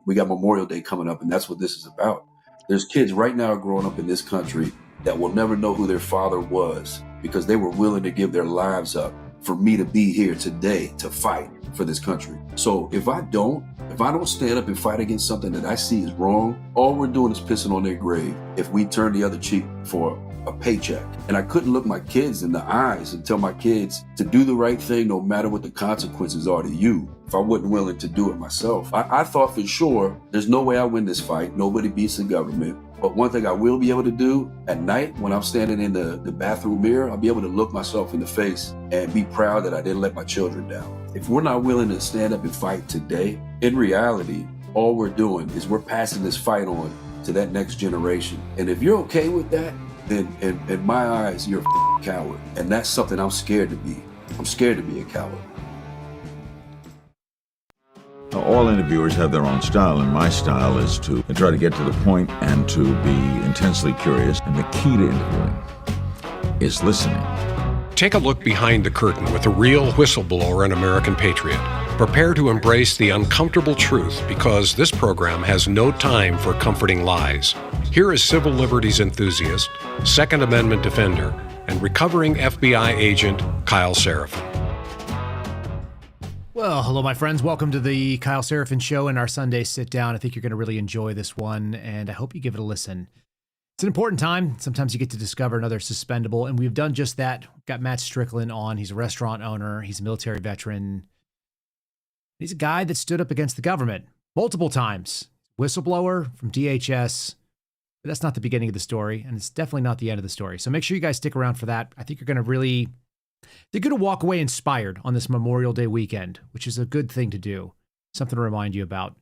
We got Memorial Day coming up, and that's what this is about. There's kids right now growing up in this country that will never know who their father was because they were willing to give their lives up for me to be here today to fight for this country. So if I don't stand up and fight against something that I see is wrong, all we're doing is pissing on their grave if we turn the other cheek for a paycheck. And I couldn't look my kids in the eyes and tell my kids to do the right thing no matter what the consequences are to you if I wasn't willing to do it myself. I thought for sure there's no way I win this fight. Nobody beats the government. But one thing I will be able to do at night when I'm standing in the bathroom mirror, I'll be able to look myself in the face and be proud that I didn't let my children down. If we're not willing to stand up and fight today, in reality, all we're doing is we're passing this fight on to that next generation. And if you're okay with that, then in my eyes, you're a coward. And that's something I'm scared to be. I'm scared to be a coward. Now, all interviewers have their own style, and my style is to try to get to the point and to be intensely curious. And the key to interviewing is listening. Take a look behind the curtain with a real whistleblower and American patriot. Prepare to embrace the uncomfortable truth because this program has no time for comforting lies. Here is civil liberties enthusiast, Second Amendment defender, and recovering FBI agent Kyle Seraphin. Well, hello, my friends. Welcome to the Kyle Seraphin Show and our Sunday sit down. I think you're going to really enjoy this one, and I hope you give it a listen. It's an important time. Sometimes you get to discover another suspendable, and we've done just that. We've got Matt Strickland on. He's a restaurant owner. He's a military veteran. He's a guy that stood up against the government multiple times. Whistleblower from DHS. But that's not the beginning of the story, and it's definitely not the end of the story. So make sure you guys stick around for that. I think you're going to walk away inspired on this Memorial Day weekend, which is a good thing to do. Something to remind you about.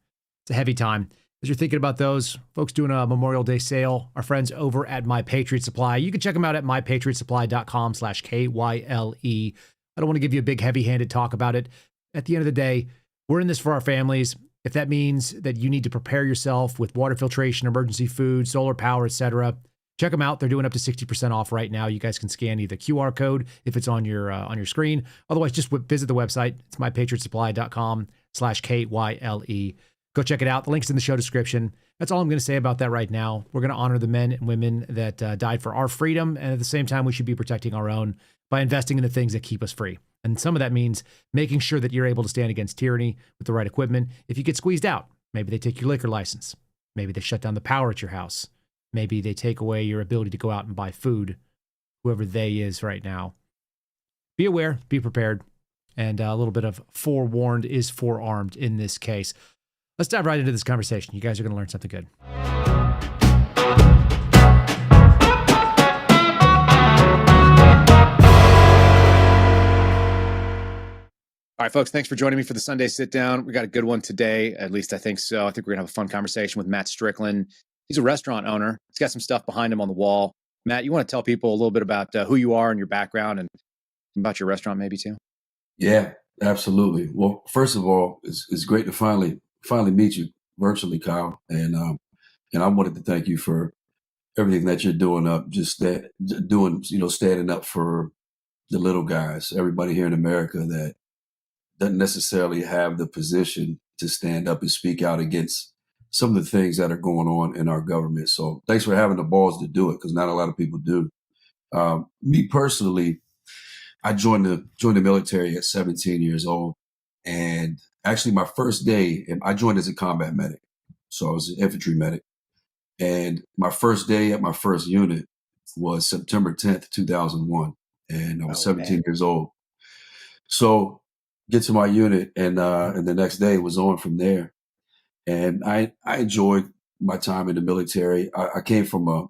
It's a heavy time. As you're thinking about those, folks doing a Memorial Day sale, our friends over at My Patriot Supply. You can check them out at mypatriotsupply.com/KYLE. I don't want to give you a big heavy-handed talk about it. At the end of the day, we're in this for our families. If that means that you need to prepare yourself with water filtration, emergency food, solar power, etc., check them out. They're doing up to 60% off right now. You guys can scan either QR code if it's on your screen. Otherwise, just visit the website. It's mypatriotsupply.com/KYLE. Go check it out. The link's in the show description. That's all I'm going to say about that right now. We're going to honor the men and women that died for our freedom. And at the same time, we should be protecting our own by investing in the things that keep us free. And some of that means making sure that you're able to stand against tyranny with the right equipment. If you get squeezed out, maybe they take your liquor license. Maybe they shut down the power at your house. Maybe they take away your ability to go out and buy food, whoever they is right now. Be aware, be prepared, and a little bit of forewarned is forearmed in this case. Let's dive right into this conversation. You guys are going to learn something good. All right, folks, thanks for joining me for the Sunday sit down. We got a good one today. At least I think so. I think we're going to have a fun conversation with Matt Strickland. He's a restaurant owner. He's got some stuff behind him on the wall. Matt, you want to tell people a little bit about who you are and your background and about your restaurant maybe too? Yeah, absolutely. Well, first of all, it's great to finally meet you virtually, Kyle. And I wanted to thank you for everything that you're doing standing up for the little guys, everybody here in America that doesn't necessarily have the position to stand up and speak out against some of the things that are going on in our government. So thanks for having the balls to do it, because not a lot of people do. Me personally, I joined the military at 17 years old. And actually my first day, I joined as a combat medic. So I was an infantry medic. And my first day at my first unit was September 10th, 2001. And I was 17 years old. So get to my unit and the next day was on from there. And I enjoyed my time in the military. I came from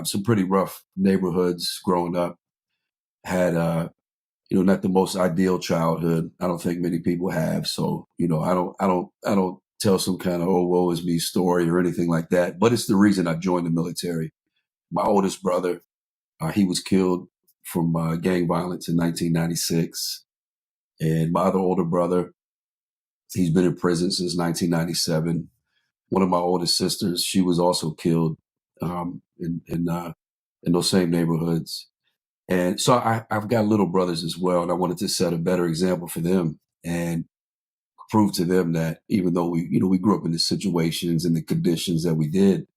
some pretty rough neighborhoods growing up. Had not the most ideal childhood. I don't think many people have. So I don't tell some kind of woe is me story or anything like that. But it's the reason I joined the military. My oldest brother, he was killed from gang violence in 1996. And my other older brother, he's been in prison since 1997. One of my oldest sisters, she was also killed in those same neighborhoods. And so I've got little brothers as well, and I wanted to set a better example for them. And prove to them that even though we grew up in the situations and the conditions that we did,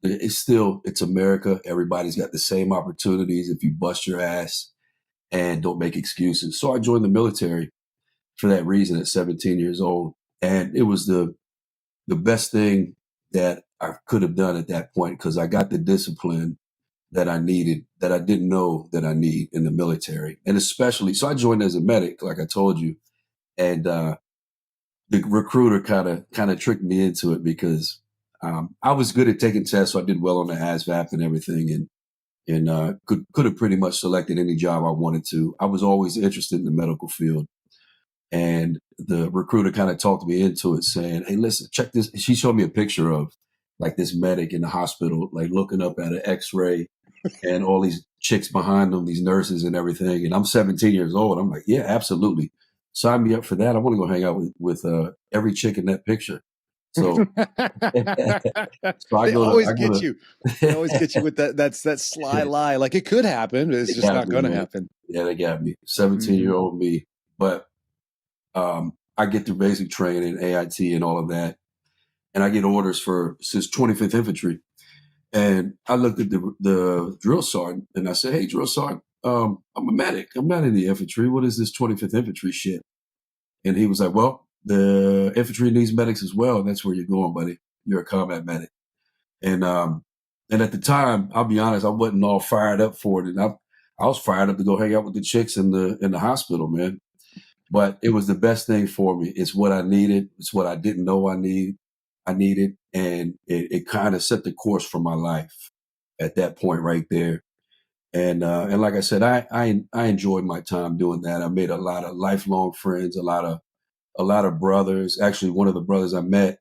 it's America. Everybody's got the same opportunities if you bust your ass and don't make excuses. So I joined the military for that reason at 17 years old. And it was the best thing that I could have done at that point, because I got the discipline that I needed, that I didn't know that I need in the military. And especially, so I joined as a medic, like I told you, and the recruiter kind of tricked me into it, because I was good at taking tests, so I did well on the ASVAB and everything, and could have pretty much selected any job I wanted to. I was always interested in the medical field. And the recruiter kind of talked me into it, saying, "Hey, listen, check this." She showed me a picture of like this medic in the hospital, like looking up at an X-ray, and all these chicks behind them, these nurses and everything. And I'm 17 years old. I'm like, yeah, absolutely. Sign me up for that. I want to go hang out with every chick in that picture. So, so They always get you. They always get you with that sly lie. Like, it could happen, but it's just not going to happen. Yeah, they got me. 17-year-old me. But I get through basic training, AIT and all of that. And I get orders since 25th Infantry. And I looked at the drill sergeant and I said, "Hey, drill sergeant, I'm a medic. I'm not in the infantry. What is this 25th Infantry shit?" And he was like, "Well, the infantry needs medics as well. And that's where you're going, buddy. You're a combat medic." And at the time, I'll be honest, I wasn't all fired up for it. And I was fired up to go hang out with the chicks in the hospital, man. But it was the best thing for me. It's what I needed. It's what I didn't know I needed. And it kind of set the course for my life at that point right there. And like I said, I enjoyed my time doing that. I made a lot of lifelong friends, a lot of brothers. Actually, one of the brothers I met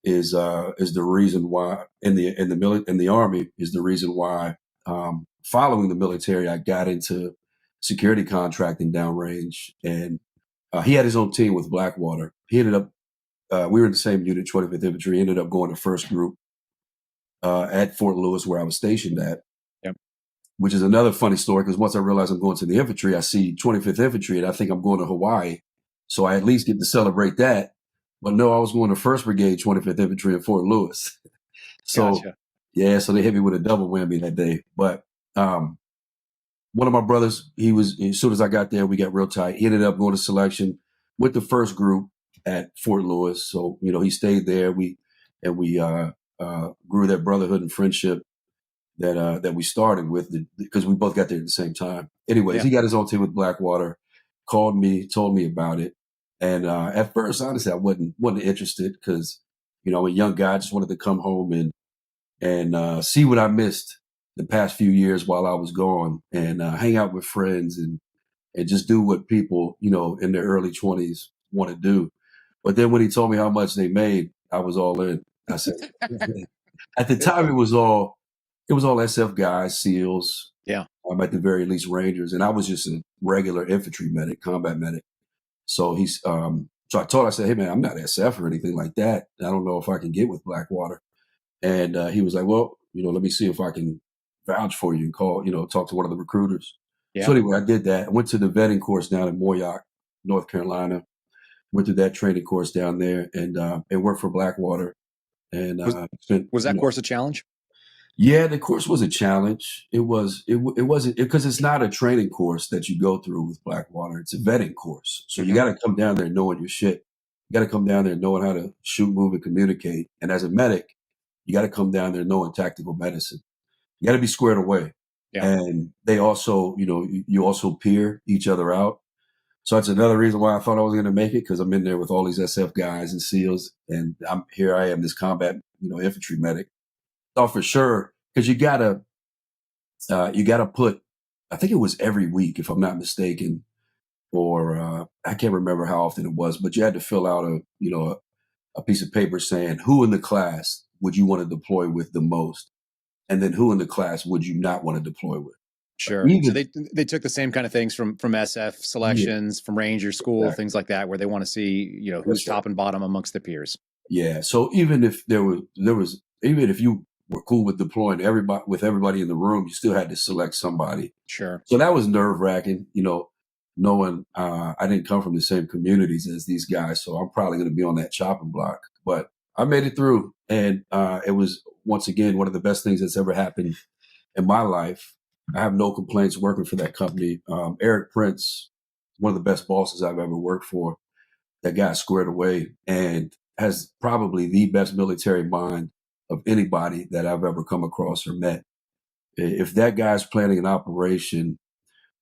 is the reason why in the Army is the reason why following the military I got into security contracting downrange. And he had his own team with Blackwater. He ended up, we were in the same unit, 25th Infantry. He ended up going to first group at Fort Lewis, where I was stationed at. Yep. Which is another funny story, because once I realized I'm going to the infantry, I see 25th Infantry, and I think I'm going to Hawaii. So I at least get to celebrate that. But no, I was going to 1st Brigade, 25th Infantry at Fort Lewis. So, Gotcha. Yeah, so they hit me with a double whammy that day. But one of my brothers, as soon as I got there, we got real tight. He ended up going to selection with the first group at Fort Lewis. So, he stayed there. We grew that brotherhood and friendship that we started with, because we both got there at the same time. Anyways, Yeah. He got his own team with Blackwater, called me, told me about it. And at first, honestly, I wasn't interested, because, I'm a young guy. I just wanted to come home and see what I missed the past few years while I was gone, and hang out with friends and just do what people, in their early 20s want to do. But then when he told me how much they made, I was all in. I said, at the time, it was all SF guys, SEALs. Yeah. At the very least, Rangers. And I was just a regular infantry medic, combat medic. So so I said, "Hey man, I'm not SF or anything like that. I don't know if I can get with Blackwater." And he was like, "Well, let me see if I can vouch for you and talk to one of the recruiters." Yeah. So anyway, I did that. I went to the vetting course down in Moyock, North Carolina. Went through that training course down there, and worked for Blackwater. And was that course a challenge? Yeah, the course was a challenge. It wasn't, because it's not a training course that you go through with Blackwater. It's a vetting course. So you got to come down there knowing your shit. You got to come down there knowing how to shoot, move, and communicate. And as a medic, you got to come down there knowing tactical medicine. You got to be squared away. Yeah. And they also, you also peer each other out. So that's another reason why I thought I was going to make it, because I'm in there with all these SF guys and SEALs, and here I am, this combat, infantry medic. Thought for sure, because you gotta put, I think it was every week, if I'm not mistaken, or I can't remember how often it was, but you had to fill out a piece of paper saying who in the class would you want to deploy with the most, and then who in the class would you not want to deploy with. Sure. So they took the same kind of things from SF selections, from Ranger school, Exactly. Things like that, where they want to see, who's top and bottom amongst their peers. Yeah. So even if even if you were cool with deploying everybody in the room, you still had to select somebody. Sure. So that was nerve wracking, knowing I didn't come from the same communities as these guys, so I'm probably going to be on that chopping block. But I made it through, and it was, once again, one of the best things that's ever happened in my life. I have no complaints working for that company. Eric Prince, one of the best bosses I've ever worked for. That guy squared away and has probably the best military mind of anybody that I've ever come across or met. If that guy's planning an operation,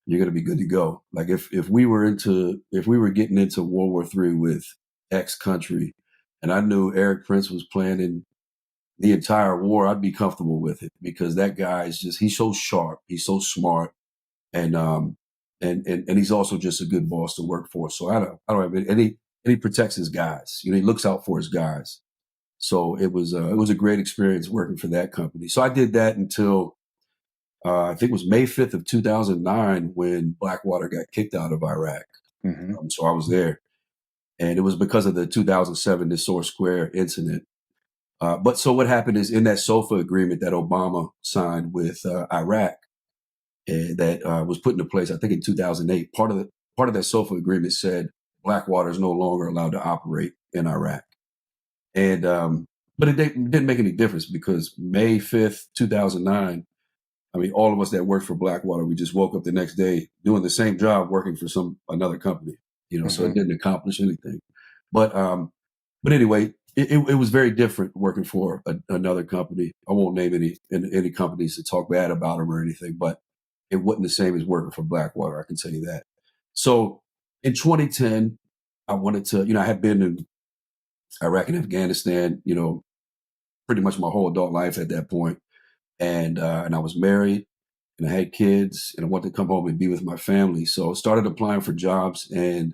you're going to be good to go. Like if we were getting into World War III with X country, and I knew Eric Prince was planning the entire war, I'd be comfortable with it, because that guy is he's so sharp, he's so smart, and he's also just a good boss to work for. So I don't have any, and he protects his guys. He looks out for his guys. So it was a great experience working for that company. So I did that until I think it was May 5th of 2009 when Blackwater got kicked out of Iraq. Mm-hmm. So I was there, and it was because of the 2007 Nisour Square incident. But so what happened is, in that SOFA agreement that Obama signed with Iraq, that was put into place, I think in 2008, part of that SOFA agreement said Blackwater is no longer allowed to operate in Iraq. And but it didn't make any difference, because May 5th, 2009, I mean, all of us that worked for Blackwater, we just woke up the next day doing the same job, working for another company, so it didn't accomplish anything. But anyway, it was very different working for another company. I won't name any companies to talk bad about them or anything, but it wasn't the same as working for Blackwater, I can tell you that. So in 2010, I wanted to, I had been in Iraq and Afghanistan, pretty much my whole adult life at that point. And I was married, and I had kids, and I wanted to come home and be with my family. So I started applying for jobs. And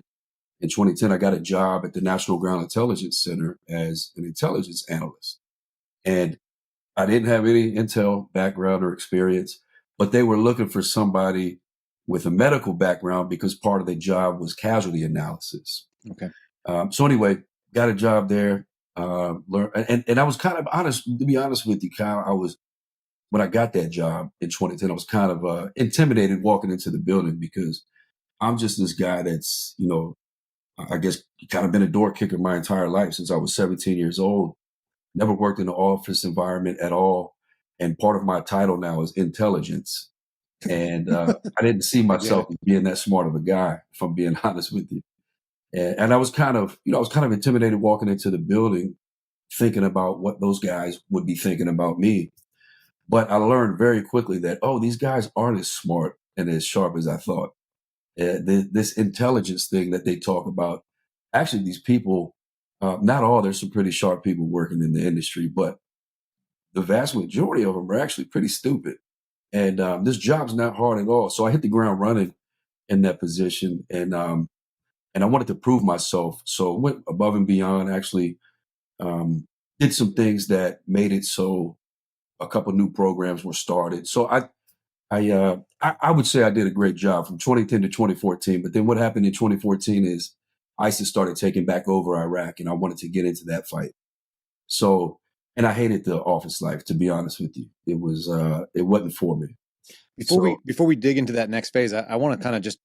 in 2010, I got a job at the National Ground Intelligence Center as an intelligence analyst. And I didn't have any intel background or experience, but they were looking for somebody with a medical background, because part of the job was casualty analysis. Okay. So anyway, got a job there. And I was kind of honest, to be honest with you, Kyle, when I got that job in 2010, I was kind of intimidated walking into the building, because I'm just this guy that's, I guess, kind of been a door kicker my entire life since I was 17 years old. Never worked in an office environment at all. And part of my title now is intelligence. And I didn't see myself as being that smart of a guy, if I'm being honest with you. And I was kind of intimidated walking into the building, thinking about what those guys would be thinking about me. But I learned very quickly that, these guys aren't as smart and as sharp as I thought. This intelligence thing that they talk about, actually, these people, not all, there's some pretty sharp people working in the industry, but the vast majority of them are actually pretty stupid. And this job's not hard at all. So I hit the ground running in that position, and I wanted to prove myself. So I went above and beyond, actually did some things that made it so a couple new programs were started. So I would say I did a great job from 2010 to 2014. But then what happened in 2014 is ISIS started taking back over Iraq, and I wanted to get into that fight. So, and I hated the office life, to be honest with you. It wasn't for me. Before we dig into that next phase, I want to kind of just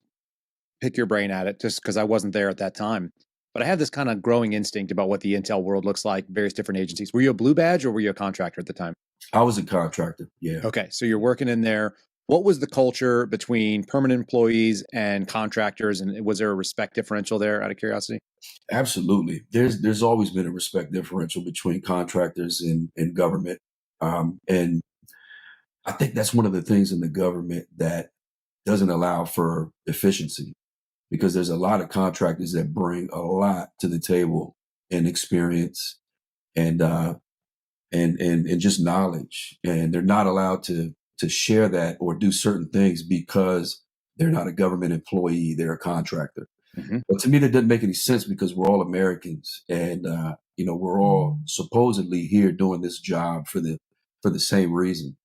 pick your brain at it, just because I wasn't there at that time. But I had this kind of growing instinct about what the intel world looks like, various different agencies. Were you a blue badge, or were you a contractor at the time? I was a contractor, yeah. Okay, so you're working in there. What was the culture between permanent employees and contractors, and was there a respect differential there, out of curiosity? Absolutely. There's always been a respect differential between contractors and government. And I think that's one of the things in the government that doesn't allow for efficiency, because there's a lot of contractors that bring a lot to the table in experience and just knowledge, and they're not allowed to share that or do certain things because they're not a government employee, they're a contractor. Mm-hmm. But to me, that doesn't make any sense, because we're all Americans, and we're all supposedly here doing this job for the same reason.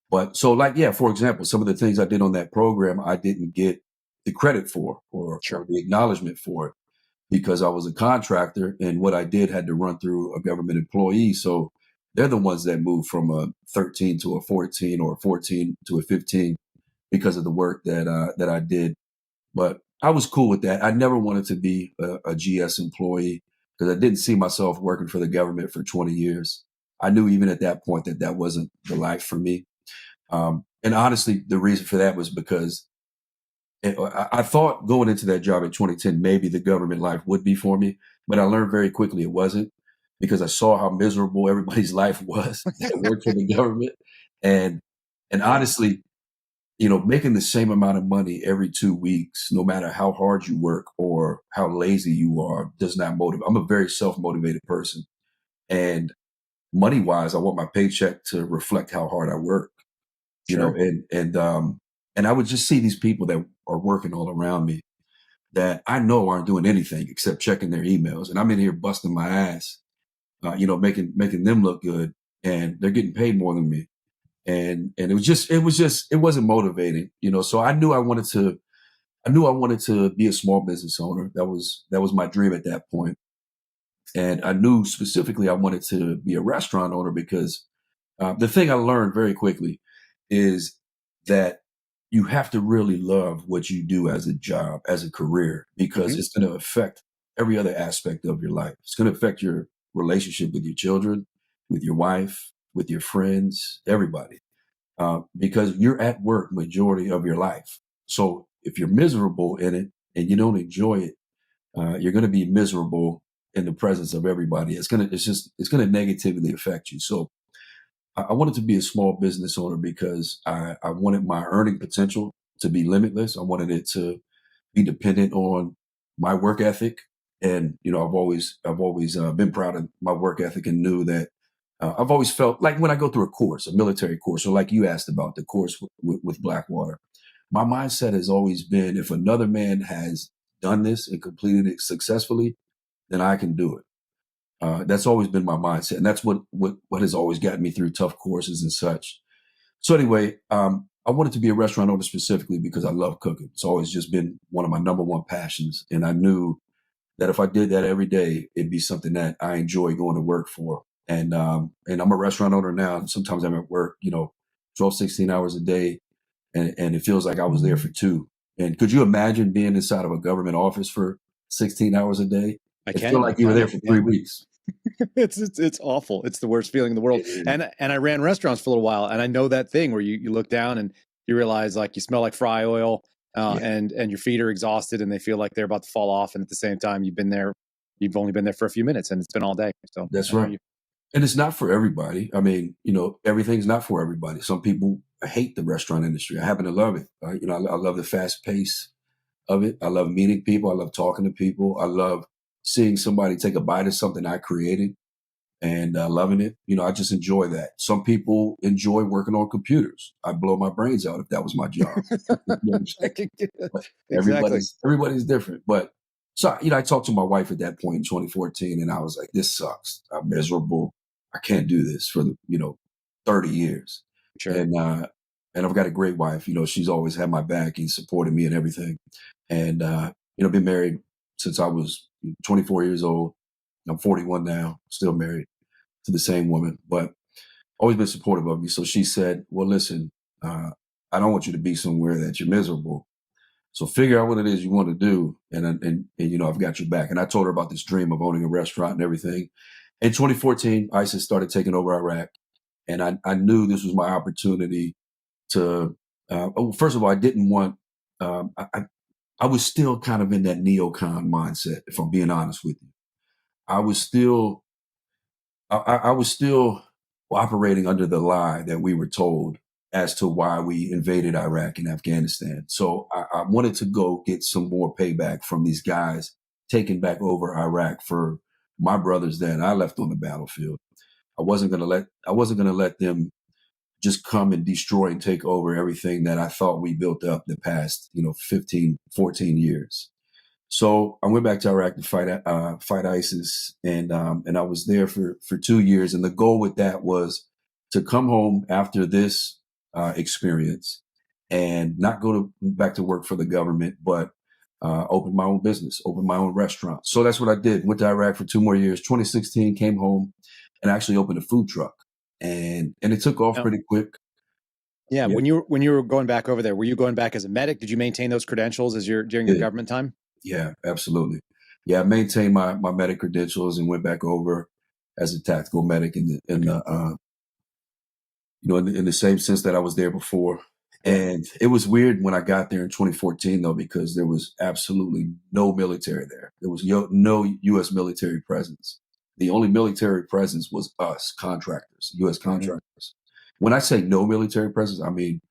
But so, for example, some of the things I did on that program, I didn't get the credit for or the acknowledgement for it, because I was a contractor, and what I did had to run through a government employee. So they're the ones that moved from a 13 to a 14 or a 14 to a 15 because of the work that I did. But I was cool with that. I never wanted to be a GS employee because I didn't see myself working for the government for 20 years. I knew even at that point that that wasn't the life for me. And honestly, the reason for that was because I thought going into that job in 2010, maybe the government life would be for me, but I learned very quickly it wasn't because I saw how miserable everybody's life was that worked for the government. And and honestly, making the same amount of money every 2 weeks, no matter how hard you work or how lazy you are, does not motivate. I'm a very self-motivated person. And money wise, I want my paycheck to reflect how hard I work, Sure. and I would just see these people that are working all around me that I know aren't doing anything except checking their emails. And I'm in here busting my ass, making them look good, and they're getting paid more than me. And it wasn't motivating, So I knew I wanted to be a small business owner. That was my dream at that point. And I knew specifically I wanted to be a restaurant owner because the thing I learned very quickly is that you have to really love what you do as a job, as a career, because Hmm. it's going to affect every other aspect of your life. It's going to affect your relationship with your children, with your wife, with your friends, everybody, because you're at work majority of your life. So if you're miserable in it and you don't enjoy it, you're going to be miserable in the presence of everybody. It's going to negatively affect you. So I wanted to be a small business owner because I wanted my earning potential to be limitless. I wanted it to be dependent on my work ethic. And, I've always been proud of my work ethic and knew that I've always felt like when I go through a course, a military course, or like you asked about the course with Blackwater, my mindset has always been if another man has done this and completed it successfully, then I can do it. That's always been my mindset, and that's what has always gotten me through tough courses and such. So anyway, I wanted to be a restaurant owner specifically because I love cooking. It's always just been one of my number one passions, and I knew that if I did that every day, it'd be something that I enjoy going to work for. And I'm a restaurant owner now, and sometimes I'm at work, 12, 16 hours a day, and it feels like I was there for two. And could you imagine being inside of a government office for 16 hours a day? I It felt can. like you were there for Yeah. 3 weeks. It's awful. It's the worst feeling in the world. And I ran restaurants for a little while, and I know that thing where you look down and you realize like you smell like fry oil, Yeah, and your feet are exhausted and they feel like they're about to fall off. And at the same time, you've only been there for a few minutes, and it's been all day. So that's I know right. you. And it's not for everybody. I mean, everything's not for everybody. Some people hate the restaurant industry. I happen to love it. I love the fast pace of it. I love meeting people. I love talking to people. I love seeing somebody take a bite of something I created and loving it. I just enjoy that. Some people enjoy working on computers. I'd blow my brains out if that was my job. You know what I'm saying? But Exactly. everybody's different. But so, I talked to my wife at that point in 2014 and I was like, this sucks. I'm miserable. I can't do this for 30 years. Sure. And I've got a great wife. She's always had my back and supported me and everything. And been married since I was 24 years old. I'm 41 now, still married to the same woman, but always been supportive of me. So she said, well, listen, I don't want you to be somewhere that you're miserable. So figure out what it is you want to do. And I've got your back. And I told her about this dream of owning a restaurant and everything. In 2014, ISIS started taking over Iraq. And I knew this was my opportunity to, first of all, I didn't want, I was still kind of in that neocon mindset, if I'm being honest with you. I was still I was still operating under the lie that we were told as to why we invaded Iraq and Afghanistan. So I wanted to go get some more payback from these guys taking back over Iraq for my brothers that I left on the battlefield. I wasn't going to let them just come and destroy and take over everything that I thought we built up the past, 15, 14 years. So I went back to Iraq to fight ISIS, and I was there for 2 years. And the goal with that was to come home after this experience and not go back to work for the government, but open my own business, open my own restaurant. So that's what I did. Went to Iraq for 2 more years. 2016, came home and actually opened a food truck, and it took off Now, pretty quick. Yeah. Yeah. When you were going back over there, were you going back as a medic? Did you maintain those credentials during your government time? Yeah, absolutely. Yeah, I maintained my medic credentials and went back over as a tactical medic in the same sense that I was there before. Yeah. And it was weird when I got there in 2014 though, because there was absolutely no military there. There was no U.S. military presence. The only military presence was us contractors, U.S. contractors. When I say no military presence, I mean,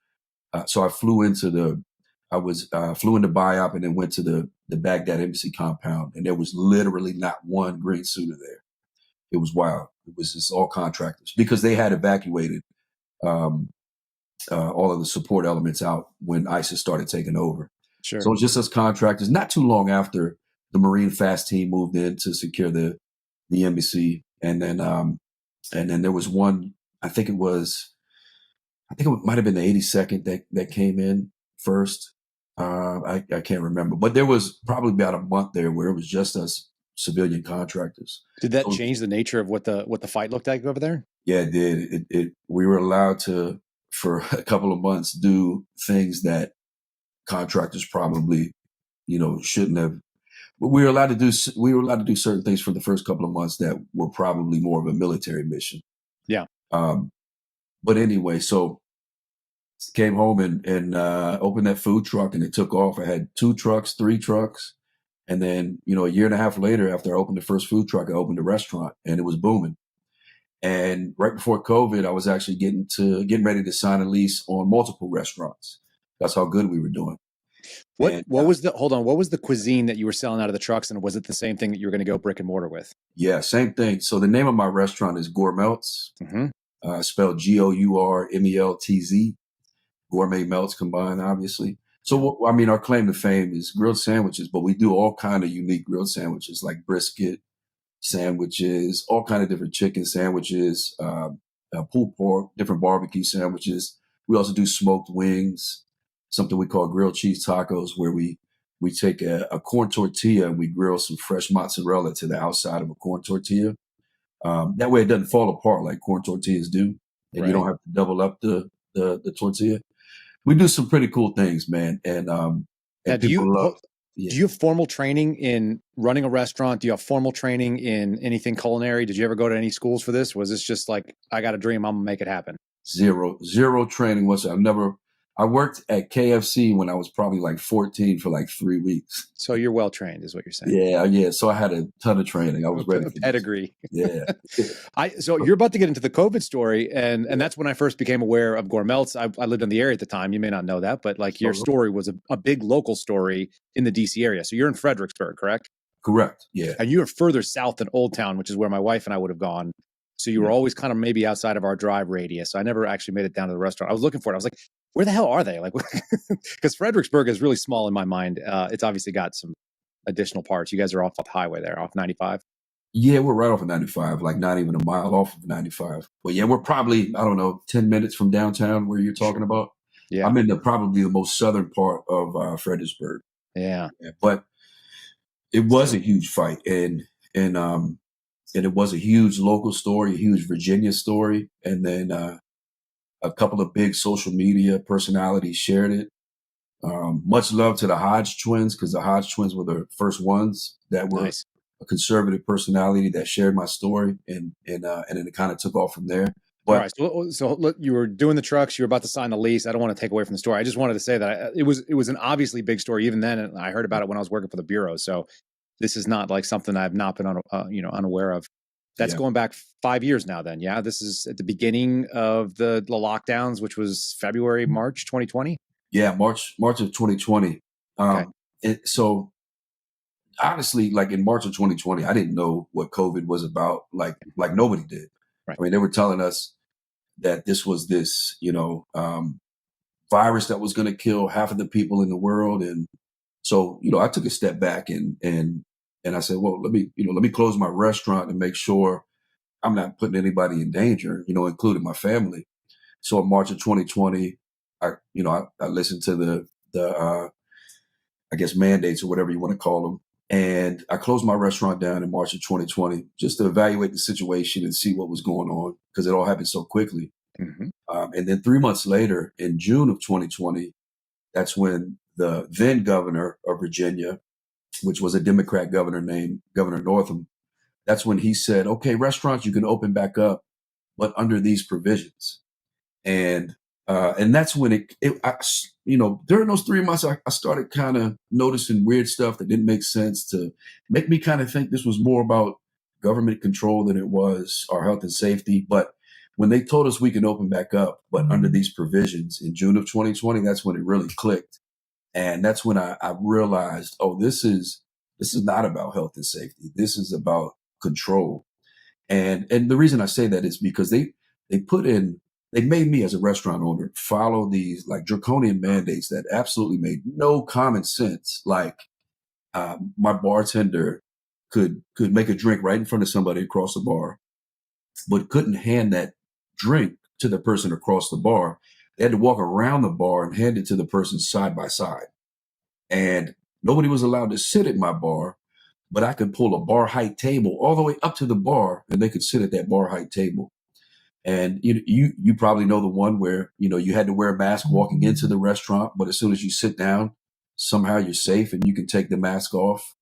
so I flew into BIOP and then went to the Baghdad embassy compound, and there was literally not one green suitor there. It was wild. It was just all contractors because they had evacuated all of the support elements out when ISIS started taking over. Sure. So it was just us contractors. Not too long after, the Marine Fast Team moved in to secure the embassy, and then there was one. I think it might have been the 82nd that came in first. I can't remember, but there was probably about a month there where it was just us civilian contractors. Did that change the nature of what the fight looked like over there? Yeah, it did. We were allowed to, for a couple of months, do things that contractors probably, shouldn't have. But we were allowed to do certain things for the first couple of months that were probably more of a military mission. Yeah. But anyway, so came home and opened that food truck, and it took off. I had 2 trucks, 3 trucks. And then, a year and a half later, after I opened the first food truck, I opened a restaurant, and it was booming. And right before COVID, I was actually getting ready to sign a lease on multiple restaurants. That's how good we were doing. What was the cuisine that you were selling out of the trucks, and was it the same thing that you were going to go brick and mortar with? Yeah, same thing. So the name of my restaurant is GourMeltz, spelled GOURMELTZ, gourmet melts combined, obviously. So, our claim to fame is grilled sandwiches, but we do all kind of unique grilled sandwiches like brisket sandwiches, all kind of different chicken sandwiches, pulled pork, different barbecue sandwiches. We also do smoked wings, something we call grilled cheese tacos, where we take a corn tortilla and we grill some fresh mozzarella to the outside of a corn tortilla. That way it doesn't fall apart like corn tortillas do, and you don't have to double up the tortilla. We do some pretty cool things, man. And do you have formal training in running a restaurant? Do you have formal training in anything culinary? Did you ever go to any schools for this? Was this just like, I got a dream, I'm gonna make it happen? Zero training whatsoever. I worked at KFC when I was probably like 14 for like 3 weeks. So you're well trained, is what you're saying. Yeah. So I had a ton of training. I was ready. Pedigree. Yeah. So you're about to get into the COVID story, and that's when I first became aware of GourMeltz. I lived in the area at the time. You may not know that, but like your story was a big local story in the DC area. So you're in Fredericksburg, correct? Correct. Yeah. And you're further south than Old Town, which is where my wife and I would have gone. So you were always kind of maybe outside of our drive radius. So I never actually made it down to the restaurant. I was looking for it. I was like, where the hell are they? Like, because Fredericksburg is really small in my mind. It's obviously got some additional parts. You guys are off the highway there, off 95. Yeah, we're right off of 95, like not even a mile off of 95. But yeah, we're probably, 10 minutes from downtown where you're talking about. Yeah. I'm in probably the most southern part of Fredericksburg. Yeah. But it was a huge fight. And it was a huge local story, a huge Virginia story. And then a couple of big social media personalities shared it. Much love to the Hodge twins, because the Hodge twins were the first ones that were a conservative personality that shared my story, and then it kind of took off from there. But, all right, so look, you were doing the trucks, you were about to sign the lease. I don't want to take away from the story. I just wanted to say that it was an obviously big story even then, and I heard about it when I was working for the bureau. So this is not like something I've not been unaware of. That's going back 5 years now. Then, yeah, this is at the beginning of the lockdowns, which was March 2020. Yeah, March of 2020. So honestly, like in March of 2020, I didn't know what COVID was about. Like nobody did. Right. I mean, they were telling us that this was this, virus that was going to kill half of the people in the world. And so, I took a step back and I said, well, let me close my restaurant and make sure I'm not putting anybody in danger, including my family. So in March of 2020, I listened to the I guess mandates or whatever you want to call them. And I closed my restaurant down in March of 2020 just to evaluate the situation and see what was going on, because it all happened so quickly. Mm-hmm. And then 3 months later, in June of 2020, that's when the then governor of Virginia, which was a Democrat governor named Governor Northam, that's when he said, okay, restaurants, you can open back up, but under these provisions. And that's when during those 3 months, I started kind of noticing weird stuff that didn't make sense to make me kind of think this was more about government control than it was our health and safety. But when they told us we can open back up, but under these provisions in June of 2020, that's when it really clicked. And that's when I realized, oh, this is not about health and safety. This is about control. And the reason I say that is because they made me as a restaurant owner follow these like draconian mandates that absolutely made no common sense. Like my bartender could make a drink right in front of somebody across the bar, but couldn't hand that drink to the person across the bar. They had to walk around the bar and hand it to the person side by side. And nobody was allowed to sit at my bar, but I could pull a bar height table all the way up to the bar and they could sit at that bar height table. And you probably know the one where, you had to wear a mask walking into the restaurant, but as soon as you sit down, somehow you're safe and you can take the mask off.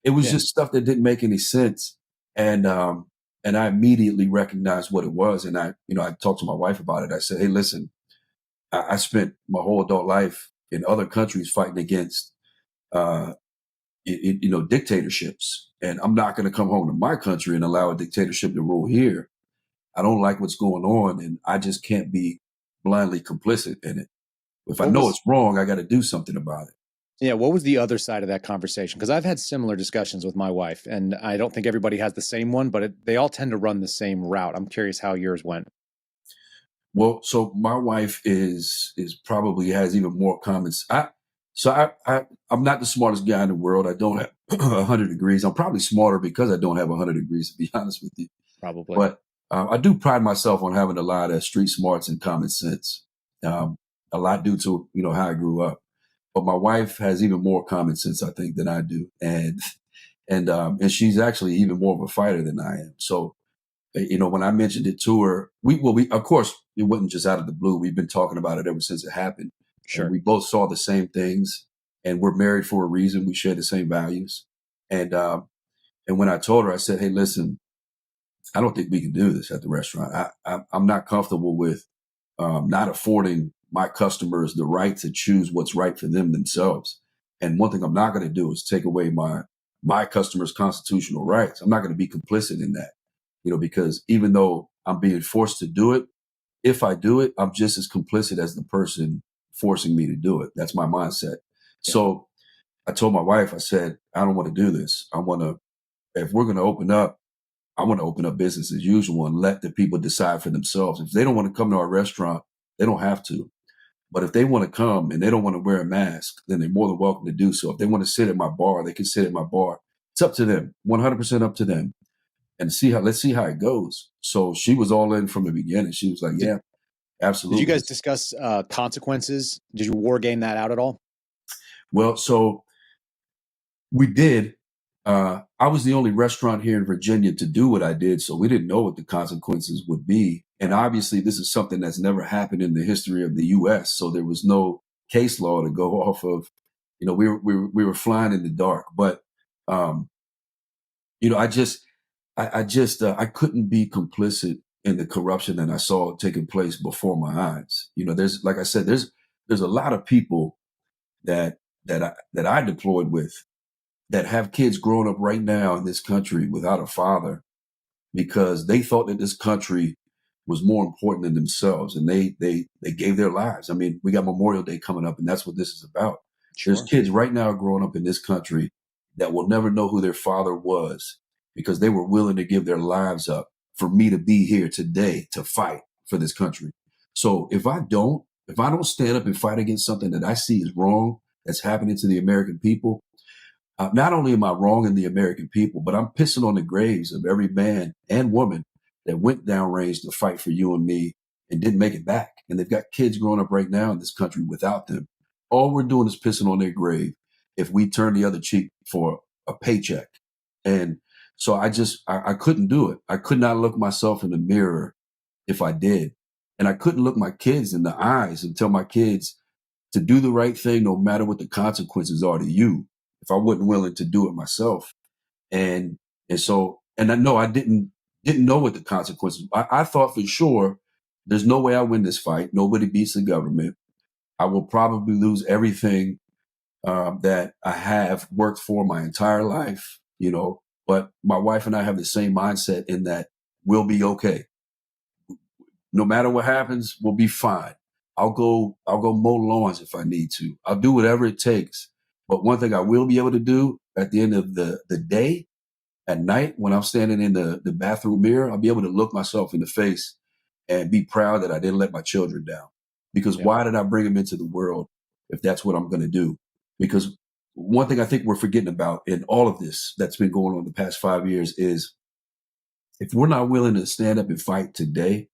It was just stuff that didn't make any sense. And I immediately recognized what it was. And I talked to my wife about it. I said, hey, listen, I spent my whole adult life in other countries fighting against, dictatorships. And I'm not going to come home to my country and allow a dictatorship to rule here. I don't like what's going on, and I just can't be blindly complicit in it. If I know it's wrong, I got to do something about it. Yeah. What was the other side of that conversation? Because I've had similar discussions with my wife, and I don't think everybody has the same one, but they all tend to run the same route. I'm curious how yours went. Well, so my wife is probably has even more comments. I'm not the smartest guy in the world. I don't have 100 degrees. I'm probably smarter because I don't have 100 degrees, to be honest with you. Probably. But I do pride myself on having a lot of street smarts and common sense, a lot due to, how I grew up. But my wife has even more common sense, I think, than I do. And she's actually even more of a fighter than I am. So, when I mentioned it to her, we of course, it wasn't just out of the blue. We've been talking about it ever since it happened. Sure. And we both saw the same things and we're married for a reason. We share the same values. And when I told her, I said, hey, listen, I don't think we can do this at the restaurant. I'm not comfortable with not affording my customers the right to choose what's right for them themselves. And one thing I'm not going to do is take away my customers' constitutional rights. I'm not going to be complicit in that, because even though I'm being forced to do it, if I do it, I'm just as complicit as the person forcing me to do it. That's my mindset. Yeah. So I told my wife, I said, I don't want to do this. If we're going to open up, I want to open up business as usual and let the people decide for themselves. If they don't want to come to our restaurant, they don't have to. But if they want to come and they don't want to wear a mask, then they're more than welcome to do so. If they want to sit at my bar, they can sit at my bar. It's up to them, 100% up to them. And let's see how it goes. So she was all in from the beginning. She was like, yeah, absolutely. Did you guys discuss consequences? Did you war game that out at all? Well, so we did. I was the only restaurant here in Virginia to do what I did, so we didn't know what the consequences would be. And obviously, this is something that's never happened in the history of the U.S., so there was no case law to go off of. We were flying in the dark. But I couldn't be complicit in the corruption that I saw taking place before my eyes. There's, like I said, there's a lot of people that I deployed with that have kids growing up right now in this country without a father because they thought that this country was more important than themselves. And they gave their lives. I mean, we got Memorial Day coming up and that's what this is about. Sure. There's kids right now growing up in this country that will never know who their father was because they were willing to give their lives up for me to be here today to fight for this country. So if I don't stand up and fight against something that I see is wrong, that's happening to the American people, not only am I wrong in the American people, but I'm pissing on the graves of every man and woman that went downrange to fight for you and me and didn't make it back. And they've got kids growing up right now in this country without them. All we're doing is pissing on their grave if we turn the other cheek for a paycheck. And so I couldn't do it. I could not look myself in the mirror if I did. And I couldn't look my kids in the eyes and tell my kids to do the right thing, no matter what the consequences are to you, if I wasn't willing to do it myself. And I know I didn't know what the consequences. I thought for sure there's no way I win this fight. Nobody beats the government. I will probably lose everything that I have worked for my entire life, but my wife and I have the same mindset in that we'll be okay. No matter what happens, we'll be fine. I'll go mow lawns if I need to. I'll do whatever it takes. But one thing I will be able to do at the end of the day, at night, when I'm standing in the bathroom mirror, I'll be able to look myself in the face and be proud that I didn't let my children down. Because why did I bring them into the world if that's what I'm going to do? Because one thing I think we're forgetting about in all of this that's been going on the past 5 years is if we're not willing to stand up and fight today,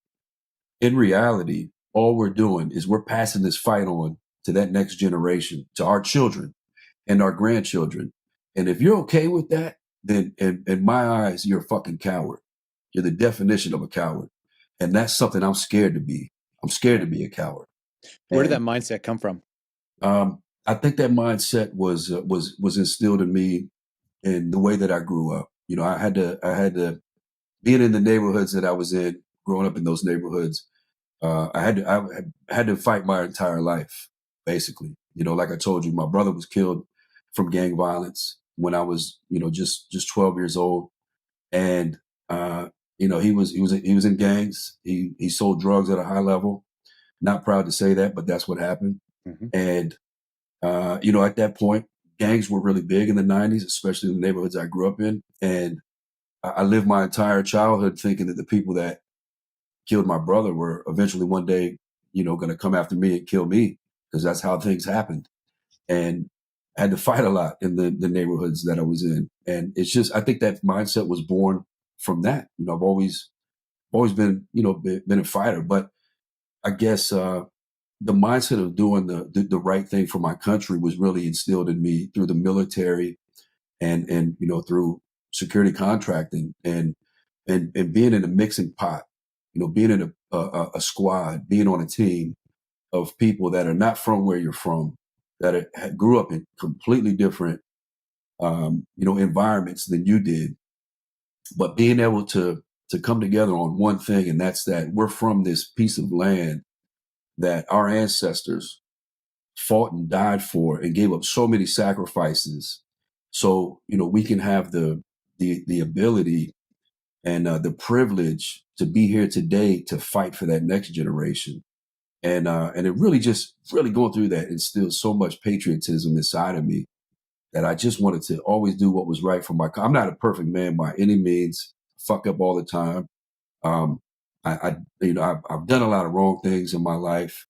in reality, all we're doing is we're passing this fight on to that next generation, to our children and our grandchildren. And if you're okay with that, then in my eyes, you're a fucking coward. You're the definition of a coward. And that's something I'm scared to be. I'm scared to be a coward. Where did that mindset come from? I think that mindset was instilled in me in the way that I grew up. I had to being in the neighborhoods that I was in, growing up in those neighborhoods. I had to fight my entire life, basically. Like I told you, my brother was killed from gang violence when I was, just 12 years old, and he was in gangs. He sold drugs at a high level. Not proud to say that, but that's what happened. Mm-hmm. And at that point, gangs were really big in the 90s, especially in the neighborhoods I grew up in. And I lived my entire childhood thinking that the people that killed my brother were eventually one day, going to come after me and kill me, because that's how things happened. And I had to fight a lot in the neighborhoods that I was in. And it's just, I think that mindset was born from that. I've always been, been a fighter, but I guess, the mindset of doing the right thing for my country was really instilled in me through the military and through security contracting and being in a mixing pot, being in a squad, being on a team of people that are not from where you're from, that grew up in completely different, environments than you did, but being able to come together on one thing, and that's that we're from this piece of land that our ancestors fought and died for and gave up so many sacrifices. So, we can have the ability and the privilege to be here today to fight for that next generation. And it really going through that instilled so much patriotism inside of me that I just wanted to always do what was right for I'm not a perfect man by any means. Fuck up all the time. I've done a lot of wrong things in my life.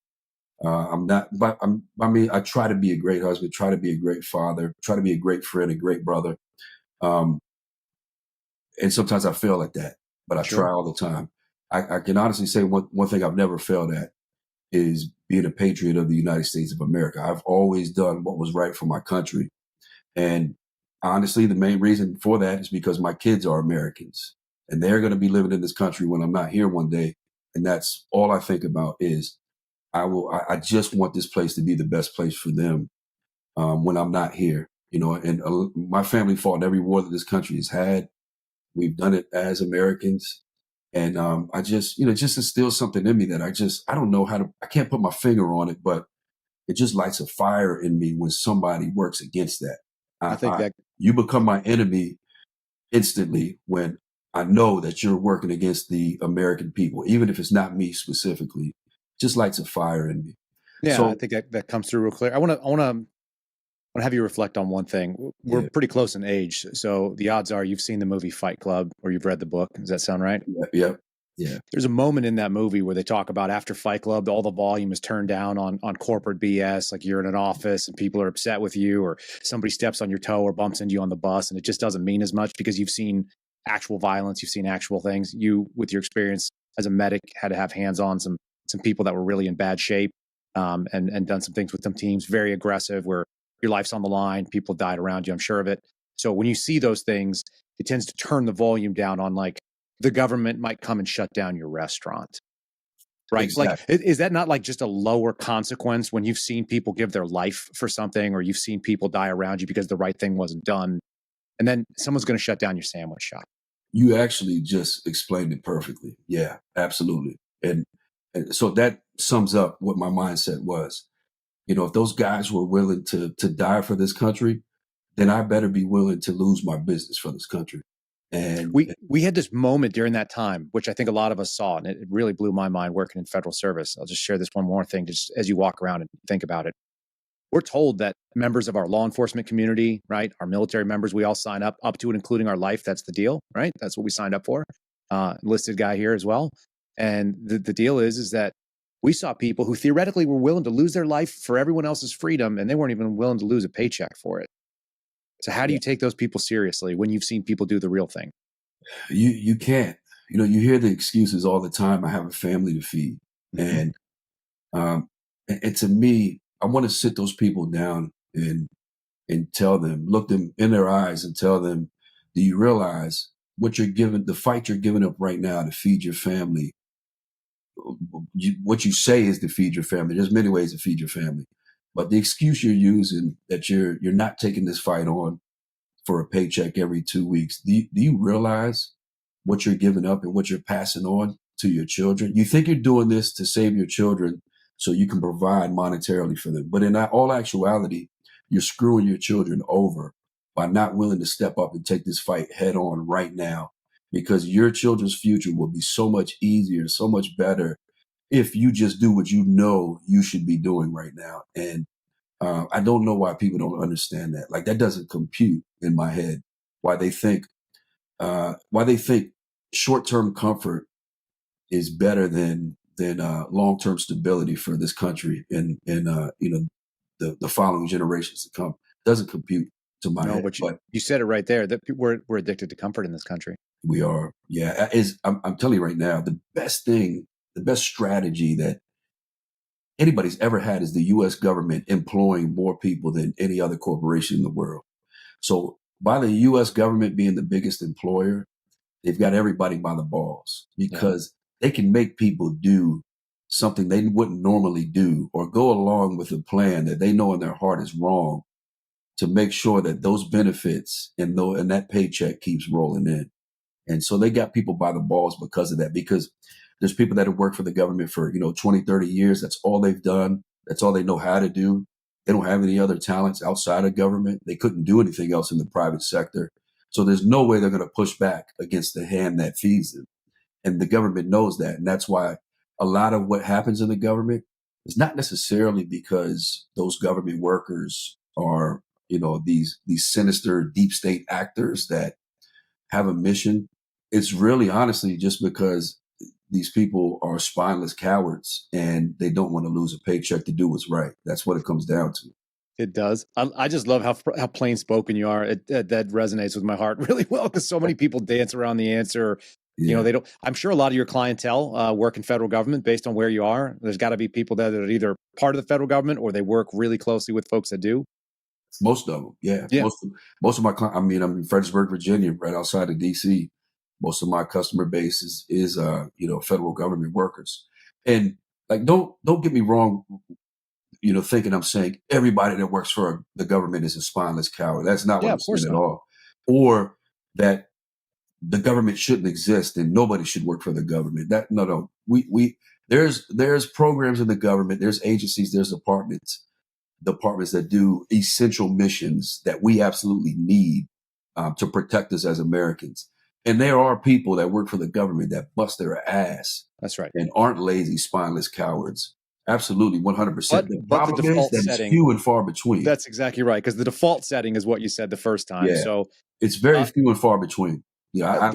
I'm not, but I try to be a great husband, try to be a great father, try to be a great friend, a great brother. And sometimes I fail at that, but I try all the time. I can honestly say one thing I've never failed at is being a patriot of the United States of America. I've always done what was right for my country. And honestly, the main reason for that is because my kids are Americans and they're going to be living in this country when I'm not here one day. And that's all I think about is I just want this place to be the best place for them when I'm not here, and my family fought in every war that this country has had. We've done it as Americans. And I just, just instills something in me that I don't know I can't put my finger on it, but it just lights a fire in me when somebody works against that. I think that you become my enemy instantly when I know that you're working against the American people, even if it's not me specifically. Just lights a fire in me. Yeah, so, I think that comes through real clear. I want to have you reflect on one thing. We're pretty close in age, so the odds are you've seen the movie Fight Club or you've read the book. Does that sound right? Yeah. There's a moment in that movie where they talk about after Fight Club, all the volume is turned down on corporate BS. Like you're in an office and people are upset with you, or somebody steps on your toe or bumps into you on the bus, and it just doesn't mean as much because you've seen actual violence, you've seen actual things. You, with your experience as a medic, had to have hands on some people that were really in bad shape, and done some things with some teams, very aggressive, where your life's on the line, people died around you, I'm sure of it. So when you see those things, it tends to turn the volume down on, like, the government might come and shut down your restaurant. Right. Like, Exactly. is that not like just a lower consequence when you've seen people give their life for something, or you've seen people die around you because the right thing wasn't done? And then someone's going to shut down your sandwich shop. You actually just explained it perfectly. Yeah, absolutely. And so that sums up what my mindset was. You know, if those guys were willing to die for this country, then I better be willing to lose my business for this country. And We had this moment during that time, which I think a lot of us saw, and it really blew my mind working in federal service. I'll just share this one more thing, just as you walk around and think about it. We're told that members of our law enforcement community, right, our military members, we all sign up to and including our life. That's the deal, right? That's what we signed up for. Enlisted guy here as well. And the deal is that we saw people who theoretically were willing to lose their life for everyone else's freedom, and they weren't even willing to lose a paycheck for it. So how do you take those people seriously when you've seen people do the real thing? you can't. You know, you hear the excuses all the time. I have a family to feed. Mm-hmm. And to me, I want to sit those people down and tell them, look them in their eyes and tell them, do you realize what you're giving, the fight you're giving up right now to feed your family? What you say is to feed your family. There's many ways to feed your family, but the excuse you're using that you're not taking this fight on for a paycheck every 2 weeks. Do you realize what you're giving up and what you're passing on to your children? You think you're doing this to save your children so you can provide monetarily for them. But in all actuality, you're screwing your children over by not willing to step up and take this fight head on right now, because your children's future will be so much easier, so much better if you just do what you know you should be doing right now. And I don't know why people don't understand that. Like, that doesn't compute in my head. Why they think short-term comfort is better than long-term stability for this country and the following generations to come. Doesn't compute to my head. But you said it right there, that we're addicted to comfort in this country. We are. Yeah. I'm telling you right now, the best strategy that anybody's ever had is the U.S. government employing more people than any other corporation in the world. So by the U.S. government being the biggest employer, they've got everybody by the balls, because they can make people do something they wouldn't normally do, or go along with a plan that they know in their heart is wrong, to make sure that those benefits and that paycheck keeps rolling in. And so they got people by the balls because of that, because there's people that have worked for the government for, 20, 30 years. That's all they've done. That's all they know how to do. They don't have any other talents outside of government. They couldn't do anything else in the private sector. So there's no way they're going to push back against the hand that feeds them. And the government knows that. And that's why a lot of what happens in the government is not necessarily because those government workers are, these sinister deep state actors that have a mission. It's really honestly just because these people are spineless cowards and they don't want to lose a paycheck to do what's right. That's what it comes down to. It does. I just love how plain spoken you are. That resonates with my heart really well, because so many people dance around the answer. Yeah. They don't. I'm sure a lot of your clientele work in federal government based on where you are. There's got to be people there that are either part of the federal government or they work really closely with folks that do. Most of them, yeah. Most of my clients. I mean, I'm in Fredericksburg, Virginia, right outside of D.C. Most of my customer base is federal government workers. And like, don't get me wrong, thinking I'm saying everybody that works for the government is a spineless coward. That's not what I'm saying at all. Or that the government shouldn't exist and nobody should work for the government. No. There's programs in the government, there's agencies, there's departments that do essential missions that we absolutely need to protect us as Americans. And there are people that work for the government that bust their ass. That's right. And aren't lazy, spineless cowards. Absolutely, 100%. The But problem the default is that setting, it's few and far between. That's exactly right, because the default setting is what you said the first time. Yeah. So it's very few and far between. Yeah,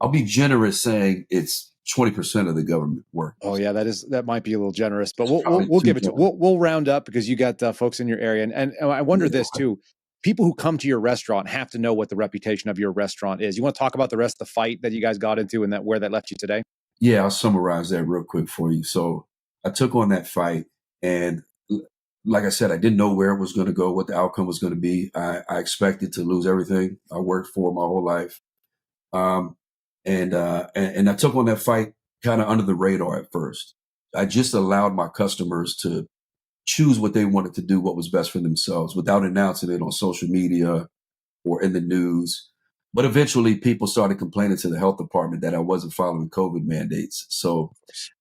I'll be generous saying it's 20% of the government work. Oh yeah, that might be a little generous, but we'll give it to you. We'll round up, because you got folks in your area, and I wonder this too. People who come to your restaurant have to know what the reputation of your restaurant is. You want to talk about the rest of the fight that you guys got into and where that left you today? Yeah, I'll summarize that real quick for you. So I took on that fight, and like I said, I didn't know where it was going to go, what the outcome was going to be. I expected to lose everything I worked for my whole life. And I took on that fight kind of under the radar at first. I just allowed my customers to choose what they wanted to do, what was best for themselves, without announcing it on social media or in the news. But eventually people started complaining to the health department that I wasn't following COVID mandates. So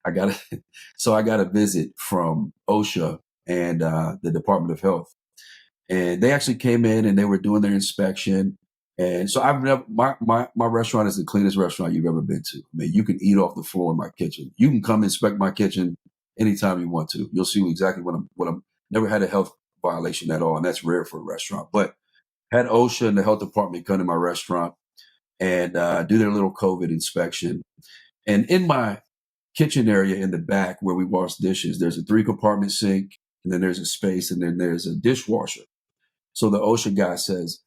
I got a visit from OSHA and the Department of Health. And they actually came in and they were doing their inspection. And so I've never, my restaurant is the cleanest restaurant you've ever been to. I mean, you can eat off the floor in my kitchen. You can come inspect my kitchen anytime you want to. You'll see exactly what I'm never had a health violation at all. And that's rare for a restaurant, but had OSHA and the health department come to my restaurant and do their little COVID inspection. And in my kitchen area in the back where we wash dishes, there's a 3-compartment sink, and then there's a space, and then there's a dishwasher. So the OSHA guy says,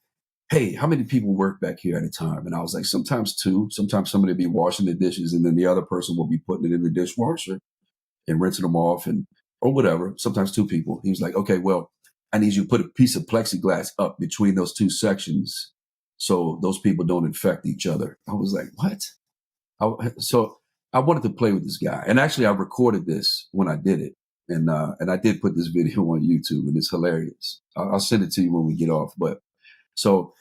"Hey, how many people work back here at a time?" And I was like, "Sometimes 2. Sometimes somebody will be washing the dishes, and then the other person will be putting it in the dishwasher and rinsing them off, or whatever. Sometimes 2 people." He was like, "Okay, well, I need you to put a piece of plexiglass up between those 2 sections so those people don't infect each other." I was like, "What?" So I wanted to play with this guy. And actually, I recorded this when I did it. And I did put this video on YouTube, and it's hilarious. I'll send it to you when we get off. But so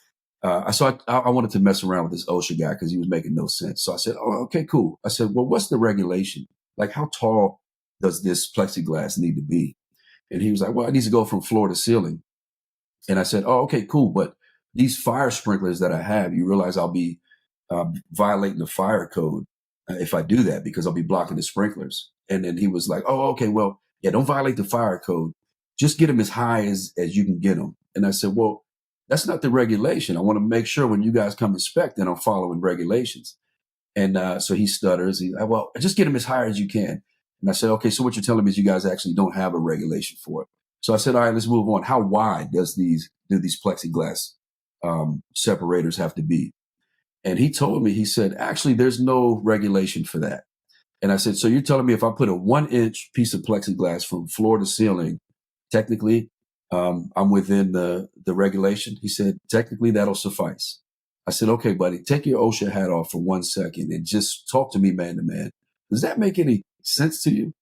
I wanted to mess around with this OSHA guy because he was making no sense. So I said, "Oh, okay, cool." I said, "Well, what's the regulation? Like, how tall does this plexiglass need to be?" And he was like, "Well, it needs to go from floor to ceiling." And I said, "Oh, okay, cool. But these fire sprinklers that I have, you realize I'll be violating the fire code if I do that, because I'll be blocking the sprinklers." And then he was like, "Oh, okay, well, yeah, don't violate the fire code. Just get them as high as you can get them." And I said, "Well, that's not the regulation. I want to make sure when you guys come inspect that I'm following regulations." And so he stutters. He's like, "Well, just get them as high as you can." And I said, "Okay, so what you're telling me is you guys actually don't have a regulation for it." So I said, "All right, let's move on. How wide do these plexiglass separators have to be?" And he told me, he said, "Actually, there's no regulation for that." And I said, "So you're telling me if I put a 1-inch piece of plexiglass from floor to ceiling, technically, I'm within the regulation?" He said, "Technically, that'll suffice." I said, "Okay, buddy, take your OSHA hat off for 1 second and just talk to me man to man. Does that make any sense to you?"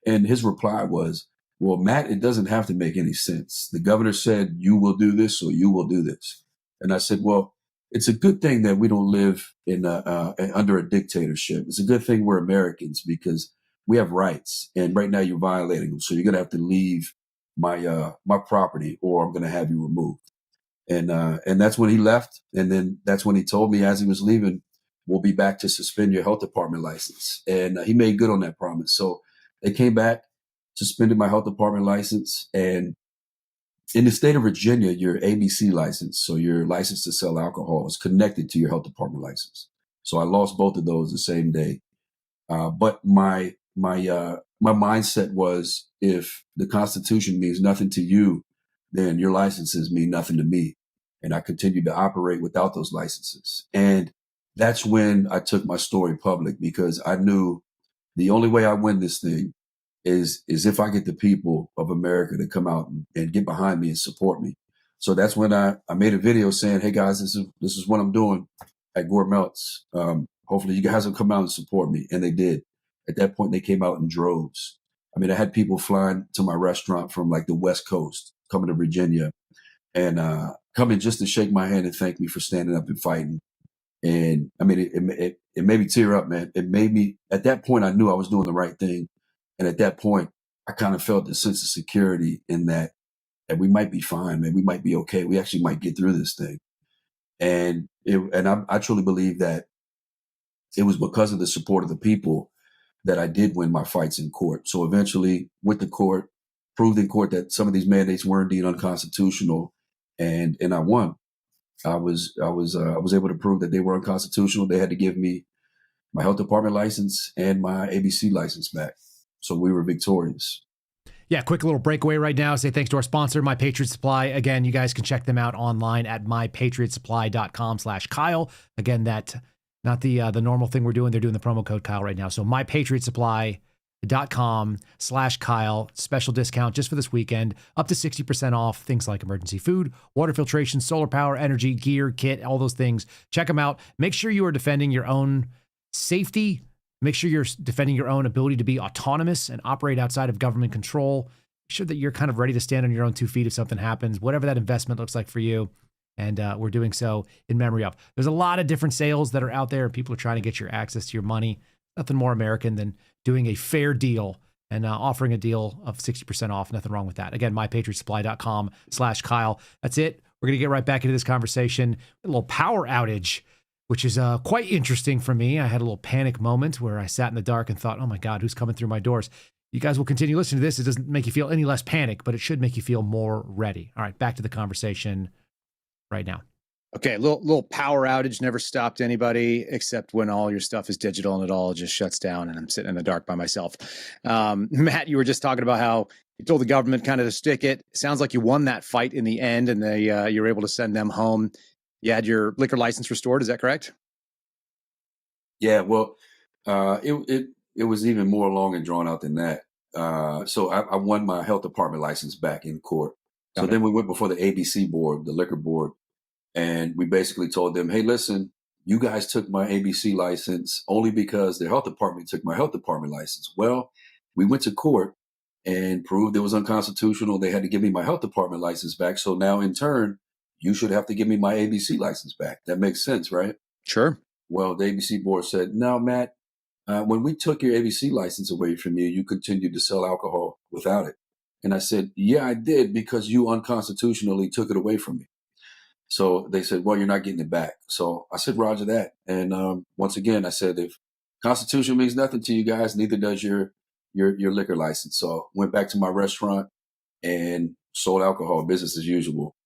And his reply was, "Well, Matt, it doesn't have to make any sense. The governor said you will do this, so you will do this." And I said, "Well, it's a good thing that we don't live in under a dictatorship. It's a good thing we're Americans because we have rights, and right now you're violating them. So you're gonna have to leave my property, or I'm gonna have you removed." And that's when he left. And then that's when he told me as he was leaving, "We'll be back to suspend your health department license." And he made good on that promise. So they came back, suspended my health department license, and in the state of Virginia, your ABC license, so your license to sell alcohol, is connected to your health department license. So I lost both of those the same day. But my mindset was, if the Constitution means nothing to you, then your licenses mean nothing to me. And I continued to operate without those licenses. And that's when I took my story public, because I knew the only way I win this thing is if I get the people of America to come out and get behind me and support me. So that's when I made a video saying, "Hey guys, this is what I'm doing at GourMeltz. Hopefully you guys will come out and support me." And they did. At that point, they came out in droves. I mean, I had people flying to my restaurant from like the West Coast, coming to Virginia, and coming just to shake my hand and thank me for standing up and fighting. And I mean, it made me tear up, man. It made me, at that point, I knew I was doing the right thing. And at that point, I kind of felt the sense of security in that we might be fine, man. We might be okay. We actually might get through this thing. And I truly believe that it was because of the support of the people that I did win my fights in court. So eventually, with the court, proved in court that some of these mandates were indeed unconstitutional, and I won. I was able to prove that they were unconstitutional. They had to give me my health department license and my ABC license back. So we were victorious. Yeah, quick little breakaway right now. Say thanks to our sponsor, My Patriot Supply. Again, you guys can check them out online at mypatriotsupply.com/Kyle. Again, that not the normal thing we're doing. They're doing the promo code Kyle right now. So mypatriotsupply.com/Kyle. Special discount just for this weekend, up to 60% off things like emergency food, water filtration, solar power, energy, gear, kit, all those things. Check them out. Make sure you are defending your own safety Make sure you're defending your own ability to be autonomous and operate outside of government control. Make sure that you're kind of ready to stand on your own 2 feet if something happens, whatever that investment looks like for you. And we're doing so in memory of. There's a lot of different sales that are out there, and people are trying to get your access to your money. Nothing more American than doing a fair deal and offering a deal of 60% off. Nothing wrong with that. Again, mypatriotsupply.com/Kyle. That's it. We're going to get right back into this conversation. A little power outage, which is quite interesting for me. I had a little panic moment where I sat in the dark and thought, oh my God, who's coming through my doors? You guys will continue listening to this. It doesn't make you feel any less panic, but it should make you feel more ready. All right, back to the conversation right now. Okay, a little power outage never stopped anybody except when all your stuff is digital and it all just shuts down and I'm sitting in the dark by myself. Matt, you were just talking about how you told the government kind of to stick it. Sounds like you won that fight in the end and you were able to send them home. You had your liquor license restored. Is that correct? Yeah, well, it was even more long and drawn out than that. So I won my health department license back in court. So then we went before the ABC board, the liquor board, and we basically told them, hey, listen, you guys took my ABC license only because the health department took my health department license. Well, we went to court and proved it was unconstitutional. They had to give me my health department license back. So now in turn, you should have to give me my ABC license back. That makes sense, right? Sure. Well, the ABC board said, no, Matt, when we took your ABC license away from you, you continued to sell alcohol without it. And I said, yeah, I did because you unconstitutionally took it away from me. So they said, well, you're not getting it back. So I said, Roger that. And once again, I said, if Constitution means nothing to you guys, neither does your liquor license. So went back to my restaurant and sold alcohol, business as usual.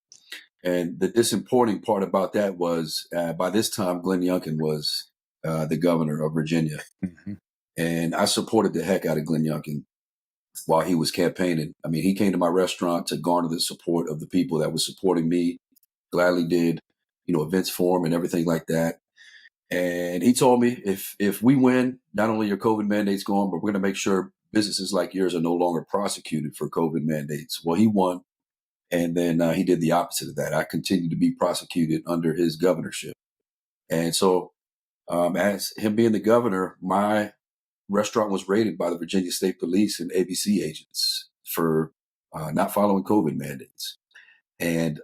And the disappointing part about that was by this time, Glenn Youngkin was the governor of Virginia. Mm-hmm. And I supported the heck out of Glenn Youngkin while he was campaigning. I mean, he came to my restaurant to garner the support of the people that were supporting me. Gladly did, events for him and everything like that. And he told me, if we win, not only your COVID mandates gone, but we're going to make sure businesses like yours are no longer prosecuted for COVID mandates. Well, he won. And then he did the opposite of that. I continued to be prosecuted under his governorship. And so as him being the governor, my restaurant was raided by the Virginia State Police and ABC agents for not following COVID mandates. And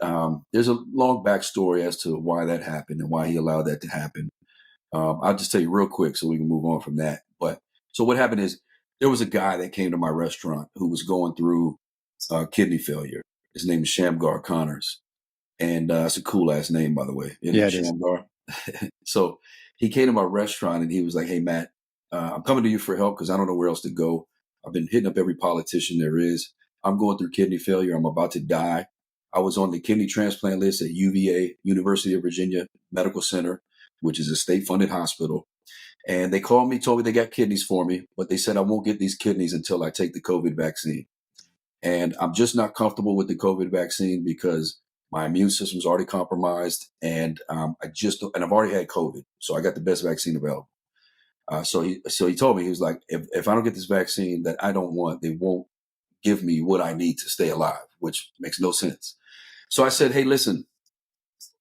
there's a long backstory as to why that happened and why he allowed that to happen. I'll just tell you real quick so we can move on from that. But so what happened is there was a guy that came to my restaurant who was going through kidney failure. His name is Shamgar Connors. And it's a cool ass name, by the way. Yeah, it is. Shamgar. So he came to my restaurant and he was like, hey, Matt, I'm coming to you for help because I don't know where else to go. I've been hitting up every politician there is. I'm going through kidney failure. I'm about to die. I was on the kidney transplant list at UVA, University of Virginia Medical Center, which is a state-funded hospital. And they called me, told me they got kidneys for me, but they said I won't get these kidneys until I take the COVID vaccine. And I'm just not comfortable with the COVID vaccine because my immune system's already compromised, and I've already had COVID, so I got the best vaccine available. So he told me, he was like, if I don't get this vaccine that I don't want, they won't give me what I need to stay alive, which makes no sense. So I said, hey, listen,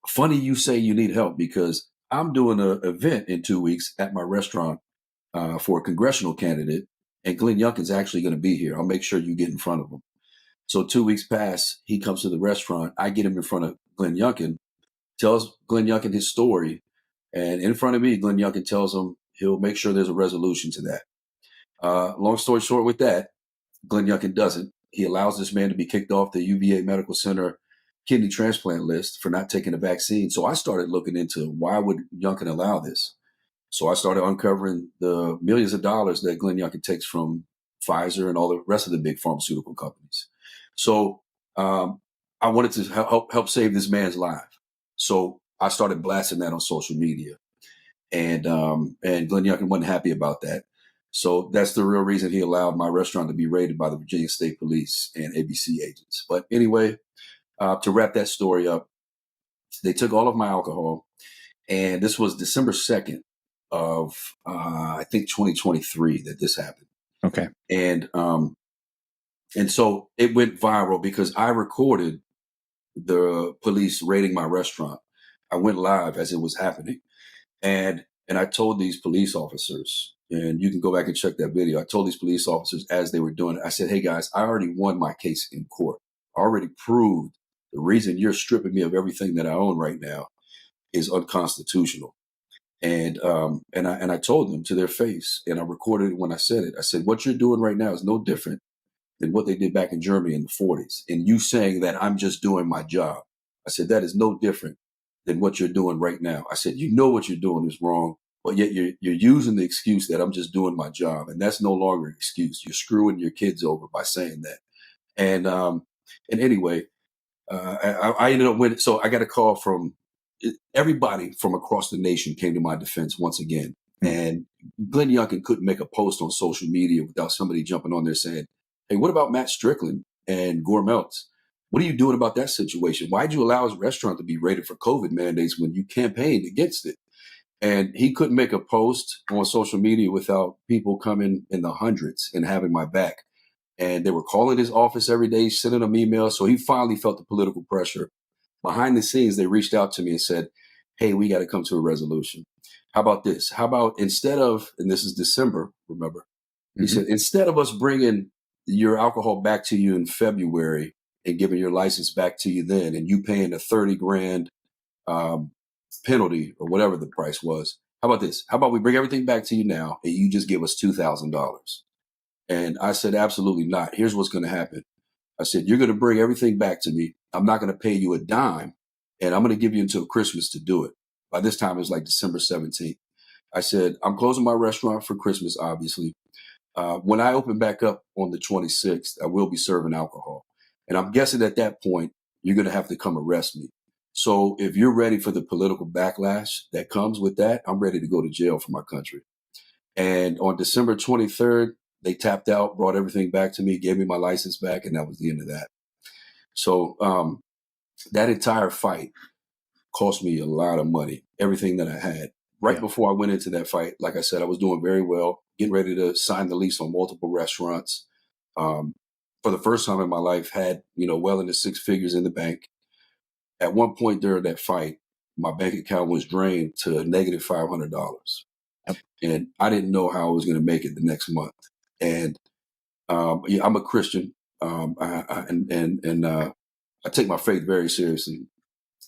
funny you say you need help because I'm doing an event in 2 weeks at my restaurant for a congressional candidate, and Glenn Youngkin's actually going to be here. I'll make sure you get in front of him. So 2 weeks pass, he comes to the restaurant. I get him in front of Glenn Youngkin, tells Glenn Youngkin his story, and in front of me, Glenn Youngkin tells him he'll make sure there's a resolution to that. Long story short with that, Glenn Youngkin doesn't. He allows this man to be kicked off the UVA Medical Center kidney transplant list for not taking a vaccine. So I started looking into why would Youngkin allow this? So I started uncovering the millions of dollars that Glenn Youngkin takes from Pfizer and all the rest of the big pharmaceutical companies. So I wanted to help save this man's life. So I started blasting that on social media. And Glenn Youngkin wasn't happy about that. So that's the real reason he allowed my restaurant to be raided by the Virginia State Police and ABC agents. But anyway, to wrap that story up, they took all of my alcohol, and this was December 2nd of, I think 2023 that this happened. Okay. And so it went viral because I recorded the police raiding my restaurant. I went live as it was happening. And And I told these police officers, and you can go back and check that video. I told these police officers as they were doing it, I said, hey guys, I already won my case in court. I already proved the reason you're stripping me of everything that I own right now is unconstitutional. And I told them to their face, and I recorded it when I said it. I said, what you're doing right now is no different than what they did back in Germany in the 40s. And you saying that I'm just doing my job. I said, that is no different than what you're doing right now. I said, you know what you're doing is wrong, but yet you're using the excuse that I'm just doing my job. And that's no longer an excuse. You're screwing your kids over by saying that. And anyway, I ended up winning. So I got a call from everybody from across the nation came to my defense once again. And Glenn Youngkin couldn't make a post on social media without somebody jumping on there saying, hey, what about Matt Strickland and GourMeltz? What are you doing about that situation? Why'd you allow his restaurant to be raided for COVID mandates when you campaigned against it? And he couldn't make a post on social media without people coming in the hundreds and having my back. And they were calling his office every day, sending him emails. So he finally felt the political pressure. Behind the scenes, they reached out to me and said, hey, we got to come to a resolution. How about this? How about instead of, and this is December, remember, he said, instead of us bringing your alcohol back to you in February and giving your license back to you then, and you paying a 30 grand penalty or whatever the price was, how about this? How about we bring everything back to you now and you just give us $2,000? And I said, absolutely not. Here's what's going to happen. I said, you're going to bring everything back to me. I'm not going to pay you a dime, and I'm going to give you until Christmas to do it. By this time, it was like December 17th. I said, I'm closing my restaurant for Christmas, obviously. When I open back up on the 26th, I will be serving alcohol. And I'm guessing at that point, you're going to have to come arrest me. So if you're ready for the political backlash that comes with that, I'm ready to go to jail for my country. And on December 23rd, they tapped out, brought everything back to me, gave me my license back, and that was the end of that. So that entire fight cost me a lot of money, everything that I had. Right before I went into that fight, like I said, I was doing very well, getting ready to sign the lease on multiple restaurants. For the first time in my life, had, well into six figures in the bank. At one point during that fight, my bank account was drained to negative $500. Yep. And I didn't know how I was going to make it the next month. And I'm a Christian, I take my faith very seriously.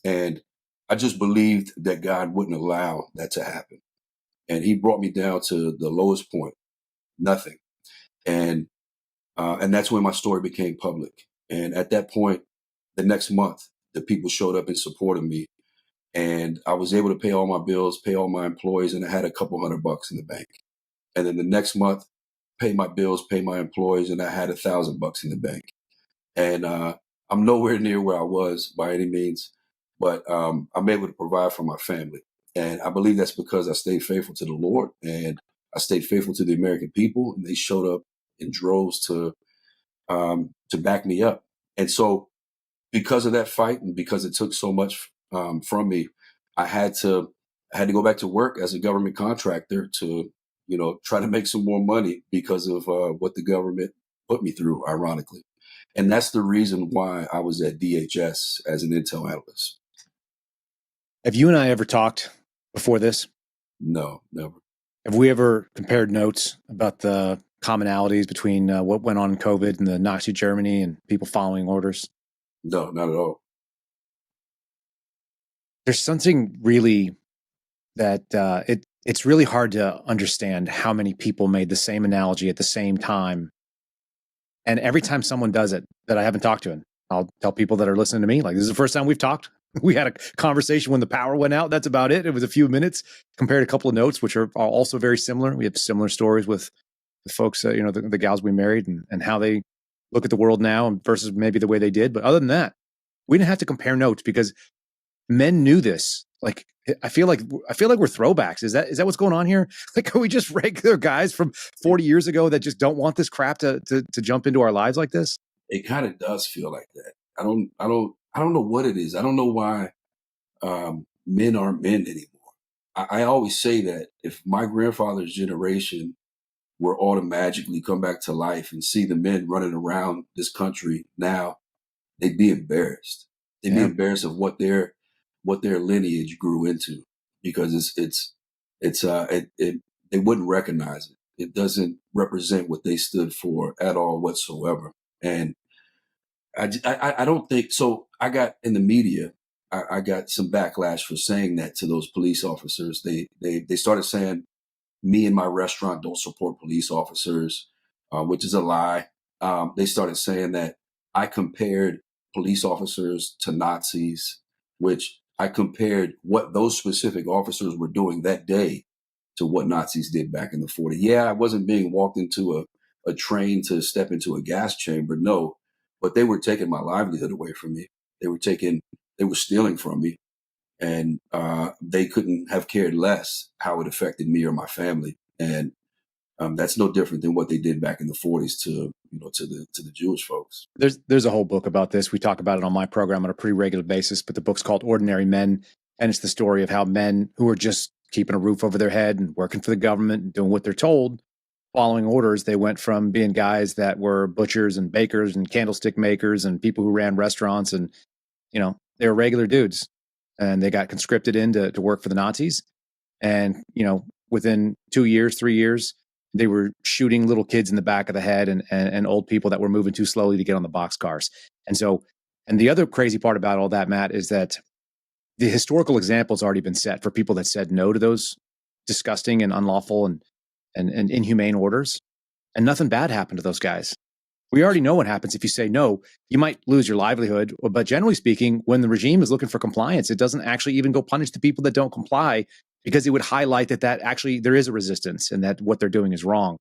And I just believed that God wouldn't allow that to happen. And he brought me down to the lowest point, nothing. And that's when my story became public. And at that point, the next month, the people showed up and supported me. And I was able to pay all my bills, pay all my employees, and I had a couple $100 in the bank. And then the next month, pay my bills, pay my employees, and I had $1,000 in the bank. And I'm nowhere near where I was by any means, but I'm able to provide for my family. And I believe that's because I stayed faithful to the Lord, and I stayed faithful to the American people, and they showed up in droves to back me up. And so because of that fight and because it took so much from me, I had to go back to work as a government contractor to, try to make some more money because of what the government put me through, ironically. And that's the reason why I was at DHS as an intel analyst. Have you and I ever talked before this? No, never. Have we ever compared notes about the commonalities between what went on in COVID and the Nazi Germany and people following orders? No, not at all. There's something really that it's really hard to understand how many people made the same analogy at the same time. And every time someone does it that I haven't talked to, and I'll tell people that are listening to me, like, this is the first time we've talked. We had a conversation when the power went out. That's about it. It was a few minutes. Compared a couple of notes, which are also very similar. We have similar stories with the folks, the gals we married and how they look at the world now versus maybe the way they did. But other than that, we didn't have to compare notes because men knew this. Like, I feel like we're throwbacks. Is that what's going on here? Like, are we just regular guys from 40 years ago that just don't want this crap to jump into our lives like this? It kind of does feel like that. I don't know what it is. I don't know why men aren't men anymore. I always say that if my grandfather's generation were all to magically come back to life and see the men running around this country now, they'd be embarrassed. They'd be embarrassed of what their lineage grew into, because they wouldn't recognize it. It doesn't represent what they stood for at all whatsoever. And I don't think so. I got in the media. I got some backlash for saying that to those police officers. They started saying me and my restaurant don't support police officers, which is a lie. They started saying that I compared police officers to Nazis, which I compared what those specific officers were doing that day to what Nazis did back in the 40s. Yeah, I wasn't being walked into a train to step into a gas chamber, no, but they were taking my livelihood away from me. They were stealing from me, and they couldn't have cared less how it affected me or my family. And that's no different than what they did back in the 40s to the Jewish folks. There's a whole book about this. We talk about it on my program on a pretty regular basis, but the book's called Ordinary Men, and it's the story of how men who are just keeping a roof over their head and working for the government and doing what they're told, following orders, they went from being guys that were butchers and bakers and candlestick makers and people who ran restaurants, and they were regular dudes, and they got conscripted in to work for the Nazis. And within 2 years, 3 years, they were shooting little kids in the back of the head and old people that were moving too slowly to get on the boxcars. And the other crazy part about all that, Matt, is that the historical example's already been set for people that said no to those disgusting and unlawful and inhumane orders, and nothing bad happened to those guys. We already know what happens if you say no. You might lose your livelihood, but generally speaking, when the regime is looking for compliance, it doesn't actually even go punish the people that don't comply, because it would highlight that actually there is a resistance and that what they're doing is wrong.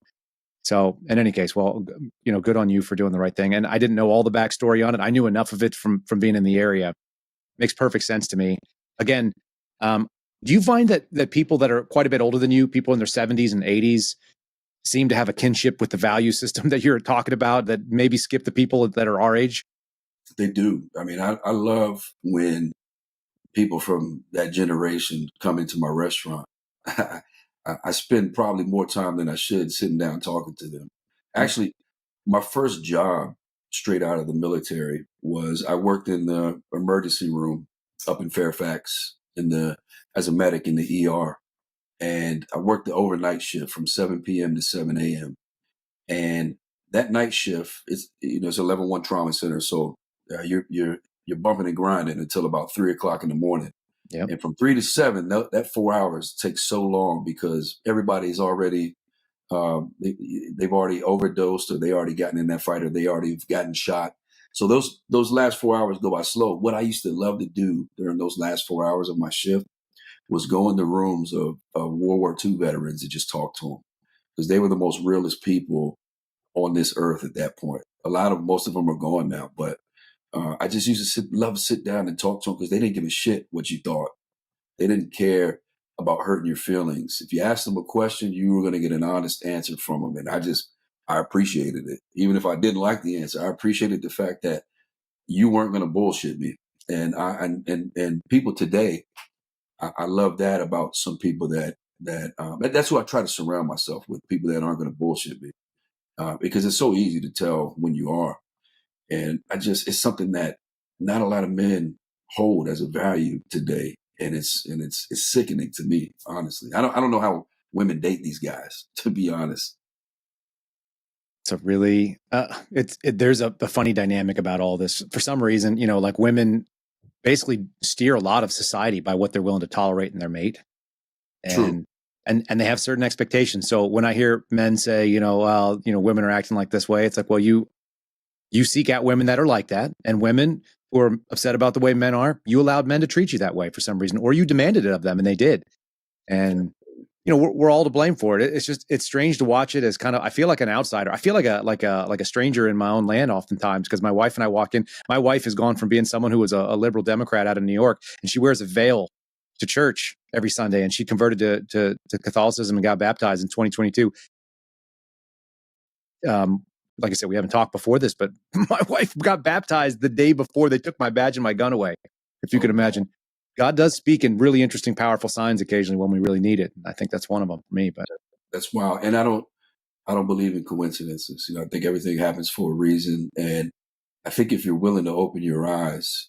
So in any case, well, good on you for doing the right thing. And I didn't know all the backstory on it. I knew enough of it from being in the area. Makes perfect sense to me. Again, do you find that people that are quite a bit older than you, people in their 70s and 80s, seem to have a kinship with the value system that you're talking about that maybe skip the people that are our age? They do. I mean, I love when people from that generation come into my restaurant. I spend probably more time than I should sitting down talking to them. Actually, my first job straight out of the military was I worked in the emergency room up in Fairfax as a medic in the ER. And I worked the overnight shift from 7 p.m. to 7 a.m. And that night shift is, it's a level 1 trauma center. So you're bumping and grinding until about 3 o'clock in the morning. Yep. And from 3 to 7, that 4 hours takes so long because everybody's already, they've already overdosed, or they already gotten in that fight, or they already gotten shot. So those last 4 hours go by slow. What I used to love to do during those last 4 hours of my shift was go in the rooms of World War II veterans and just talk to them, because they were the most realest people on this earth at that point. Most of them are gone now, but I just used to love to sit down and talk to them, because they didn't give a shit what you thought. They didn't care about hurting your feelings. If you asked them a question, you were going to get an honest answer from them. And I appreciated it. Even if I didn't like the answer, I appreciated the fact that you weren't going to bullshit me. And people today, I love that about some people that's who I try to surround myself with, people that aren't going to bullshit me, because it's so easy to tell when you are. And it's something that not a lot of men hold as a value today. And it's sickening to me, honestly. I don't know how women date these guys, to be honest. It's a really, there's a funny dynamic about all this. For some reason, like women basically steer a lot of society by what they're willing to tolerate in their mate. True. And they have certain expectations. So when I hear men say, women are acting like this way, it's like, well, you seek out women that are like that, and women who are upset about the way men are, you allowed men to treat you that way for some reason, or you demanded it of them, and they did. And we're all to blame for it. It's strange to watch it as kind of, I feel like an outsider. I feel like a stranger in my own land oftentimes, because my wife and I walk in. My wife has gone from being someone who was a liberal Democrat out of New York, and she wears a veil to church every Sunday, and she converted to Catholicism and got baptized in 2022. Like I said, we haven't talked before this, but my wife got baptized the day before they took my badge and my gun away. If you could imagine. God does speak in really interesting, powerful signs occasionally when we really need it. I think that's one of them for me. But that's wild. And I don't believe in coincidences. I think everything happens for a reason. And I think if you're willing to open your eyes,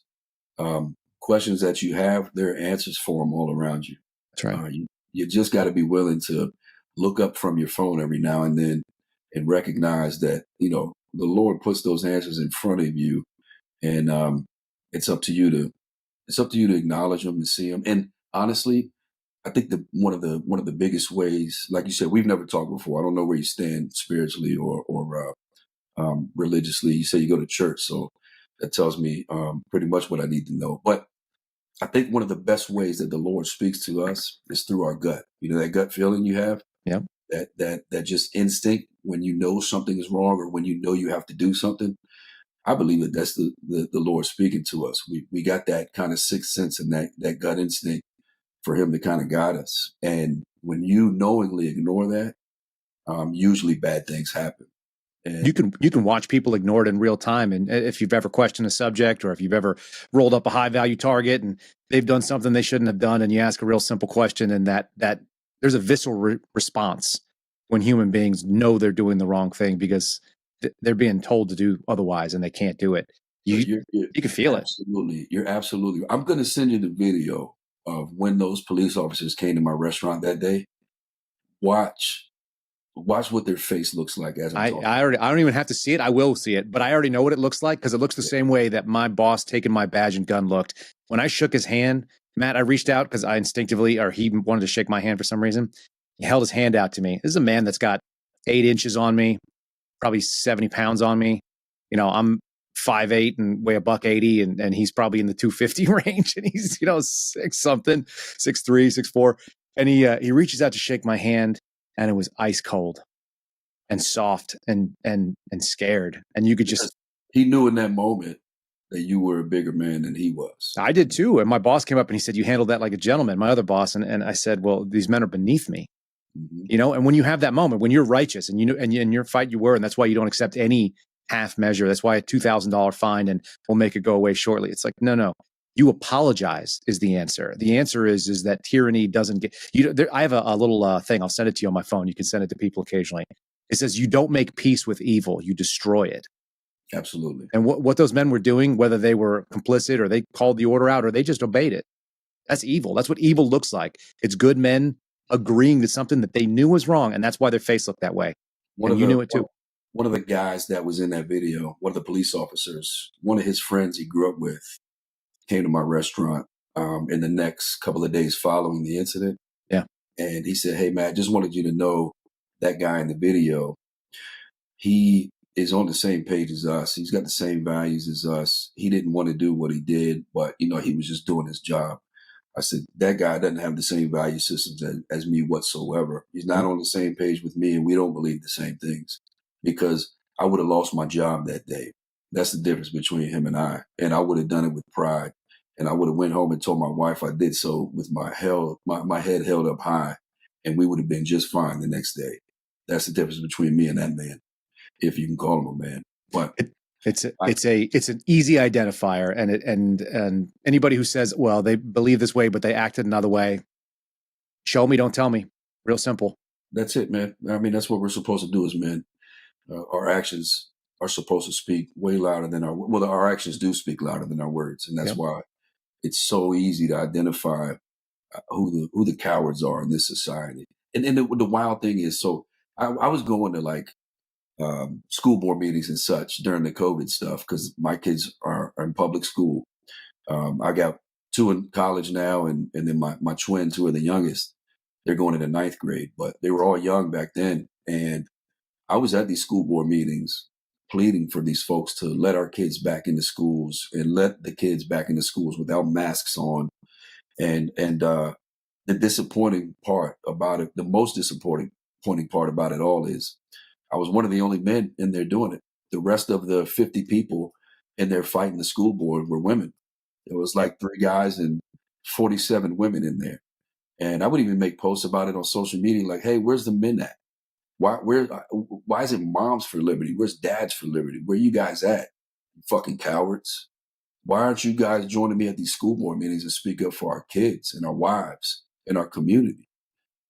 questions that you have, there are answers for them all around you. That's right. You just got to be willing to look up from your phone every now and then and recognize that, the Lord puts those answers in front of you, and it's up to you to acknowledge them and see them. And honestly, I think one of the biggest ways, like you said, we've never talked before. I don't know where you stand spiritually or religiously. You say you go to church, so that tells me pretty much what I need to know. But I think one of the best ways that the Lord speaks to us is through our gut. That gut feeling you have, Yeah. that just instinct when you know something is wrong or when you know you have to do something. I believe that that's the Lord speaking to us. We got that kind of sixth sense and that gut instinct for Him to kind of guide us. And when you knowingly ignore that, usually bad things happen. And You can watch people ignore it in real time. And if you've ever questioned a subject, or if you've ever rolled up a high value target and they've done something they shouldn't have done, and you ask a real simple question, and that there's a visceral response when human beings know they're doing the wrong thing because they're being told to do otherwise and they can't do it. You can feel it. Absolutely. You're absolutely. I'm going to send you the video of when those police officers came to my restaurant that day. Watch what their face looks like as I'm talking. I don't even have to see it. I will see it, but I already know what it looks like because it looks the same way that my boss taking my badge and gun looked. When I shook his hand, Matt, I reached out because I instinctively, or he wanted to shake my hand for some reason. He held his hand out to me. This is a man that's got 8 inches on me, probably 70 pounds on me. I'm 5'8" and weigh $180, and he's probably in the 250 range, and he's 6 something, 6'3", 6'4", and he reaches out to shake my hand, and it was ice cold and soft and scared, and you could just. He knew in that moment that you were a bigger man than he was. I did too, and my boss came up and he said, "You handled that like a gentleman." My other boss, and I said, "Well, these men are beneath me." Mm-hmm. And when you have that moment, when you're righteous and and in your fight you were, and that's why you don't accept any half measure. That's why a $2,000 fine and we'll make it go away shortly. It's like, no, you apologize is the answer. The answer is that tyranny doesn't get you. I have a little thing. I'll send it to you on my phone. You can send it to people occasionally. It says, you don't make peace with evil, you destroy it. Absolutely. And what those men were doing, whether they were complicit or they called the order out or they just obeyed it, that's evil. That's what evil looks like. It's good men agreeing to something that they knew was wrong, and that's why their face looked that way. You knew it too. One of the guys that was in that video, one of the police officers, one of his friends he grew up with, came to my restaurant in the next couple of days following the incident. Yeah. And he said, "Hey, Matt, just wanted you to know that guy in the video, he is on the same page as us. He's got the same values as us. He didn't want to do what he did, but, he was just doing his job." I said, that guy doesn't have the same value systems as me whatsoever. He's not on the same page with me, and we don't believe the same things, because I would have lost my job that day. That's the difference between him and I would have done it with pride. And I would have went home and told my wife I did so with my head held up high, and we would have been just fine the next day. That's the difference between me and that man, if you can call him a man. But it's an easy identifier, and anybody who says, well, they believe this way but they acted another way, show me, don't tell me. Real simple. That's it, man. I mean, that's what we're supposed to do as men. Our actions are supposed to speak way louder than our actions do speak louder than our words, and that's why it's so easy to identify who the cowards are in this society. And the wild thing is, so I was going to like school board meetings and such during the COVID stuff because my kids are in public school. I got 2 in college now, and then my twins, who are the youngest, they're going into 9th grade, but they were all young back then. And I was at these school board meetings pleading for these folks to let our kids back into schools and let the kids back into schools without masks on. And the disappointing part about it, the most disappointing part about it all is I was one of the only men in there doing it. The rest of the 50 people in there fighting the school board were women. It was like 3 guys and 47 women in there. And I would even make posts about it on social media, like, hey, where's the men at? Why isn't moms for liberty? Where's dads for liberty? Where you guys at? You fucking cowards. Why aren't you guys joining me at these school board meetings and speak up for our kids and our wives and our community?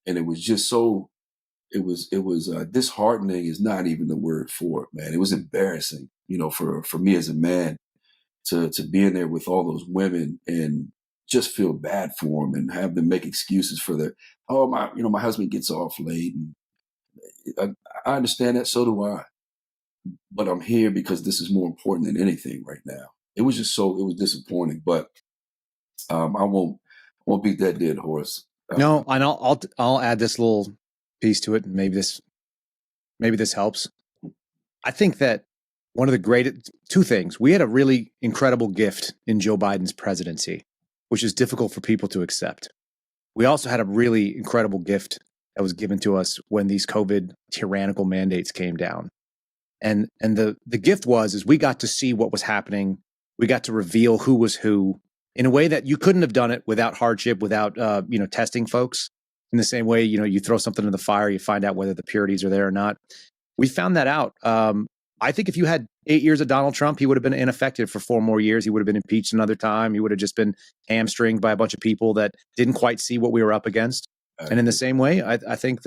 And it was just so, it was disheartening is not even the word for it, man. It was embarrassing, for me as a man to be in there with all those women and just feel bad for them and have them make excuses for their, oh, my husband gets off late. And I understand that. So do I. But I'm here because this is more important than anything right now. It was disappointing, but I won't beat that dead horse. No, and I'll add this little piece to it. And maybe this helps. I think that one of the two things, we had a really incredible gift in Joe Biden's presidency, which is difficult for people to accept. We also had a really incredible gift that was given to us when these COVID tyrannical mandates came down. And the gift is we got to see what was happening. We got to reveal who was who in a way that you couldn't have done it without hardship, without testing folks. In the same way, you throw something in the fire, you find out whether the purities are there or not. We found that out. I think if you had 8 years of Donald Trump, he would have been ineffective for 4 more years. He would have been impeached another time. He would have just been hamstringed by a bunch of people that didn't quite see what we were up against. And in the same way, I think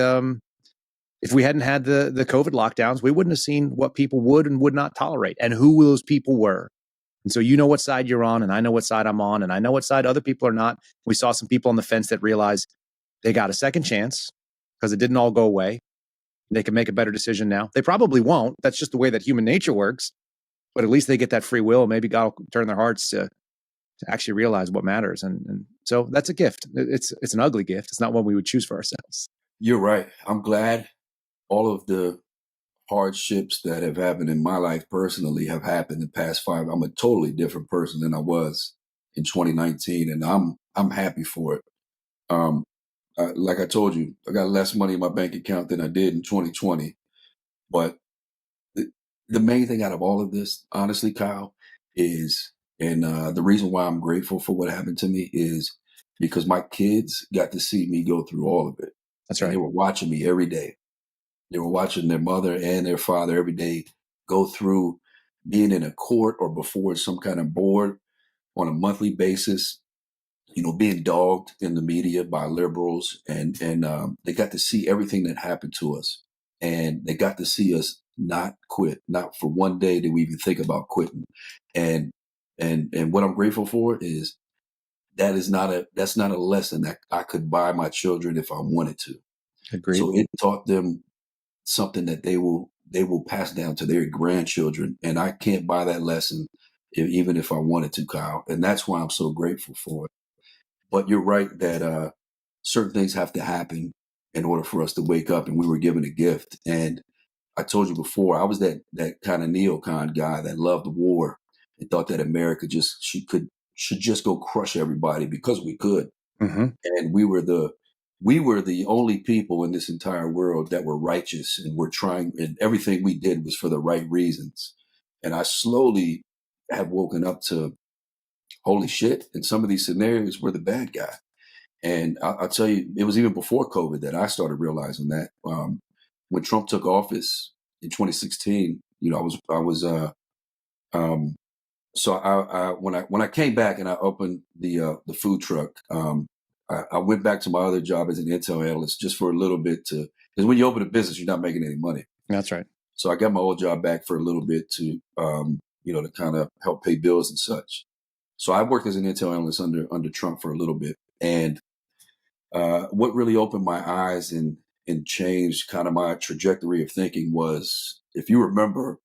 if we hadn't had the COVID lockdowns, we wouldn't have seen what people would and would not tolerate and who those people were. And so you know what side you're on, and I know what side I'm on, and I know what side other people are not. We saw some people on the fence that realized they got a second chance because it didn't all go away. They can make a better decision now. They probably won't. That's just the way that human nature works. But at least they get that free will. Maybe God will turn their hearts to actually realize what matters. And so that's a gift. It's an ugly gift. It's not one we would choose for ourselves. You're right. I'm glad all of the hardships that have happened in my life personally have happened in the past 5. I'm a totally different person than I was in 2019, and I'm happy for it. Like I told you, I got less money in my bank account than I did in 2020. But the main thing out of all of this, honestly, Kyle, is, and the reason why I'm grateful for what happened to me is because my kids got to see me go through all of it. That's right. And they were watching me every day. They were watching their mother and their father every day go through being in a court or before some kind of board on a monthly basis, being dogged in the media by liberals. And they got to see everything that happened to us. And they got to see us not quit. Not for one day did we even think about quitting. And what I'm grateful for is that's not a lesson that I could buy my children if I wanted to. Agreed. So it taught them something that they will pass down to their grandchildren. And I can't buy that lesson even if I wanted to, Kyle. And that's why I'm so grateful for it. But you're right that certain things have to happen in order for us to wake up, and we were given a gift. And I told you before, I was that kind of neocon guy that loved the war and thought that America should just go crush everybody because we could. Mm-hmm. And we were the only people in this entire world that were righteous and were trying, and everything we did was for the right reasons. And I slowly have woken up to, holy shit, in some of these scenarios, we're the bad guy. And I'll tell you, it was even before COVID that I started realizing that. When Trump took office in 2016, when I came back and I opened the food truck, I went back to my other job as an intel analyst just for a little bit because when you open a business, you're not making any money. That's right. So I got my old job back for a little bit to kind of help pay bills and such. So I worked as an intel analyst under Trump for a little bit. And what really opened my eyes and changed kind of my trajectory of thinking was, if you remember,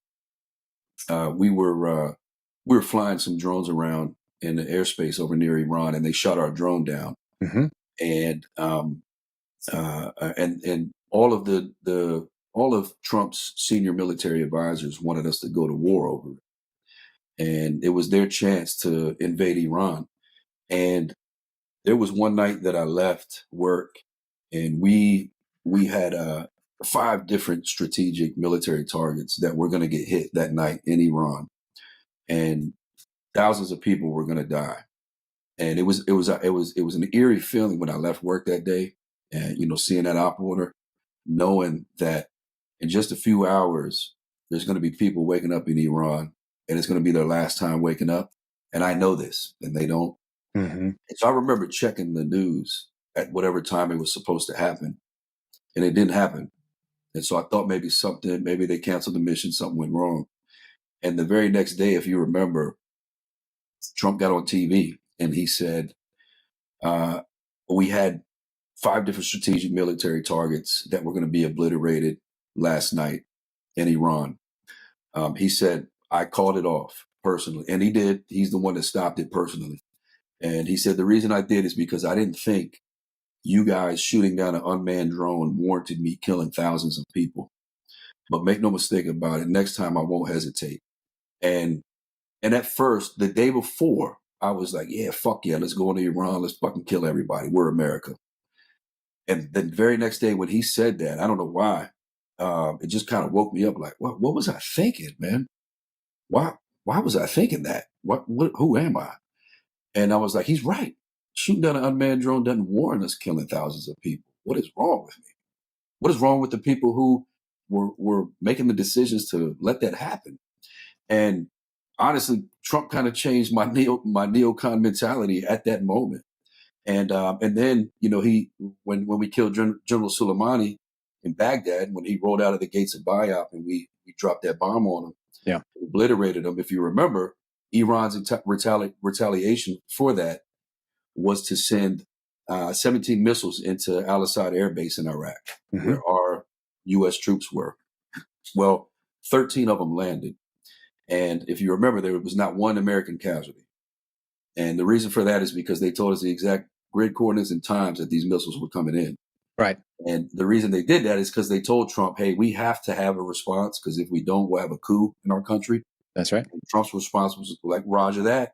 we were flying some drones around in the airspace over near Iran, and they shot our drone down. Mm-hmm. And all of Trump's senior military advisors wanted us to go to war over it. And it was their chance to invade Iran. And there was one night that I left work, and we had 5 different strategic military targets that were going to get hit that night in Iran, and thousands of people were going to die. And it was an eerie feeling when I left work that day, and seeing that op order, knowing that in just a few hours there's going to be people waking up in Iran, and it's going to be their last time waking up. And I know this, and they don't. Mm-hmm. And so I remember checking the news at whatever time it was supposed to happen, and it didn't happen. And so I thought maybe they canceled the mission, something went wrong. And the very next day, if you remember, Trump got on TV and he said, We had 5 different strategic military targets that were going to be obliterated last night in Iran. He said, I called it off personally. And he did. He's the one that stopped it personally. And he said, the reason I did is because I didn't think you guys shooting down an unmanned drone warranted me killing thousands of people. But make no mistake about it, next time I won't hesitate. And at first, the day before, I was like, yeah, fuck yeah, let's go into Iran. Let's fucking kill everybody. We're America. And the very next day when he said that, I don't know why, it just kind of woke me up like, what was I thinking, man? Why was I thinking that? Who am I? And I was like, he's right. Shooting down an unmanned drone doesn't warrant us killing thousands of people. What is wrong with me? What is wrong with the people who were making the decisions to let that happen? And honestly, Trump kind of changed my neocon mentality at that moment. And then, when we killed General Soleimani in Baghdad, when he rolled out of the gates of Bayap and we dropped that bomb on him, Yeah. obliterated him. If you remember, Iran's retaliation for that was to send 17 missiles into Al-Assad Air Base in Iraq, where our U.S. troops were. Well, 13 of them landed. And if you remember, there was not one American casualty. And the reason for that is because they told us the exact grid coordinates and times that these missiles were coming in. Right. And the reason they did that is because they told Trump, hey, we have to have a response, because if we don't, we'll have a coup in our country. That's right. And Trump's response was like, roger that.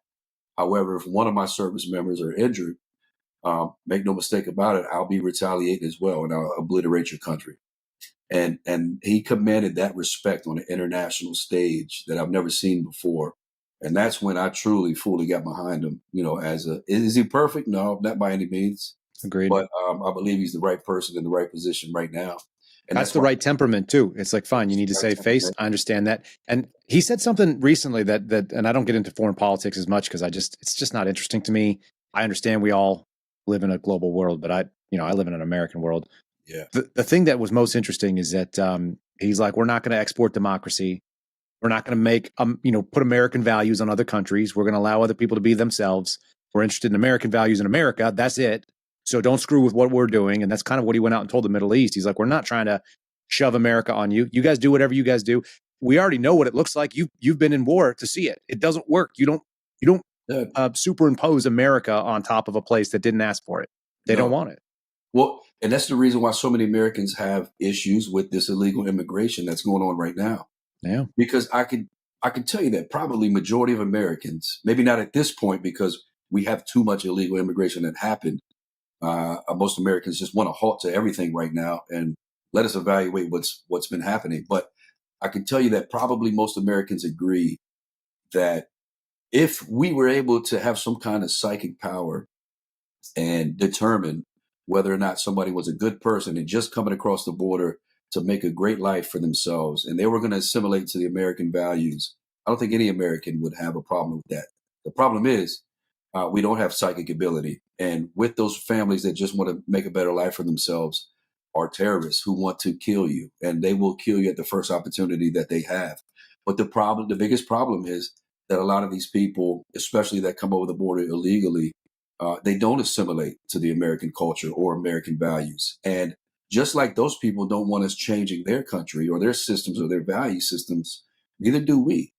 However, if one of my service members are injured, make no mistake about it, I'll be retaliating as well, and I'll obliterate your country. And he commanded that respect on an international stage that I've never seen before. And that's when I truly, fully got behind him, is he perfect? No, not by any means. Agreed. But I believe he's the right person in the right position right now. And that's the right temperament too. It's like, fine, you need to save face. I understand that. And he said something recently that, and I don't get into foreign politics as much because it's just not interesting to me. I understand we all live in a global world, but I live in an American world. Yeah. The thing that was most interesting is that he's like, we're not going to export democracy. We're not going to make, put American values on other countries. We're going to allow other people to be themselves. We're interested in American values in America. That's it. So don't screw with what we're doing. And that's kind of what he went out and told the Middle East. He's like, we're not trying to shove America on you. You guys do whatever you guys do. We already know what it looks like. You've been in war to see it. It doesn't work. You don't superimpose America on top of a place that didn't ask for it. They don't want it. Well, and that's the reason why so many Americans have issues with this illegal immigration that's going on right now. Yeah. Because I could tell you that probably majority of Americans, maybe not at this point because we have too much illegal immigration that happened. Most Americans just want a halt to everything right now and let us evaluate what's been happening. But I can tell you that probably most Americans agree that if we were able to have some kind of psychic power and determine whether or not somebody was a good person and just coming across the border to make a great life for themselves, and they were going to assimilate to the American values, I don't think any American would have a problem with that. The problem is we don't have psychic ability. And with those families that just want to make a better life for themselves are terrorists who want to kill you, and they will kill you at the first opportunity that they have. But the biggest problem is that a lot of these people, especially that come over the border illegally, they don't assimilate to the American culture or American values. And just like those people don't want us changing their country or their systems or their value systems, neither do we.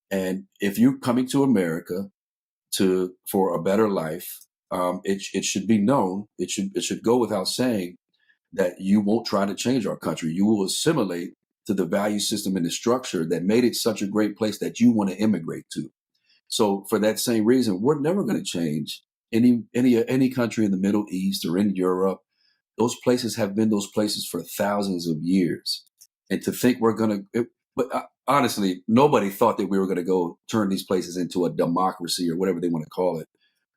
And if you're coming to America for a better life, it should be known. It should go without saying that you won't try to change our country. You will assimilate to the value system and the structure that made it such a great place that you want to immigrate to. So for that same reason, we're never going to change any country in the Middle East or in Europe. Those places have been those places for thousands of years. And to think we're going to, honestly, nobody thought that we were going to go turn these places into a democracy or whatever they want to call it.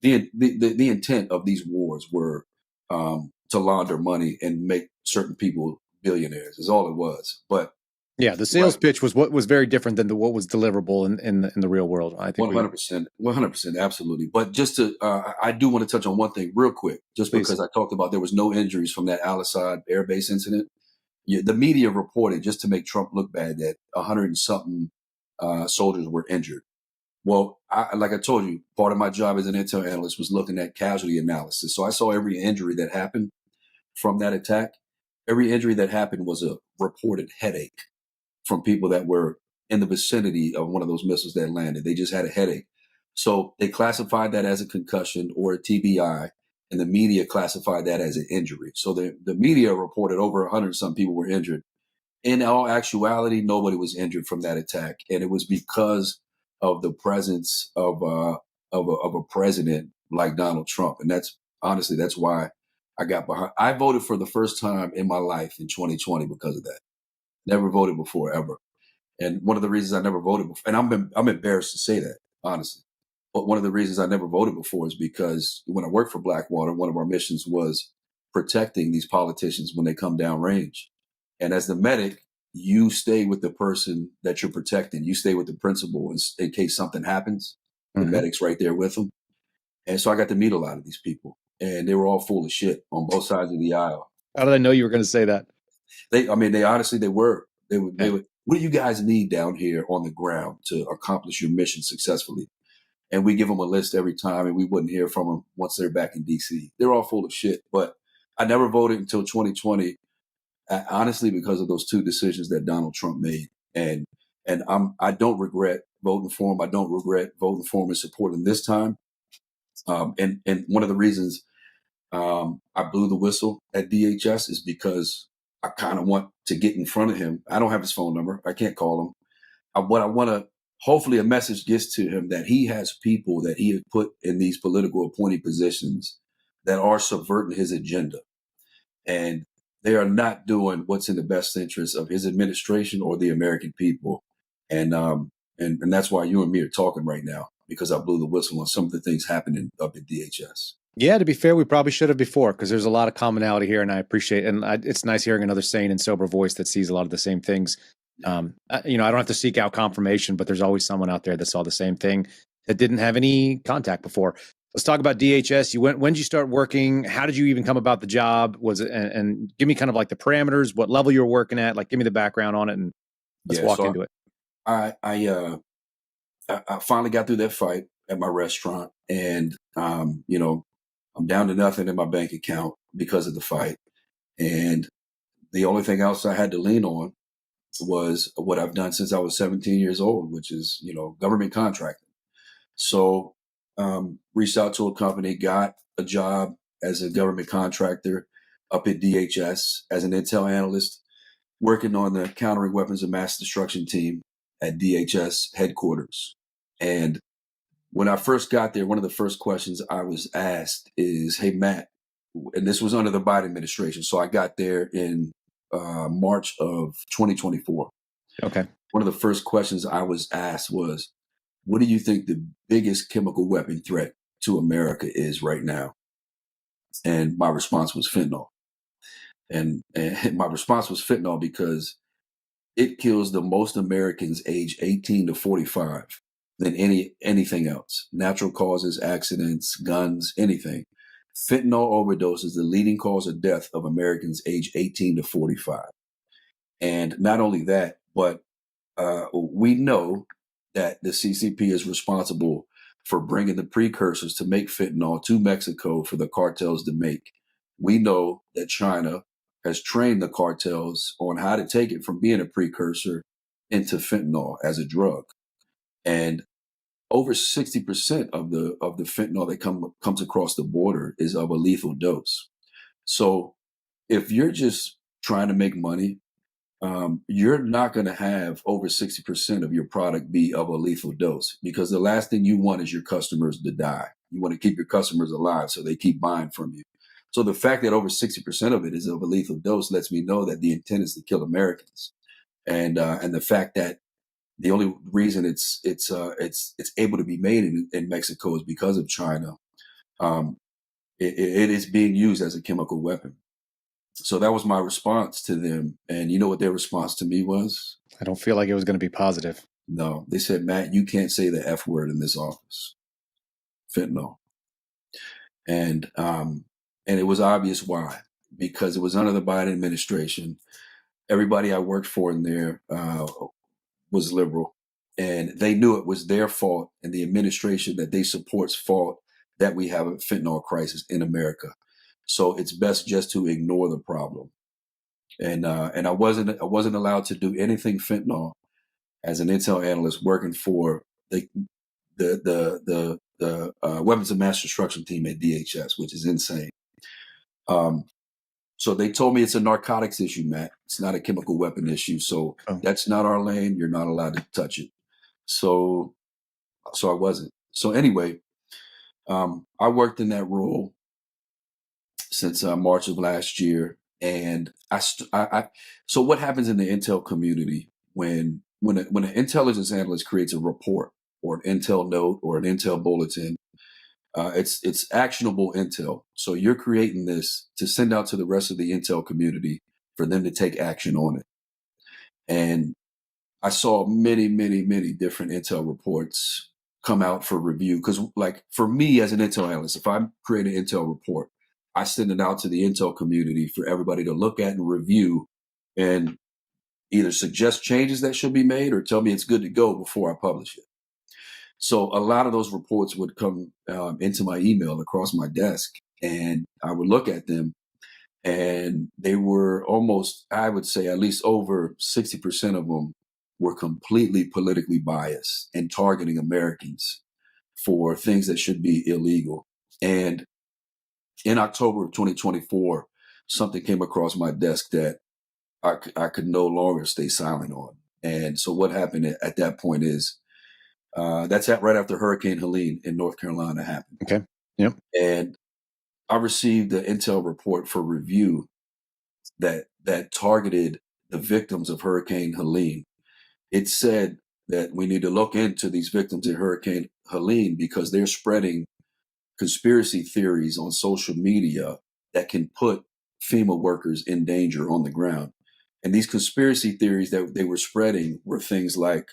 The intent of these wars were to launder money and make certain people billionaires is all it was. But yeah, the sales pitch was what was very different than what was deliverable in the real world. I think 100%, absolutely. But just to, I do want to touch on one thing real quick, just because I talked about there was no injuries from that Al-Assad air base incident. The media reported, just to make Trump look bad, that 100 and something soldiers were injured. Well, like I told you, part of my job as an intel analyst was looking at casualty analysis. So I saw every injury that happened from that attack. Every injury that happened was a reported headache from people that were in the vicinity of one of those missiles that landed. They just had a headache. So they classified that as a concussion or a TBI, and the media classified that as an injury. So the media reported over 100 some people were injured. In all actuality, nobody was injured from that attack, and it was because of the presence of a president like Donald Trump, and that's why I got behind. I voted for the first time in my life in 2020 because of that. Never voted before ever, and one of the reasons I never voted before, and I'm embarrassed to say that honestly, but one of the reasons I never voted before is because when I worked for Blackwater, one of our missions was protecting these politicians when they come downrange. And as the medic, you stay with the person that you're protecting. You stay with the principal in case something happens. The medic's right there with them. And so I got to meet a lot of these people, and they were all full of shit on both sides of the aisle. How did I know you were going to say that? They honestly, they were. They would. What do you guys need down here on the ground to accomplish your mission successfully? And we give them a list every time, and we wouldn't hear from them once they're back in DC. They're all full of shit. But I never voted until 2020. Honestly, because of those two decisions that Donald Trump made, and I don't regret voting for him. I don't regret voting for him and supporting him this time. And one of the reasons I blew the whistle at DHS is because I kind of want to get in front of him. I don't have his phone number. I can't call him. What I want to hopefully a message gets to him that he has people that he has put in these political appointed positions that are subverting his agenda. And they are not doing what's in the best interest of his administration or the American people. And that's why you and me are talking right now, because I blew the whistle on some of the things happening up at DHS. Yeah, to be fair, we probably should have before, because there's a lot of commonality here, and I appreciate it. And it's nice hearing another sane and sober voice that sees a lot of the same things. I don't have to seek out confirmation, but there's always someone out there that saw the same thing that didn't have any contact before. Let's talk about DHS. When did you start working? How did you even come about the job? Was it, and give me kind of like the parameters, what level you were working at, like give me the background on it, and let's walk into it. I finally got through that fight at my restaurant, and I'm down to nothing in my bank account because of the fight. And the only thing else I had to lean on was what I've done since I was 17 years old, which is, government contracting. So reached out to a company, got a job as a government contractor up at DHS as an intel analyst, working on the countering weapons of mass destruction team at DHS headquarters. And when I first got there, one of the first questions I was asked is, "Hey, Matt," and this was under the Biden administration. So I got there in March of 2024. Okay. One of the first questions I was asked was, "What do you think the biggest chemical weapon threat to America is right now?" And my response was fentanyl. And my response was fentanyl because it kills the most Americans age 18 to 45 than anything else. Natural causes, accidents, guns, anything. Fentanyl overdose is the leading cause of death of Americans age 18 to 45. And not only that, but we know that the CCP is responsible for bringing the precursors to make fentanyl to Mexico for the cartels to make. We know that China has trained the cartels on how to take it from being a precursor into fentanyl as a drug. And over 60% of the fentanyl that comes across the border is of a lethal dose. So if you're just trying to make money, you're not going to have over 60% of your product be of a lethal dose, because the last thing you want is your customers to die. You want to keep your customers alive so they keep buying from you. So the fact that over 60% of it is of a lethal dose lets me know that the intent is to kill Americans, and the fact that the only reason it's able to be made in Mexico is because of China. It is being used as a chemical weapon. So that was my response to them. And you know what their response to me was? I don't feel like it was going to be positive. No, they said, "Matt, you can't say the F word in this office." Fentanyl. And it was obvious why, because it was under the Biden administration. Everybody I worked for in there was liberal. And they knew it was their fault and the administration that they support's fault that we have a fentanyl crisis in America. So it's best just to ignore the problem. And I wasn't allowed to do anything fentanyl as an intel analyst working for the weapons of mass destruction team at DHS, which is insane. So they told me it's a narcotics issue, Matt. It's not a chemical weapon issue. So that's not our lane. You're not allowed to touch it. So I wasn't. So anyway, I worked in that role since March of last year. And so what happens in the intel community when an intelligence analyst creates a report or an intel note or an intel bulletin? It's actionable intel. So you're creating this to send out to the rest of the intel community for them to take action on it. And I saw many, many, many different intel reports come out for review. Because like for me as an intel analyst, if I create an intel report, I send it out to the intel community for everybody to look at and review and either suggest changes that should be made or tell me it's good to go before I publish it. So a lot of those reports would come into my email across my desk, and I would look at them, and they were almost, I would say, at least over 60% of them were completely politically biased and targeting Americans for things that should be illegal. And in October of 2024, something came across my desk that I could no longer stay silent on. And so what happened at that point is, that's right after Hurricane Helene in North Carolina happened. Okay. Yep. And I received the intel report for review that targeted the victims of Hurricane Helene. It said that we need to look into these victims of Hurricane Helene because they're spreading conspiracy theories on social media that can put FEMA workers in danger on the ground. And these conspiracy theories that they were spreading were things like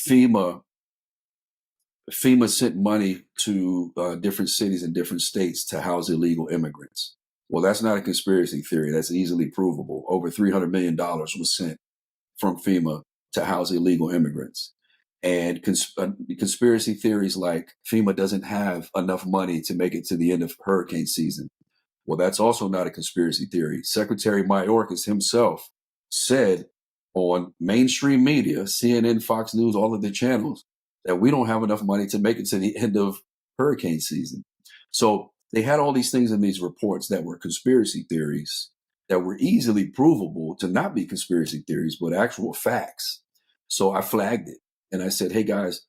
FEMA sent money to different cities and different states to house illegal immigrants. Well, that's not a conspiracy theory. That's easily provable. Over $300 million was sent from FEMA to house illegal immigrants. And conspiracy theories like FEMA doesn't have enough money to make it to the end of hurricane season. Well, that's also not a conspiracy theory. Secretary Mayorkas himself said on mainstream media, CNN, Fox News, all of the channels, that we don't have enough money to make it to the end of hurricane season. So they had all these things in these reports that were conspiracy theories that were easily provable to not be conspiracy theories, but actual facts. So I flagged it and I said, hey guys,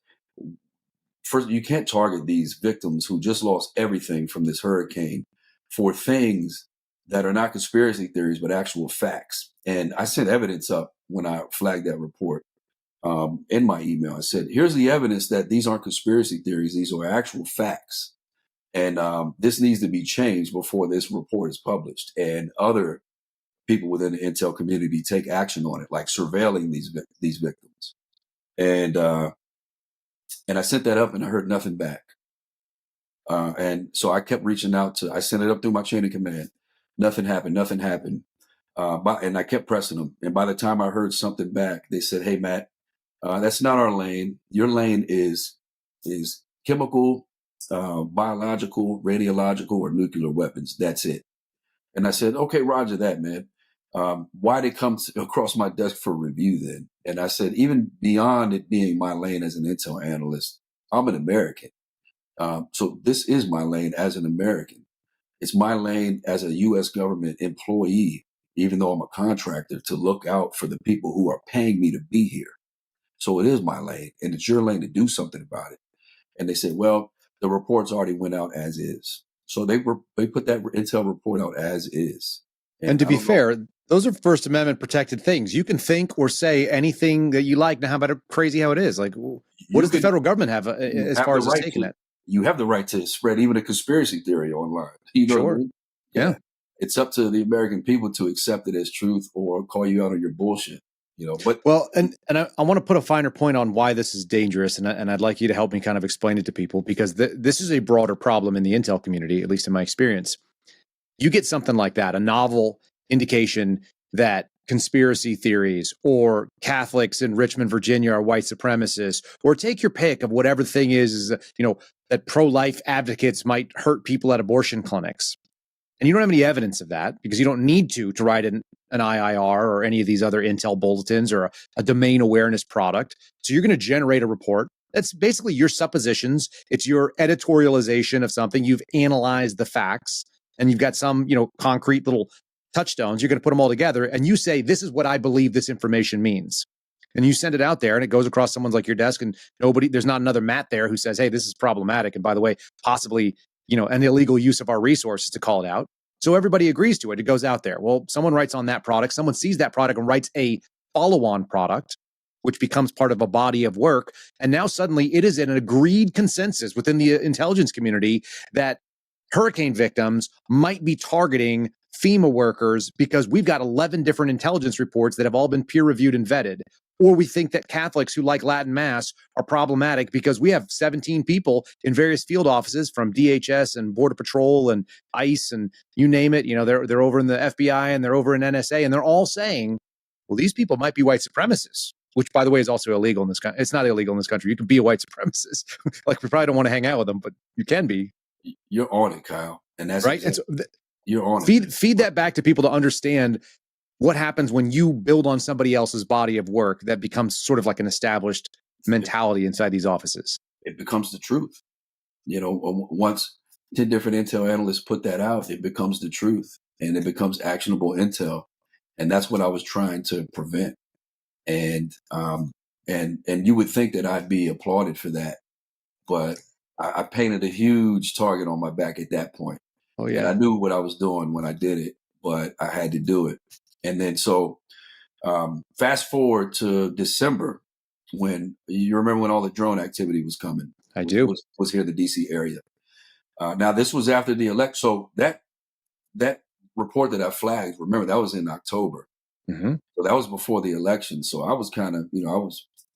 first, you can't target these victims who just lost everything from this hurricane for things that are not conspiracy theories, but actual facts. And I sent evidence up when I flagged that report in my email. I said, here's the evidence that these aren't conspiracy theories. These are actual facts. And this needs to be changed before this report is published. And other people within the intel community take action on it, like surveilling these victims. And I sent that up and I heard nothing back. And so I kept reaching out I sent it up through my chain of command. Nothing happened. And I kept pressing them. And by the time I heard something back, they said, hey, Matt, that's not our lane. Your lane is chemical, biological, radiological, or nuclear weapons. That's it. And I said, okay, roger that, man. Why did it come across my desk for review then? And I said, even beyond it being my lane as an intel analyst, I'm an American. So this is my lane as an American. It's my lane as a U.S. government employee, even though I'm a contractor, to look out for the people who are paying me to be here. So it is my lane, and it's your lane to do something about it. And they said, well, the reports already went out as is. So they put that intel report out as is. And to be fair, those are First Amendment protected things. You can think or say anything that you like. Now, how about crazy how it is? Like, what does the federal government have as far as taking that? You have the right to spread even a conspiracy theory online. You know what I mean? Yeah. It's up to the American people to accept it as truth or call you out on your bullshit. But well, and I want to put a finer point on why this is dangerous, and I'd like you to help me kind of explain it to people, because this is a broader problem in the intel community, at least in my experience. You get something like that, a novel indication that conspiracy theories, or Catholics in Richmond, Virginia are white supremacists, or take your pick of whatever thing is, that pro-life advocates might hurt people at abortion clinics. And you don't have any evidence of that because you don't need to write an IIR or any of these other intel bulletins or a domain awareness product. So you're going to generate a report. That's basically your suppositions. It's your editorialization of something. You've analyzed the facts and you've got some, concrete little touchstones. You're going to put them all together and you say, this is what I believe this information means. And you send it out there and it goes across someone's like your desk and there's not another Matt there who says, hey, this is problematic. And by the way, possibly, an illegal use of our resources to call it out. So everybody agrees to it. It goes out there. Well, someone writes on that product. Someone sees that product and writes a follow-on product, which becomes part of a body of work. And now suddenly it is an agreed consensus within the intelligence community that hurricane victims might be targeting FEMA workers because we've got 11 different intelligence reports that have all been peer-reviewed and vetted. Or we think that Catholics who like Latin Mass are problematic because we have 17 people in various field offices from DHS and Border Patrol and ICE and you name it. They're over in the FBI and they're over in NSA and they're all saying, well, these people might be white supremacists, which, by the way, is also illegal in this country. It's not illegal in this country. You can be a white supremacist. We probably don't want to hang out with them, but you can be. You're on it, Kyle. And that's right. Exactly, you're on it. Feed that back to people to understand what happens when you build on somebody else's body of work that becomes sort of like an established mentality inside these offices. It becomes the truth. Once 10 different intel analysts put that out, it becomes the truth and it becomes actionable intel. And that's what I was trying to prevent. And you would think that I'd be applauded for that, but I painted a huge target on my back at that point. Oh yeah. And I knew what I was doing when I did it, but I had to do it. And then fast forward to December, when you remember when all the drone activity was coming. I do. Was here in the DC area. Now this was after the election. So that report that I flagged, remember that was in October. Mm-hmm. So that was before the election. So I was kind of,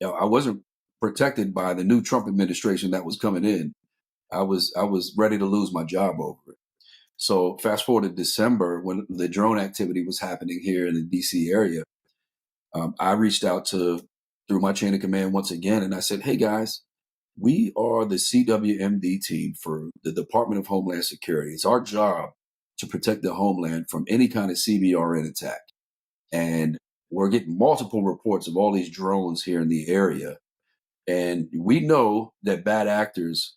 I wasn't protected by the new Trump administration that was coming in. I was ready to lose my job over it. So fast forward to December when the drone activity was happening here in the DC area. I reached out through my chain of command once again, and I said, hey guys, we are the CWMD team for the Department of Homeland Security. It's our job to protect the homeland from any kind of CBRN attack. And we're getting multiple reports of all these drones here in the area. And we know that bad actors,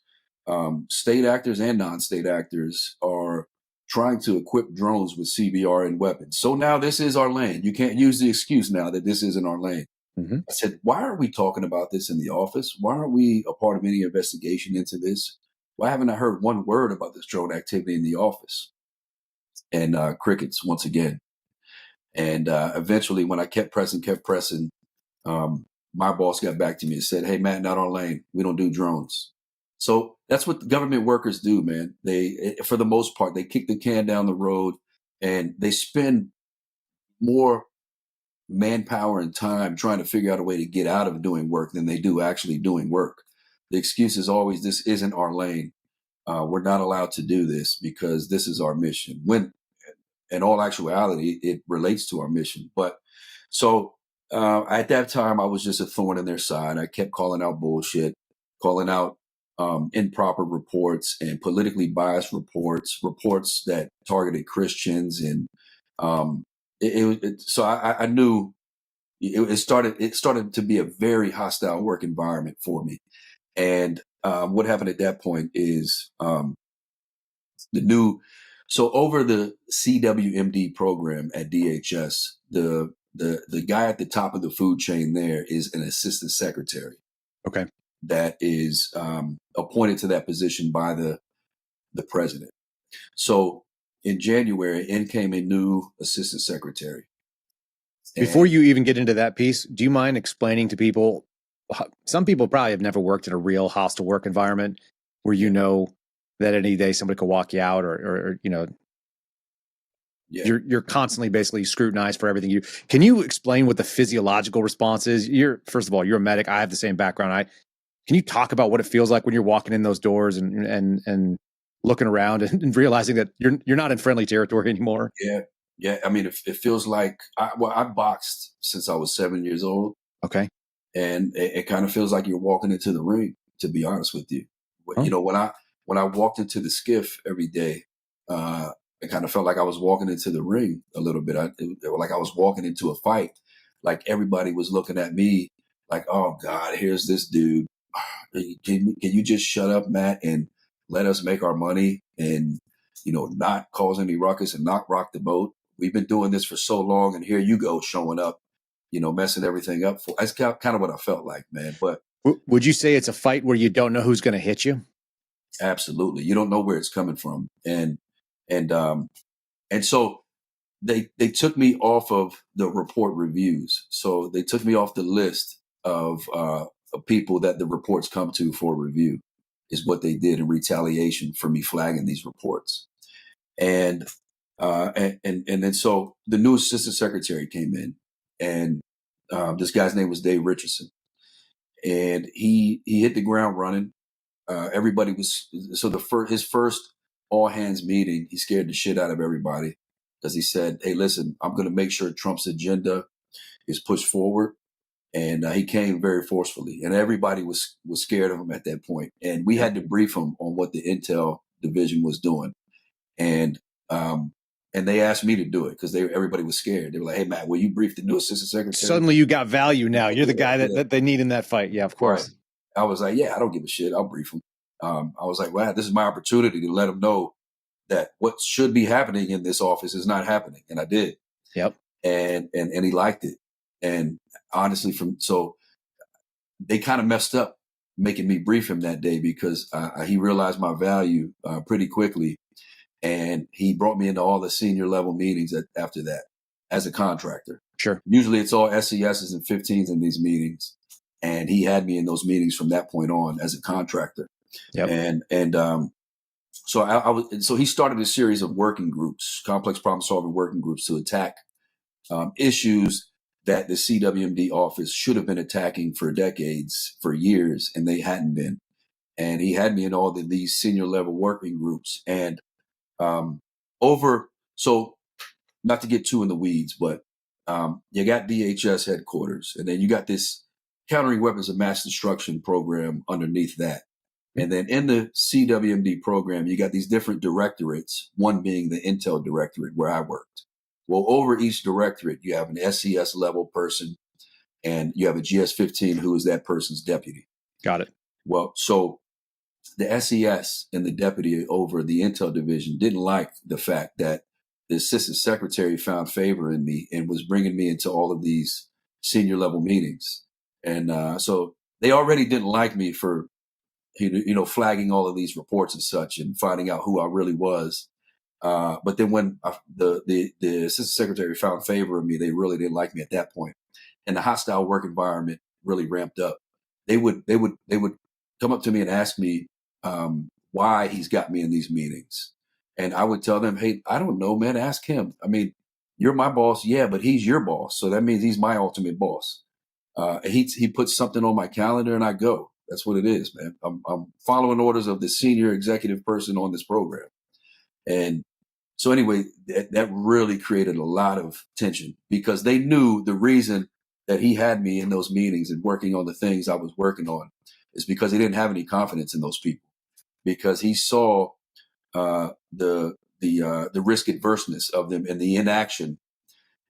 state actors and non-state actors, are trying to equip drones with CBRN weapons. So now this is our lane. You can't use the excuse now that this isn't our lane. Mm-hmm. I said, why are we talking about this in the office? Why aren't we a part of any investigation into this? Why haven't I heard one word about this drone activity in the office? And crickets once again. And eventually, when I kept pressing, my boss got back to me and said, hey, Matt, not our lane. We don't do drones. So that's what the government workers do, man. They, for the most part, they kick the can down the road and they spend more manpower and time trying to figure out a way to get out of doing work than they do actually doing work. The excuse is always, this isn't our lane. We're not allowed to do this because this is our mission. When in all actuality, it relates to our mission. But so at that time, I was just a thorn in their side. I kept calling out bullshit, calling out improper reports and politically biased reports that targeted Christians. And so I knew it started to be a very hostile work environment for me. And what happened at that point is so over the CWMD program at DHS, the guy at the top of the food chain there is an assistant secretary. Okay. That is appointed to that position by the president. So in January, in came a new assistant secretary. Before you even get into that piece, do you mind explaining to people? Some people probably have never worked in a real hostile work environment where you know that any day somebody could walk you out, or you're constantly basically scrutinized for everything you. Can you explain what the physiological response is? First of all, you're a medic. I have the same background. Can you talk about what it feels like when you're walking in those doors and looking around and realizing that you're not in friendly territory anymore? Yeah, I mean, it feels like I boxed since I was 7 years old, Okay. and it kind of feels like you're walking into the ring. To be honest with you, Oh. you know, when I walked into the skiff every day, it kind of felt like I was walking into the ring a little bit. Like I was walking into a fight. Like everybody was looking at me, like, "Oh God, here's this dude. Can you just shut up, Matt, and let us make our money and not cause any ruckus and not rock the boat? We've been doing this for so long, and here you go showing up, messing everything up for." That's kind of what I felt like, man. But Would you say it's a fight where you don't know who's going to hit you? absolutely, you don't know where it's coming from, and so they took me off of the report reviews. So they took me off the list of people that the reports come to for review, is what they did in retaliation for me flagging these reports. And then so the new assistant secretary came in, and this guy's name was Dave Richardson, and he hit the ground running. Everybody was so his first all hands meeting, he scared the shit out of everybody because he said, "Hey, listen, I'm going to make sure Trump's agenda is pushed forward." And he came very forcefully, and everybody was scared of him at that point. And we had to brief him on what the intel division was doing, and they asked me to do it because everybody was scared. They were like, "Hey, Matt, will you brief the new assistant secretary?" Suddenly you got value now. You're the guy that they need in that fight. Yeah, of course. Right. I was like, "Yeah, I don't give a shit. I'll brief him." I was like, "Wow, this is my opportunity to let them know that what should be happening in this office is not happening," and I did. Yep. And he liked it. And honestly, so they kind of messed up making me brief him that day because he realized my value pretty quickly, and he brought me into all the senior level meetings after that as a contractor. Sure. Usually it's all SESs and 15s in these meetings, and he had me in those meetings from that point on as a contractor. Yep. So he started a series of working groups, complex problem solving working groups, to attack issues that the CWMD office should have been attacking for decades, for years, and they hadn't been. And he had me in all these senior level working groups. And so not to get too in the weeds, but you got DHS headquarters, and then you got this countering weapons of mass destruction program underneath that. And then in the CWMD program, you got these different directorates, one being the Intel directorate where I worked. Well, over each directorate, you have an SES level person, and you have a GS-15 who is that person's deputy. Got it. Well, so the SES and the deputy over the Intel division didn't like the fact that the assistant secretary found favor in me and was bringing me into all of these senior level meetings. And so they already didn't like me for flagging all of these reports and such and finding out who I really was. But then when the assistant secretary found favor in me, they really didn't like me at that point. And the hostile work environment really ramped up. They would come up to me and ask me why he's got me in these meetings. And I would tell them, "Hey, I don't know, man. Ask him. I mean, you're my boss. Yeah, but he's your boss. So that means he's my ultimate boss. He puts something on my calendar and I go. That's what it is, man. I'm following orders of the senior executive person on this program." And so anyway, that really created a lot of tension because they knew the reason that he had me in those meetings and working on the things I was working on is because he didn't have any confidence in those people, because he saw the risk adverseness of them and the inaction.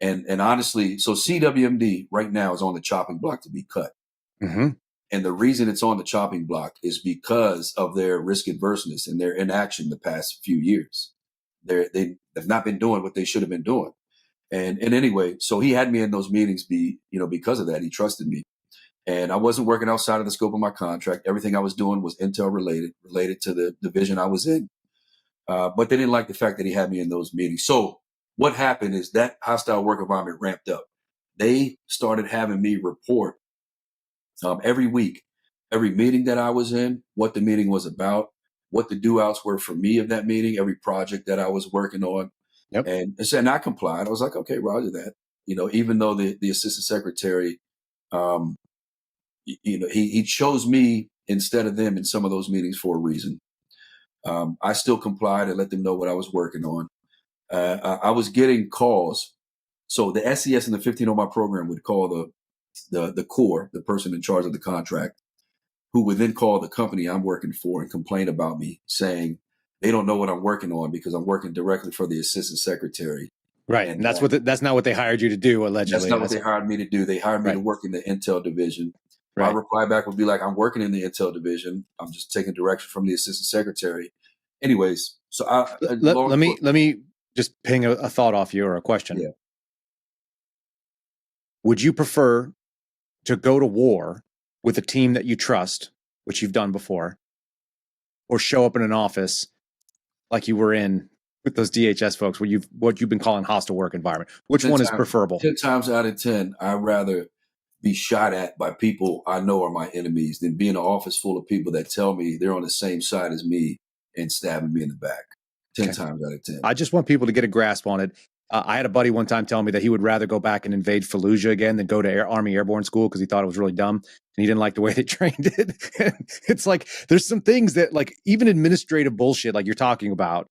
And honestly, so CWMD right now is on the chopping block to be cut. Mm-hmm. And the reason it's on the chopping block is because of their risk adverseness and their inaction the past few years. They have not been doing what they should have been doing. And anyway, so he had me in those meetings because of that. He trusted me. And I wasn't working outside of the scope of my contract. Everything I was doing was Intel related to the division I was in. But they didn't like the fact that he had me in those meetings. So what happened is that hostile work environment ramped up. They started having me report every week, every meeting that I was in, what the meeting was about, what the do outs were for me of that meeting, every project that I was working on. Yep. And I complied. I was like, okay, roger that. Even though the assistant secretary, he chose me instead of them in some of those meetings for a reason. I still complied and let them know what I was working on. I was getting calls. So the SES and the 1501 program would call the core, the person in charge of the contract, who would then call the company I'm working for and complain about me, saying they don't know what I'm working on because I'm working directly for the assistant secretary. Right. And that's not what they hired you to do, allegedly. That's not what they hired me to do. They hired me to work in the intel division. My reply back would be like, I'm working in the intel division. I'm just taking direction from the assistant secretary. Anyways, so let me just ping a thought off you, or a question. Yeah. Would you prefer to go to war with a team that you trust, which you've done before, or show up in an office like you were in with those DHS folks, what you've been calling hostile work environment? Which one is preferable? 10 times out of 10, I'd rather be shot at by people I know are my enemies than be in an office full of people that tell me they're on the same side as me and stabbing me in the back. 10 times out of 10. I just want people to get a grasp on it. I had a buddy one time tell me that he would rather go back and invade Fallujah again than go to Army Airborne School because he thought it was really dumb and he didn't like the way they trained it. It's like there's some things that, like, even administrative bullshit like you're talking about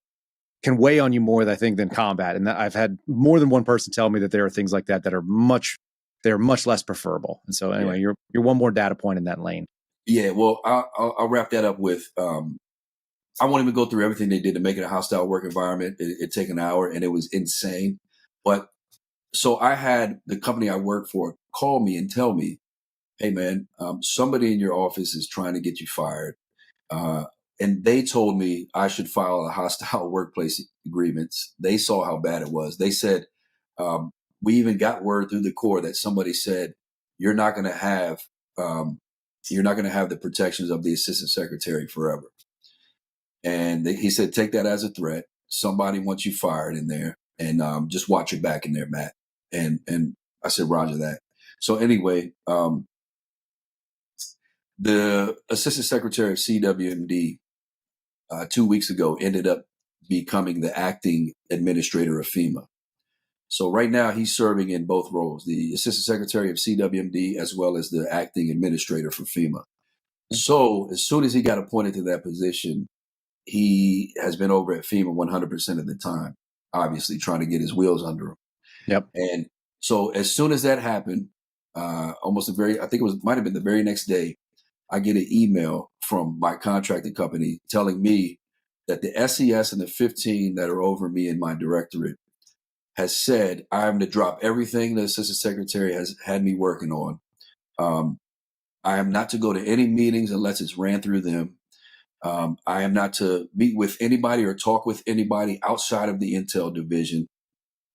can weigh on you more, I think, than combat. And I've had more than one person tell me that there are things like that that are much less preferable. And so anyway, you're one more data point in that lane. Yeah, well, I'll wrap that up with I won't even go through everything they did to make it a hostile work environment. It took an hour and it was insane. But so I had the company I work for call me and tell me, hey, man, somebody in your office is trying to get you fired. And they told me I should file a hostile workplace agreements. They saw how bad it was. They said, we even got word through the core that somebody said, you're not going to have the protections of the assistant secretary forever. And he said, take that as a threat. Somebody wants you fired in there, and just watch your back in there, Matt. And I said, Roger that. So anyway, the assistant secretary of CWMD 2 weeks ago ended up becoming the acting administrator of FEMA. So right now he's serving in both roles, the assistant secretary of CWMD as well as the acting administrator for FEMA. So as soon as he got appointed to that position, he has been over at FEMA 100% of the time, obviously trying to get his wheels under him. Yep. And so as soon as that happened, I think might have been the very next day, I get an email from my contracting company telling me that the SES and the 15 that are over me in my directorate has said I'm to drop everything the assistant secretary has had me working on. I am not to go to any meetings unless it's ran through them. I am not to meet with anybody or talk with anybody outside of the intel division.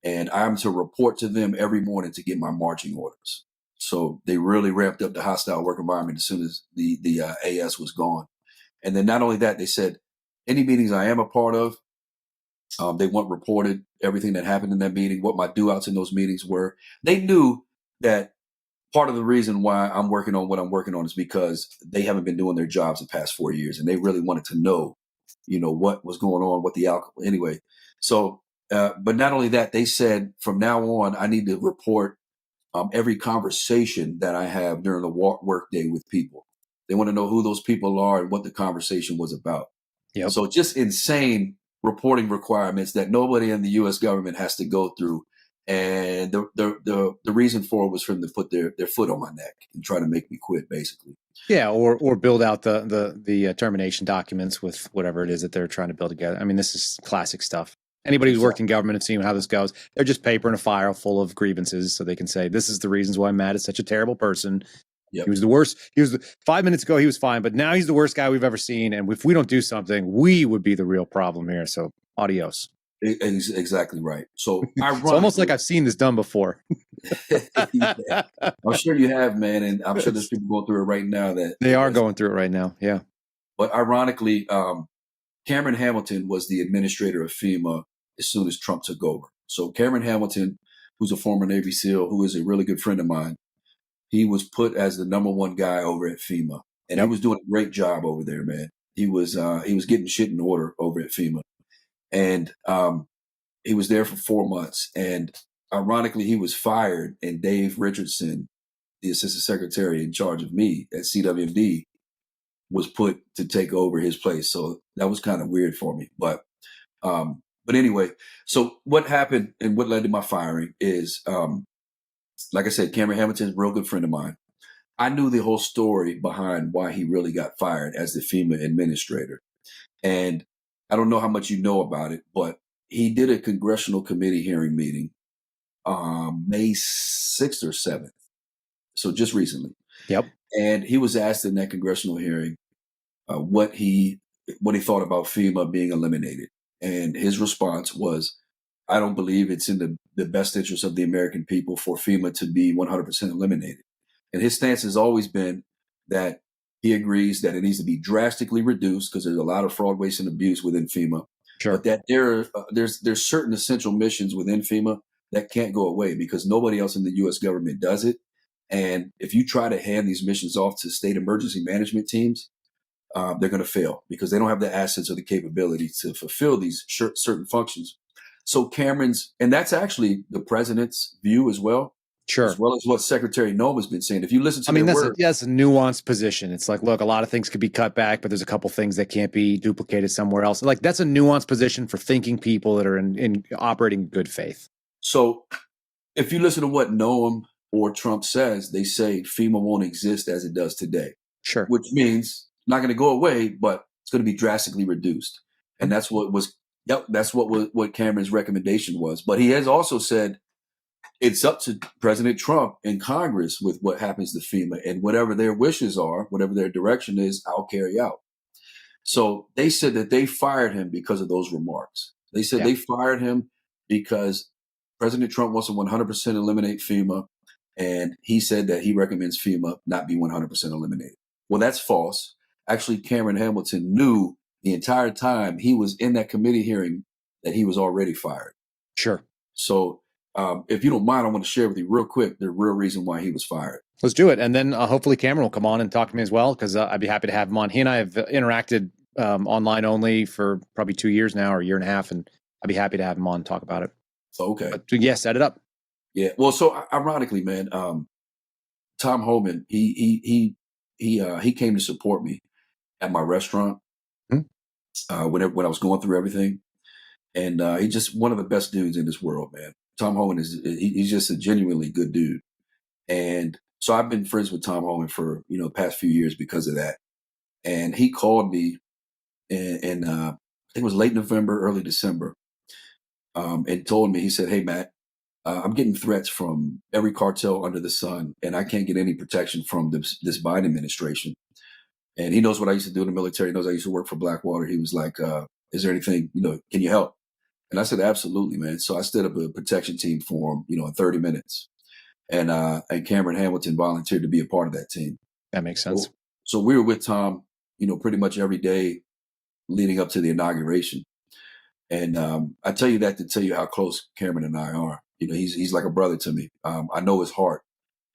And I'm to report to them every morning to get my marching orders. So they really ramped up the hostile work environment as soon as the AS was gone. And then not only that, they said any meetings I am a part of, they want reported everything that happened in that meeting, what my do outs in those meetings were. They knew that part of the reason why I'm working on what I'm working on is because they haven't been doing their jobs the past 4 years, and they really wanted to know, what was going on, what the outcome. Anyway, so, but not only that, they said from now on, I need to report every conversation that I have during the work day with people. They want to know who those people are and what the conversation was about. Yep. So just insane reporting requirements that nobody in the U.S. government has to go through. And the reason for it was for them to put their foot on my neck and try to make me quit, basically. Yeah, or build out the termination documents with whatever it is that they're trying to build together. I mean, this is classic stuff. Anybody who's worked in government and seen how this goes, they're just paper in a file full of grievances, so they can say, this is the reasons why Matt is such a terrible person. Yep. He was the worst. 5 minutes ago, he was fine, but now he's the worst guy we've ever seen. And if we don't do something, we would be the real problem here. So adios. Exactly right. So it's almost like I've seen this done before. Yeah. I'm sure you have, man. And I'm sure there's people going through it right now they are going through it right now. Yeah. But ironically, Cameron Hamilton was the administrator of FEMA as soon as Trump took over. So Cameron Hamilton, who's a former Navy SEAL, who is a really good friend of mine, he was put as the number one guy over at FEMA. And he was doing a great job over there, man. He was getting shit in order over at FEMA. And he was there for 4 months. And ironically, he was fired. And Dave Richardson, the assistant secretary in charge of me at CWMD, was put to take over his place. So that was kind of weird for me. But But anyway, so what happened and what led to my firing is, like I said, Cameron Hamilton's a real good friend of mine. I knew the whole story behind why he really got fired as the FEMA administrator. And I don't know how much you know about it, but he did a congressional committee hearing meeting May 6th or 7th. So just recently. Yep. And he was asked in that congressional hearing what he thought about FEMA being eliminated. And his response was, I don't believe it's in the best interest of the American people for FEMA to be 100% eliminated. And his stance has always been that he agrees that it needs to be drastically reduced because there's a lot of fraud, waste, and abuse within FEMA. Sure. But that there's certain essential missions within FEMA that can't go away because nobody else in the U.S. government does it. And if you try to hand these missions off to state emergency management teams, they're going to fail because they don't have the assets or the capability to fulfill these certain functions. So and that's actually the president's view as well. Sure. As well as what Secretary Noma's been saying. If you listen to their words, that's a nuanced position. It's like, look, a lot of things could be cut back, but there's a couple things that can't be duplicated somewhere else. Like that's a nuanced position for thinking people that are in operating in good faith. So if you listen to what Noam or Trump says, they say FEMA won't exist as it does today. Sure. Which means not going to go away, but it's going to be drastically reduced. And that's what Cameron's recommendation was. But he has also said it's up to President Trump and Congress with what happens to FEMA, and whatever their wishes are, whatever their direction is, I'll carry out. So they said that they fired him because of those remarks. They said they fired him because President Trump wants to 100% eliminate FEMA, and he said that he recommends FEMA not be 100% eliminated. Well, that's false. Actually, Cameron Hamilton knew the entire time he was in that committee hearing that he was already fired. Sure. So if you don't mind, I want to share with you real quick the real reason why he was fired. Let's do it. And then hopefully Cameron will come on and talk to me as well, because I'd be happy to have him on. He and I have interacted online only for probably 2 years now, or a year and a half, and I'd be happy to have him on and talk about it. Okay. But yeah, set it up. Yeah. Well, so ironically, man, Tom Homan, he came to support me at my restaurant when I was going through everything. And he's just one of the best dudes in this world, man. Tom Homan he's just a genuinely good dude. And so I've been friends with Tom Homan for, the past few years because of that. And he called me and I think it was late November, early December, and told me, he said, hey, Matt, I'm getting threats from every cartel under the sun, and I can't get any protection from this Biden administration. And he knows what I used to do in the military. He knows I used to work for Blackwater. He was like, is there anything, can you help? And I said, absolutely, man. So I stood up a protection team for him, in 30 minutes. And Cameron Hamilton volunteered to be a part of that team. That makes sense. So we were with Tom, pretty much every day leading up to the inauguration. And I tell you that to tell you how close Cameron and I are. He's like a brother to me. I know his heart.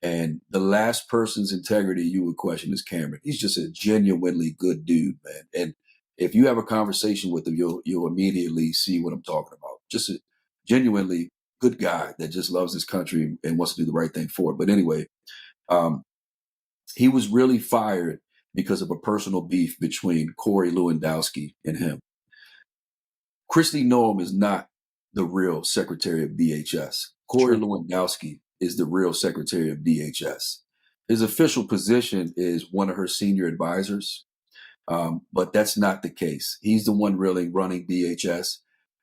And the last person's integrity you would question is Cameron. He's just a genuinely good dude, man. And if you have a conversation with him, you'll immediately see what I'm talking about. Just a genuinely good guy that just loves his country and wants to do the right thing for it. But anyway, he was really fired because of a personal beef between Corey Lewandowski and him. Kristi Noem is not the real Secretary of DHS. Corey Lewandowski is the real Secretary of DHS. His official position is one of her senior advisors. But that's not the case. He's the one really running DHS.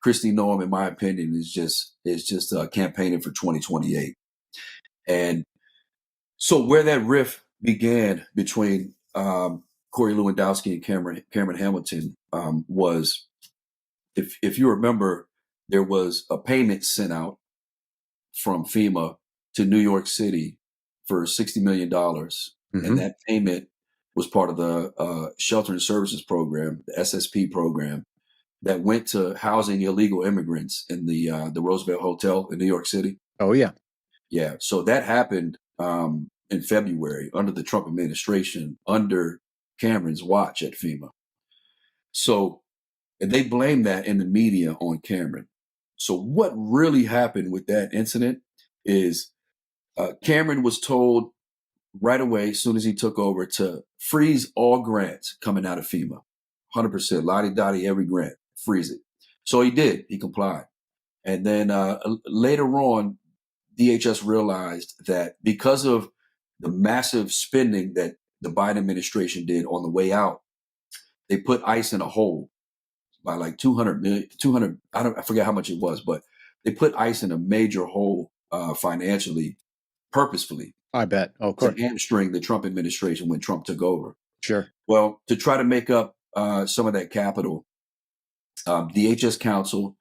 Kristi Noem, in my opinion, is just campaigning for 2028. And so where that rift began between Corey Lewandowski and Cameron Hamilton was, if you remember, there was a payment sent out from FEMA to New York City for $60 million. Mm-hmm. And that payment was part of the Shelter and Services Program, the SSP program, that went to housing illegal immigrants in the Roosevelt Hotel in New York City. Oh, yeah. Yeah. So that happened in February under the Trump administration, under Cameron's watch at FEMA. So they blamed that in the media on Cameron. So what really happened with that incident is Cameron was told right away, as soon as he took over, to freeze all grants coming out of FEMA. 100%, lottie-dottie, every grant, freeze it. So he did. He complied. And then later on, DHS realized that because of the massive spending that the Biden administration did on the way out, they put ICE in a hole by like 200 million, 200, I forget how much it was, but they put ICE in a major hole financially, purposefully, I bet. Oh, of to course. hamstring the Trump administration when Trump took over. Sure. Well, to try to make up some of that capital, DHS counsel,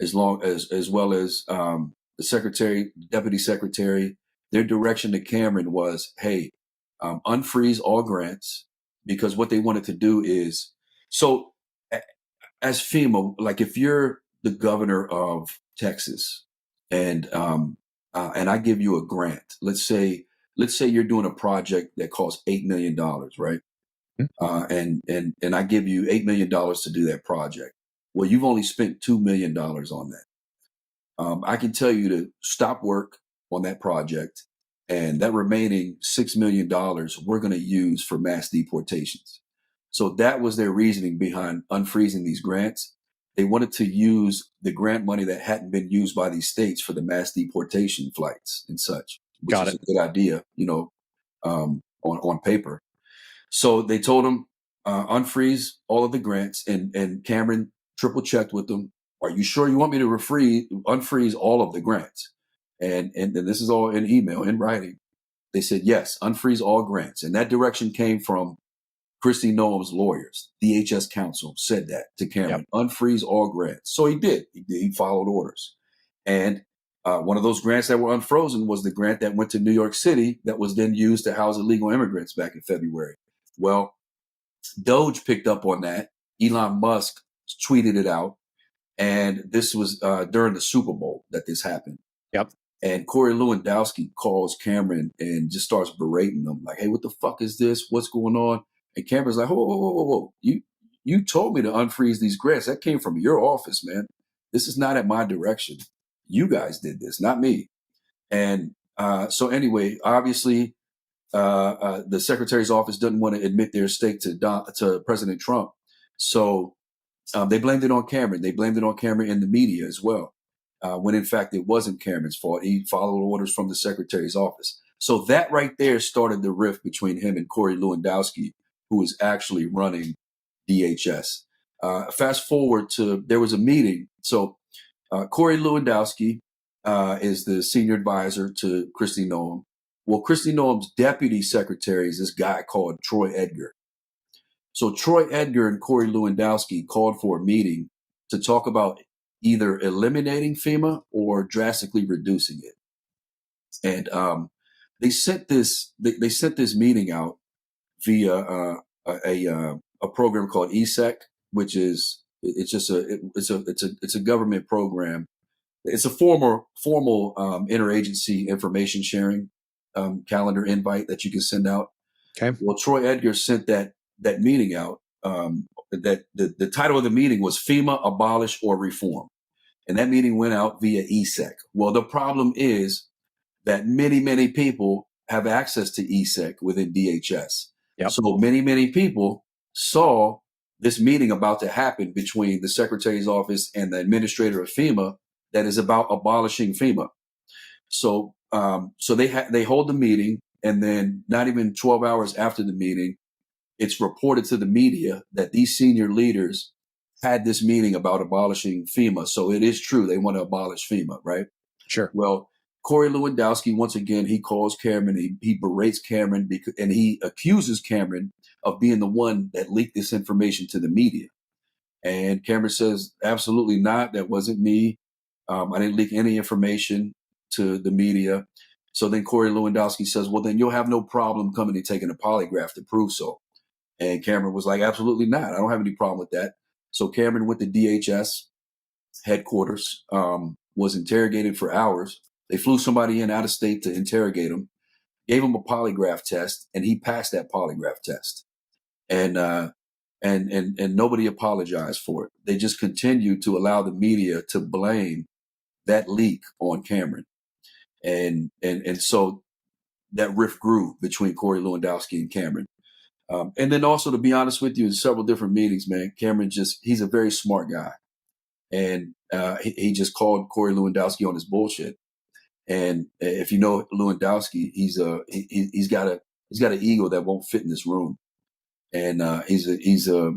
as well as the secretary, deputy secretary, their direction to Cameron was, hey, unfreeze all grants, because what they wanted to do is, so as FEMA, like if you're the governor of Texas and I give you a grant, let's say you're doing a project that costs $8 million, right? And I give you $8 million to do that project. Well, you've only spent $2 million on that. I can tell you to stop work on that project, and that remaining $6 million we're going to use for mass deportations. So that was their reasoning behind unfreezing these grants. They wanted to use the grant money that hadn't been used by these states for the mass deportation flights and such, which Got is it. a good idea, on paper. So they told him, unfreeze all of the grants, and Cameron triple checked with them. Are you sure you want me to unfreeze all of the grants? And this is all in email, in writing. They said, yes, unfreeze all grants. And that direction came from Kristi Noem's lawyers. DHS counsel said that to Cameron, unfreeze all grants. So he did. He followed orders. And one of those grants that were unfrozen was the grant that went to New York City that was then used to house illegal immigrants back in February. Well, Doge picked up on that. Elon Musk tweeted it out. And this was during the Super Bowl that this happened. Yep. And Corey Lewandowski calls Cameron and just starts berating him, like, hey, what the fuck is this? What's going on? And Cameron's like, whoa. You told me to unfreeze these grants. That came from your office, man. This is not at my direction. You guys did this, not me. And so anyway, obviously, the secretary's office doesn't want to admit their stake to President Trump. So they blamed it on Cameron. They blamed it on Cameron in the media as well, when in fact it wasn't Cameron's fault. He followed orders from the secretary's office. So that right there started the rift between him and Corey Lewandowski, who is actually running DHS. Fast forward to, there was a meeting. So Corey Lewandowski is the senior advisor to Kristi Noem. Well, Kristi Noem's deputy secretary is this guy called Troy Edgar. So Troy Edgar and Corey Lewandowski called for a meeting to talk about either eliminating FEMA or drastically reducing it. And they sent this meeting out via a program called ESEC, which is it's a government program. It's a formal interagency information sharing calendar invite that you can send out. Okay. Well, Troy Edgar sent that meeting out. That the title of the meeting was FEMA Abolish or Reform. And that meeting went out via ESEC. Well, the problem is that many people have access to ESEC within DHS. Yep. So many people saw this meeting about to happen between the secretary's office and the administrator of FEMA that is about abolishing FEMA. So they hold the meeting, and then not even 12 hours after the meeting, it's reported to the media that these senior leaders had this meeting about abolishing FEMA. So it is true. They want to abolish FEMA, right? Sure. Well, Corey Lewandowski, once again, he calls Cameron, he berates Cameron, and he accuses Cameron of being the one that leaked this information to the media. And Cameron says, absolutely not. That wasn't me. I didn't leak any information to the media. So then Corey Lewandowski says, well, then you'll have no problem coming and taking a polygraph to prove so. And Cameron was like, absolutely not. I don't have any problem with that. So Cameron went to DHS headquarters, was interrogated for hours. They flew somebody in out of state to interrogate him, gave him a polygraph test, and he passed that polygraph test. And nobody apologized for it. They just continued to allow the media to blame that leak on Cameron. And so that rift grew between Corey Lewandowski and Cameron. And then also, to be honest with you, in several different meetings, man, Cameron he's a very smart guy. and he just called Corey Lewandowski on his bullshit. And if you know Lewandowski, he's got an ego that won't fit in this room, and he's a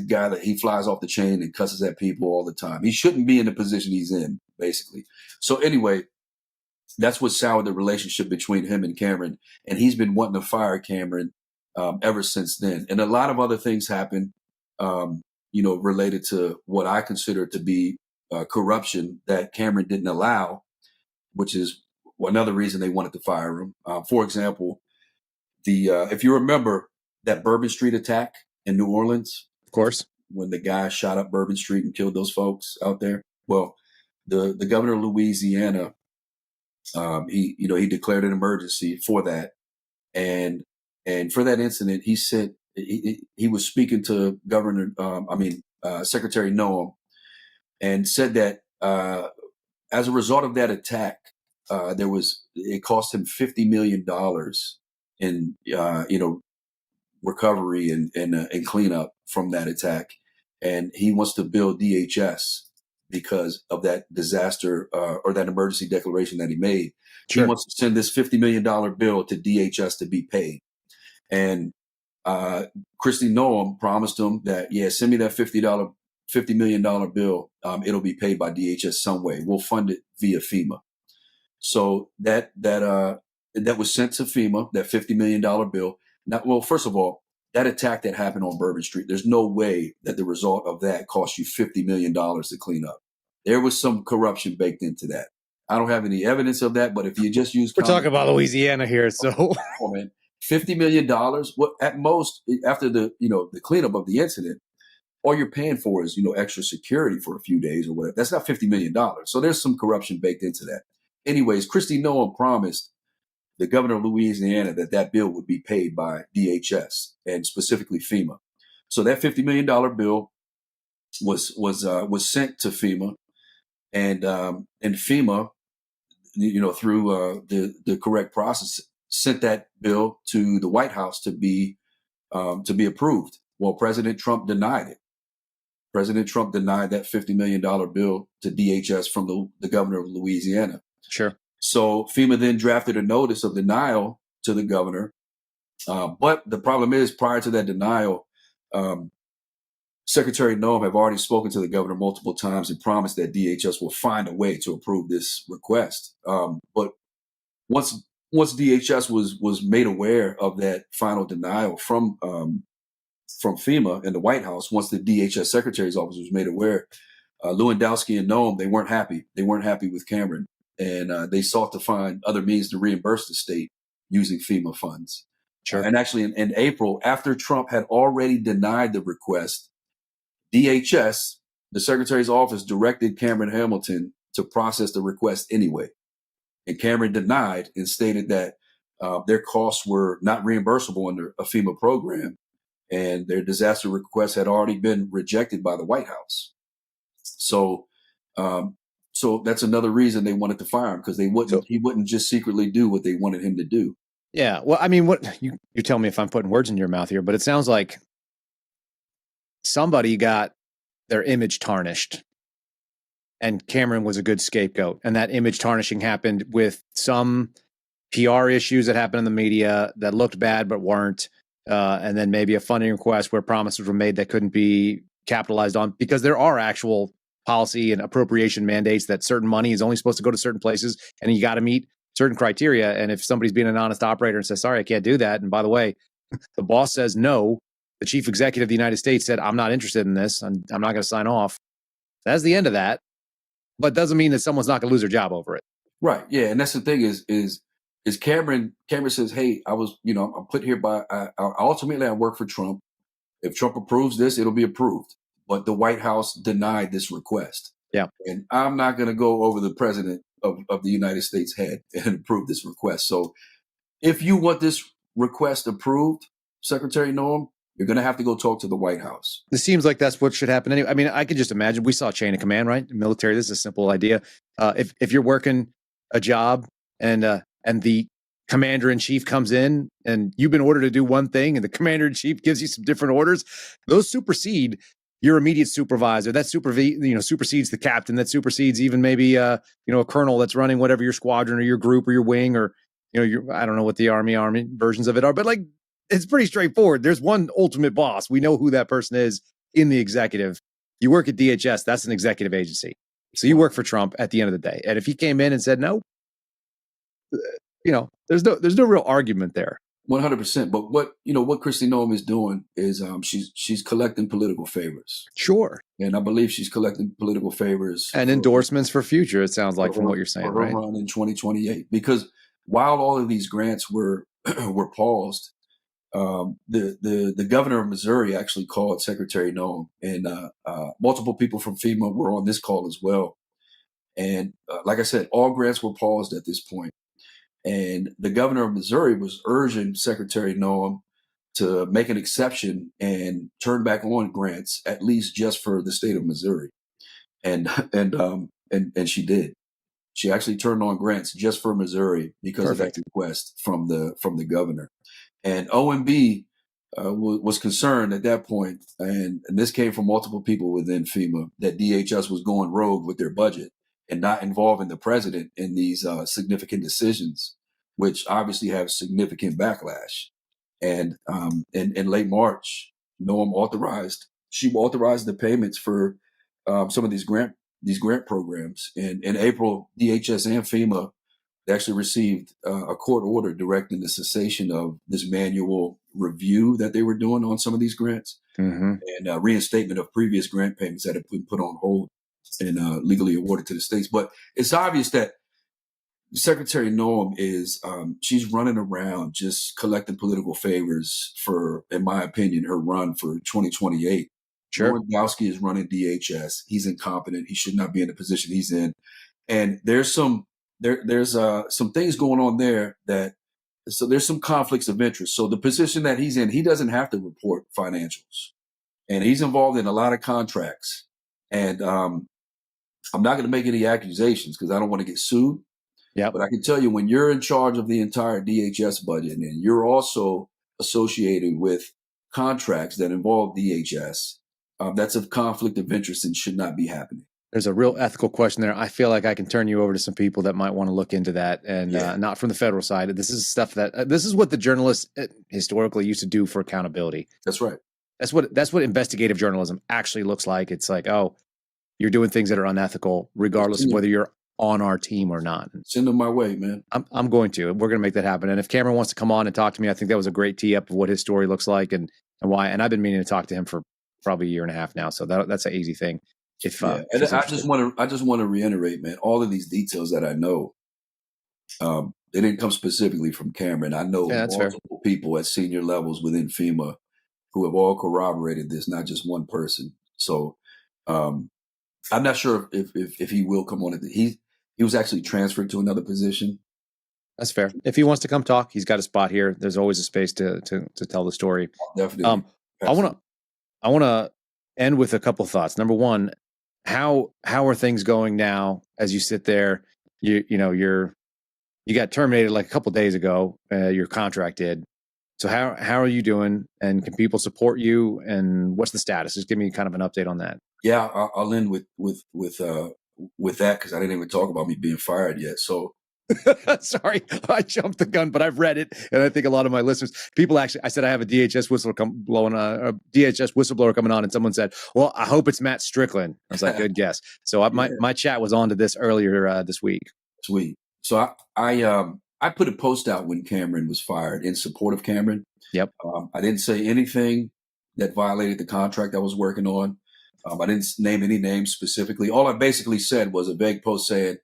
guy that he flies off the chain and cusses at people all the time. He shouldn't be in the position he's in, basically. So anyway, that's what soured the relationship between him and Cameron, and he's been wanting to fire Cameron ever since then. And a lot of other things happened, related to what I consider to be corruption that Cameron didn't allow, which is another reason they wanted to fire him. For example, if you remember that Bourbon Street attack in New Orleans, Of course. when the guy shot up Bourbon Street and killed those folks out there. Well, the governor of Louisiana, he declared an emergency for that, and for that incident, he was speaking to Secretary Noam, and said that as a result of that attack, it cost him $50 million in recovery and cleanup from that attack, and he wants to build DHS because of that disaster or that emergency declaration that he made. Sure. He wants to send this $50 million bill to DHS to be paid. And Kristi Noem promised him that, send me that $50 million bill. It'll be paid by DHS some way. We'll fund it via FEMA. So that was sent to FEMA, that $50 million bill. Now, first of all, that attack that happened on Bourbon Street, there's no way that the result of that cost you $50 million to clean up. There was some corruption baked into that. I don't have any evidence of that, but if you just use... We're talking about Louisiana here, so... Oh, man. $50 million, what at most, after the cleanup of the incident, all you're paying for is, extra security for a few days or whatever. That's not $50 million. So there's some corruption baked into that. Anyways, Kristi Noem promised the governor of Louisiana that bill would be paid by DHS and specifically FEMA. So that $50 million bill was sent to FEMA, and FEMA, through the correct process, sent that bill to the White House to be approved. Well, President Trump denied it. President Trump denied that $50 million bill to DHS from the governor of Louisiana. Sure. So FEMA then drafted a notice of denial to the governor. But the problem is, prior to that denial, Secretary Noem have already spoken to the governor multiple times and promised that DHS will find a way to approve this request. But once DHS was made aware of that final denial from FEMA and the White House, once the DHS Secretary's office was made aware, Lewandowski and Noem, they weren't happy. They weren't happy with Cameron. And they sought to find other means to reimburse the state using FEMA funds. Sure. And actually, in April, after Trump had already denied the request, DHS, the Secretary's office, directed Cameron Hamilton to process the request anyway. And Cameron denied and stated that their costs were not reimbursable under a FEMA program, and their disaster request had already been rejected by the White House. So that's another reason they wanted to fire him, because he wouldn't just secretly do what they wanted him to do. Yeah. Well, I mean, what you tell me if I'm putting words in your mouth here, but it sounds like somebody got their image tarnished, and Cameron was a good scapegoat. And that image tarnishing happened with some PR issues that happened in the media that looked bad but weren't. And then maybe a funding request where promises were made that couldn't be capitalized on, because there are actual policy and appropriation mandates that certain money is only supposed to go to certain places, and you got to meet certain criteria. And if somebody's being an honest operator and says, sorry, I can't do that, and by the way, the boss says no, the chief executive of the United States said, I'm not interested in this, I'm not going to sign off. That's the end of that. But doesn't mean that someone's not going to lose their job over it. Right. Yeah. And that's the thing is Cameron says, hey, I'm put here by, ultimately I work for Trump. If Trump approves this, it'll be approved. But the White House denied this request. Yeah. And I'm not going to go over the president of the United States head and approve this request. So if you want this request approved, Secretary Noem, you're going to have to go talk to the White House. It seems like that's what should happen anyway. I mean, I could just imagine, we saw a chain of command, right? In military, this is a simple idea. If you're working a job and the commander in chief comes in and you've been ordered to do one thing and the commander in chief gives you some different orders, those supersede your immediate supervisor that supersedes the captain, that supersedes even maybe a colonel that's running whatever your squadron or your group or your wing, or I don't know what the army versions of it are, but like it's pretty straightforward. There's one ultimate boss. We know who that person is in the executive. You work at DHS, that's an executive agency. So you work for Trump at the end of the day. And if he came in and said no, there's no real argument there. 100%. But what Kristi Noem is doing is she's collecting political favors. Sure. And I believe she's collecting political favors and endorsements for future. It sounds like from what you're saying, right? Run in 2028. Because while all of these grants were paused, the governor of Missouri actually called Secretary Noem, and multiple people from FEMA were on this call as well. And like I said, all grants were paused at this point. And the governor of Missouri was urging Secretary Noem to make an exception and turn back on grants, at least just for the state of Missouri. And she did. She actually turned on grants just for Missouri because of that request from the governor. And OMB was concerned at that point, and this came from multiple people within FEMA, that DHS was going rogue with their budget and not involving the president in these significant decisions, which obviously have significant backlash. And in late March, Noem authorized the payments for some of these grant programs. And in April, DHS and FEMA actually received a court order directing the cessation of this manual review that they were doing on some of these grants, and reinstatement of previous grant payments that had been put on hold and legally awarded to the states. But it's obvious that Secretary Noem is she's running around just collecting political favors for, in my opinion, her run for 2028. Sure. Lewandowski is running DHS. He's incompetent. He should not be in the position he's in. And there's some things going on there so there's some conflicts of interest. So the position that he's in, he doesn't have to report financials, and he's involved in a lot of contracts. And I'm not going to make any accusations because I don't want to get sued. Yeah. But I can tell you, when you're in charge of the entire DHS budget and you're also associated with contracts that involve DHS, that's a conflict of interest and should not be happening. There's a real ethical question there. I feel like I can turn you over to some people that might want to look into that, and not from the federal side. This is stuff that this is what the journalists historically used to do for accountability. That's right. That's what investigative journalism actually looks like. It's like, oh, you're doing things that are unethical, regardless of whether you're on our team or not. Send them my way, man. I'm going to. We're going to make that happen. And if Cameron wants to come on and talk to me, I think that was a great tee up of what his story looks like and why. And I've been meaning to talk to him for probably a year and a half now, so that's an easy thing. And I just want to reiterate, man, all of these details that I know, they didn't come specifically from Cameron. I know multiple people at senior levels within FEMA who have all corroborated this, not just one person. So I'm not sure if he will come on. He was actually transferred to another position. That's fair. If he wants to come talk, he's got a spot here. There's always a space to tell the story. Definitely. I want to end with a couple thoughts. Number one, how are things going now as you sit there? You got terminated like a couple of days ago. Your contract did. So how are you doing? And can people support you? And what's the status? Just give me kind of an update on that. Yeah, I'll end with that because I didn't even talk about me being fired yet. So. Sorry, I jumped the gun, but I've read it, and I think a lot of my listeners, I said I have a DHS whistleblower coming on, and someone said, "Well, I hope it's Matt Strickland." I was like, "Good guess." So my chat was on to this earlier this week. Sweet. So I put a post out when Cameron was fired in support of Cameron. Yep. I didn't say anything that violated the contract I was working on. I didn't name any names specifically. All I basically said was a vague post saying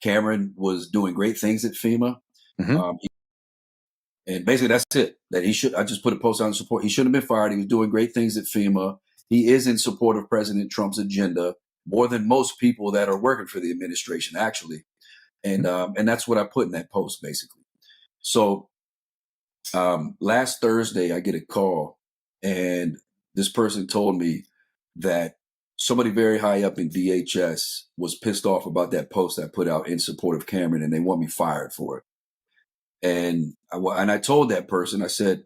Cameron was doing great things at FEMA. Mm-hmm. And basically that's it. I just put a post out in support. He shouldn't have been fired. He was doing great things at FEMA. He is in support of President Trump's agenda more than most people that are working for the administration, actually. And that's what I put in that post, basically. So last Thursday, I get a call, and this person told me that somebody very high up in DHS was pissed off about that post I put out in support of Cameron, and they want me fired for it. And I told that person, I said,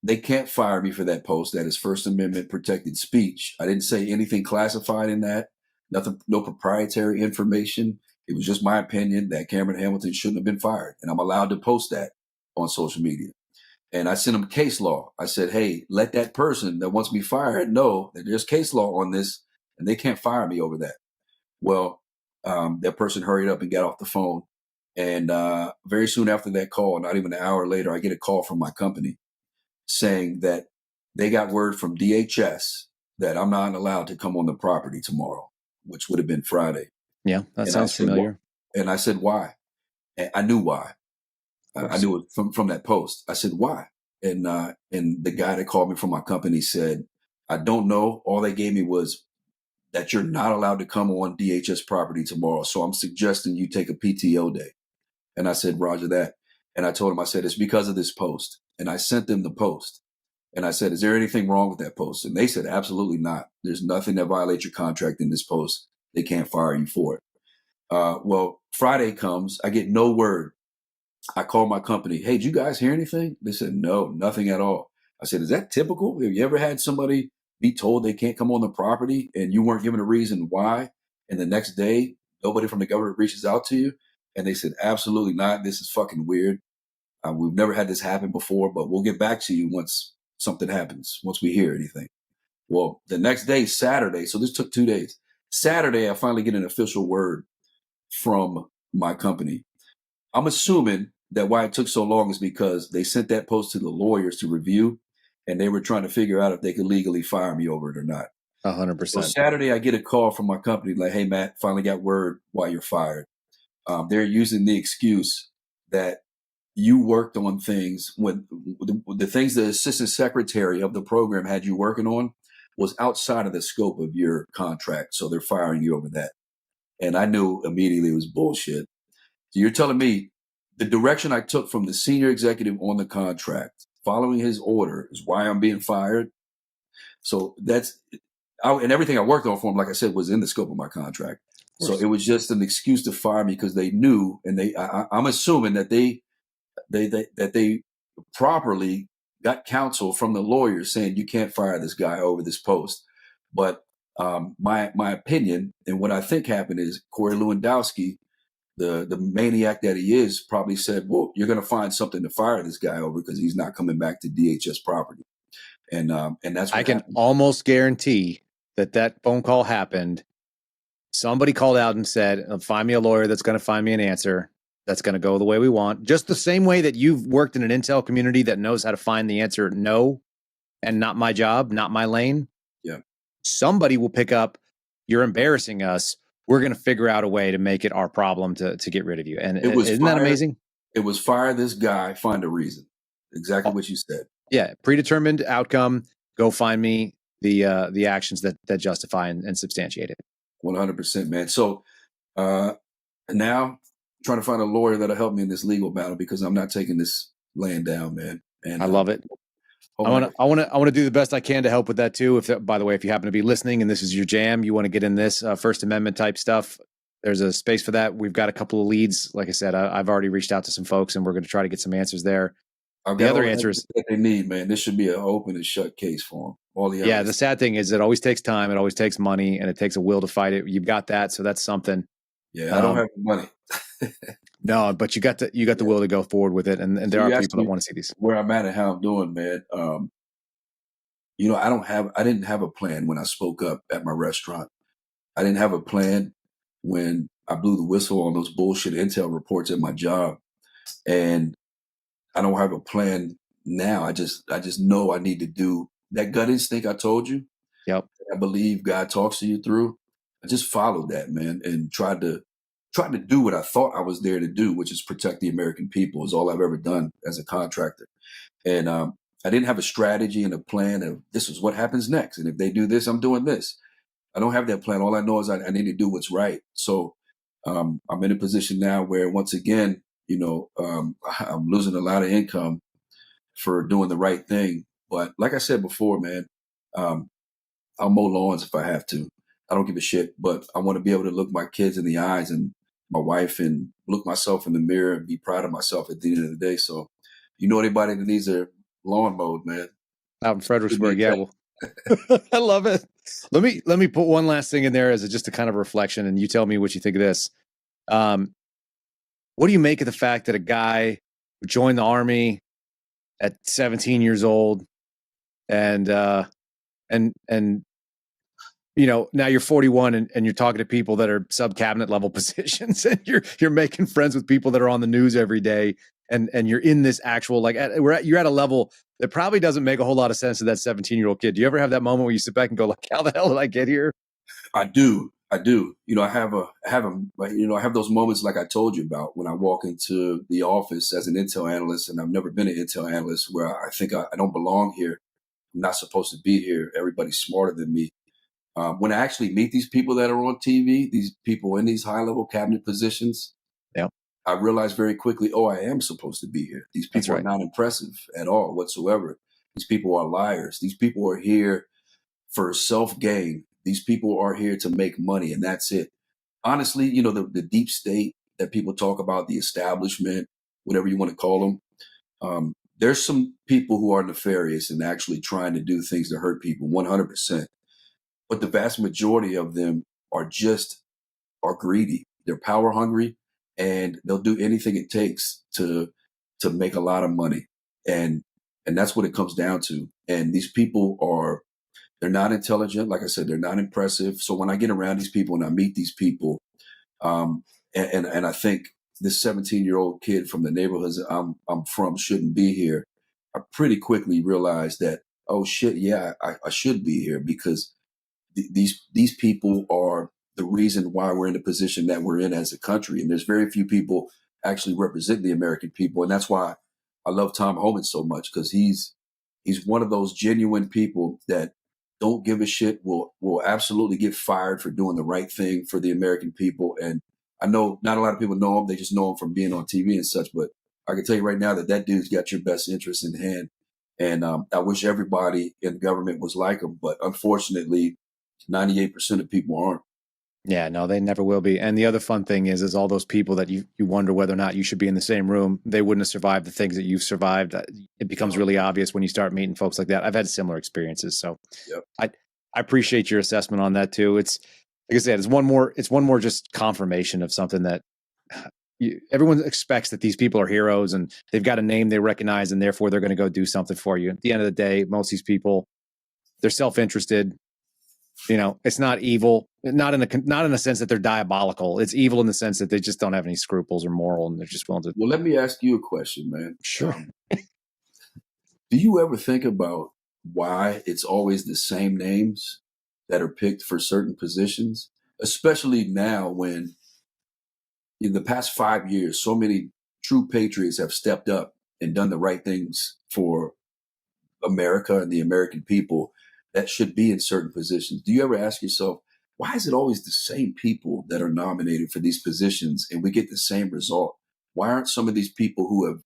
they can't fire me for that post. That is First Amendment protected speech. I didn't say anything classified in that. Nothing, no proprietary information. It was just my opinion that Cameron Hamilton shouldn't have been fired. And I'm allowed to post that on social media. And I sent them case law. I said, hey, let that person that wants me fired know that there's case law on this and they can't fire me over that. Well, that person hurried up and got off the phone. And very soon after that call, not even an hour later, I get a call from my company saying that they got word from DHS that I'm not allowed to come on the property tomorrow, which would have been Friday. Yeah, that And sounds familiar. And I said, why? And I knew why. I knew it from that post. I said, why? And the guy that called me from my company said, I don't know. All they gave me was that you're not allowed to come on DHS property tomorrow. So I'm suggesting you take a PTO day. And I said, Roger that. And I told him, I said, it's because of this post. And I sent them the post. And I said, is there anything wrong with that post? And they said, absolutely not. There's nothing that violates your contract in this post. They can't fire you for it. Well, Friday comes, I get no word. I called my company. Hey, did you guys hear anything? They said, no, nothing at all. I said, is that typical? Have you ever had somebody be told they can't come on the property and you weren't given a reason why? And the next day, nobody from the government reaches out to you? And they said, absolutely not. This is fucking weird. We've never had this happen before, but we'll get back to you once something happens, once we hear anything. Well, the next day, Saturday, so this took 2 days. Saturday, I finally get an official word from my company. I'm assuming that why it took so long is because they sent that post to the lawyers to review, and they were trying to figure out if they could legally fire me over it or not. 100%. So Saturday, I get a call from my company like, hey, Matt, finally got word why you're fired. They're using the excuse that you worked on things when the things the assistant secretary of the program had you working on was outside of the scope of your contract. So they're firing you over that. And I knew immediately it was bullshit. So you're telling me the direction I took from the senior executive on the contract, following his order, is why I'm being fired. So and everything I worked on for him, like I said, was in the scope of my contract. So it was just an excuse to fire me because they knew, and I'm assuming that they properly got counsel from the lawyers saying you can't fire this guy over this post. But my opinion and what I think happened is Corey Lewandowski, the maniac that he is, probably said, well, you're going to find something to fire this guy over because he's not coming back to DHS property. And that's what I can happened. almost guarantee that phone call happened. Somebody called out and said, find me a lawyer that's going to find me an answer that's going to go the way we want. Just the same way that you've worked in an intel community that knows how to find the answer no, and not my job, not my lane. Yeah. Somebody will pick up, you're embarrassing us. We're going to figure out a way to make it our problem to get rid of you. And isn't that amazing? It was fire this guy, find a reason. Exactly what you said. Yeah. Predetermined outcome. Go find me the actions that justify and substantiate it. 100%, man. So now trying to find a lawyer that'll help me in this legal battle because I'm not taking this laying down, man. And I love it. I want to do the best I can to help with that too. By the way, if you happen to be listening and this is your jam, you want to get in this First Amendment type stuff, there's a space for that. We've got a couple of leads. Like I said, I've already reached out to some folks and we're going to try to get some answers there. The other answers that they need, man. This should be an open and shut case for them. All the the sad thing is it always takes time, it always takes money, and it takes a will to fight it. You've got that, so that's something. Yeah, I don't have the money. No, but you got the will to go forward with it, and there are people that want to see these. Where I'm at and how I'm doing, man. I didn't have a plan when I spoke up at my restaurant. I didn't have a plan when I blew the whistle on those bullshit intel reports at my job, and I don't have a plan now. I just know I need to do that gut instinct I told you. Yep. I believe God talks to you through. I just followed that, man, and tried to do what I thought I was there to do, which is protect the American people. Is all I've ever done as a contractor. And I didn't have a strategy and a plan of this is what happens next. And if they do this, I'm doing this. I don't have that plan. All I know is I need to do what's right. So I'm in a position now where once again, I'm losing a lot of income for doing the right thing. But like I said before, man, I'll mow lawns if I have to. I don't give a shit, but I want to be able to look my kids in the eyes and my wife and look myself in the mirror and be proud of myself at the end of the day. So, anybody that needs a lawn mowed, man. Out in Fredericksburg, yeah. Well, I love it. Let me put one last thing in there as just a kind of reflection, and you tell me what you think of this. What do you make of the fact that a guy who joined the Army at 17 years old, and you know, now you're 41 and you're talking to people that are sub-cabinet level positions, and you're making friends with people that are on the news every day, and you're in this actual, like, you're at a level that probably doesn't make a whole lot of sense to that 17-year-old kid. Do you ever have that moment where you sit back and go, like, how the hell did I get here? I do. You know, I have those moments like I told you about when I walk into the office as an intel analyst, and I've never been an intel analyst, where I think I don't belong here. I'm not supposed to be here. Everybody's smarter than me. When I actually meet these people that are on TV, these people in these high-level cabinet positions, yeah, I realize very quickly, oh, I am supposed to be here. These people are not impressive at all whatsoever. These people are liars. These people are here for self-gain. These people are here to make money, and that's it. Honestly, you know, the deep state that people talk about, the establishment, whatever you want to call them, there's some people who are nefarious and actually trying to do things to hurt people, 100%. But the vast majority of them are greedy. They're power hungry, and they'll do anything it takes to make a lot of money. And that's what it comes down to. And these people they're not intelligent. Like I said, they're not impressive. So when I get around these people and I meet these people, and I think this 17-year-old kid from the neighborhoods I'm from shouldn't be here, I pretty quickly realized that, oh shit, yeah, I should be here, because these people are the reason why we're in the position that we're in as a country. And there's very few people actually represent the American people. And that's why I love Tom Homan so much, because he's one of those genuine people that don't give a shit, will absolutely get fired for doing the right thing for the American people. And I know not a lot of people know him. They just know him from being on TV and such. But I can tell you right now that dude's got your best interest in hand. And I wish everybody in government was like him. But unfortunately, 98% of people aren't. Yeah, no, they never will be. And the other fun thing is all those people that you wonder whether or not you should be in the same room, they wouldn't have survived the things that you've survived. It becomes really obvious when you start meeting folks like that. I've had similar experiences. So yep. I appreciate your assessment on that too. It's, like I said, it's one more just confirmation of something that everyone expects, that these people are heroes and they've got a name they recognize, and therefore they're going to go do something for you. At the end of the day, most of these people, they're self-interested. You know, it's not evil, not in a sense that they're diabolical. It's evil in the sense that they just don't have any scruples or moral, and they're just willing to. Well, let me ask you a question, man. Sure. Do you ever think about why it's always the same names that are picked for certain positions, especially now when in the past 5 years, so many true patriots have stepped up and done the right things for America and the American people that should be in certain positions? Do you ever ask yourself, why is it always the same people that are nominated for these positions and we get the same result? Why aren't some of these people who have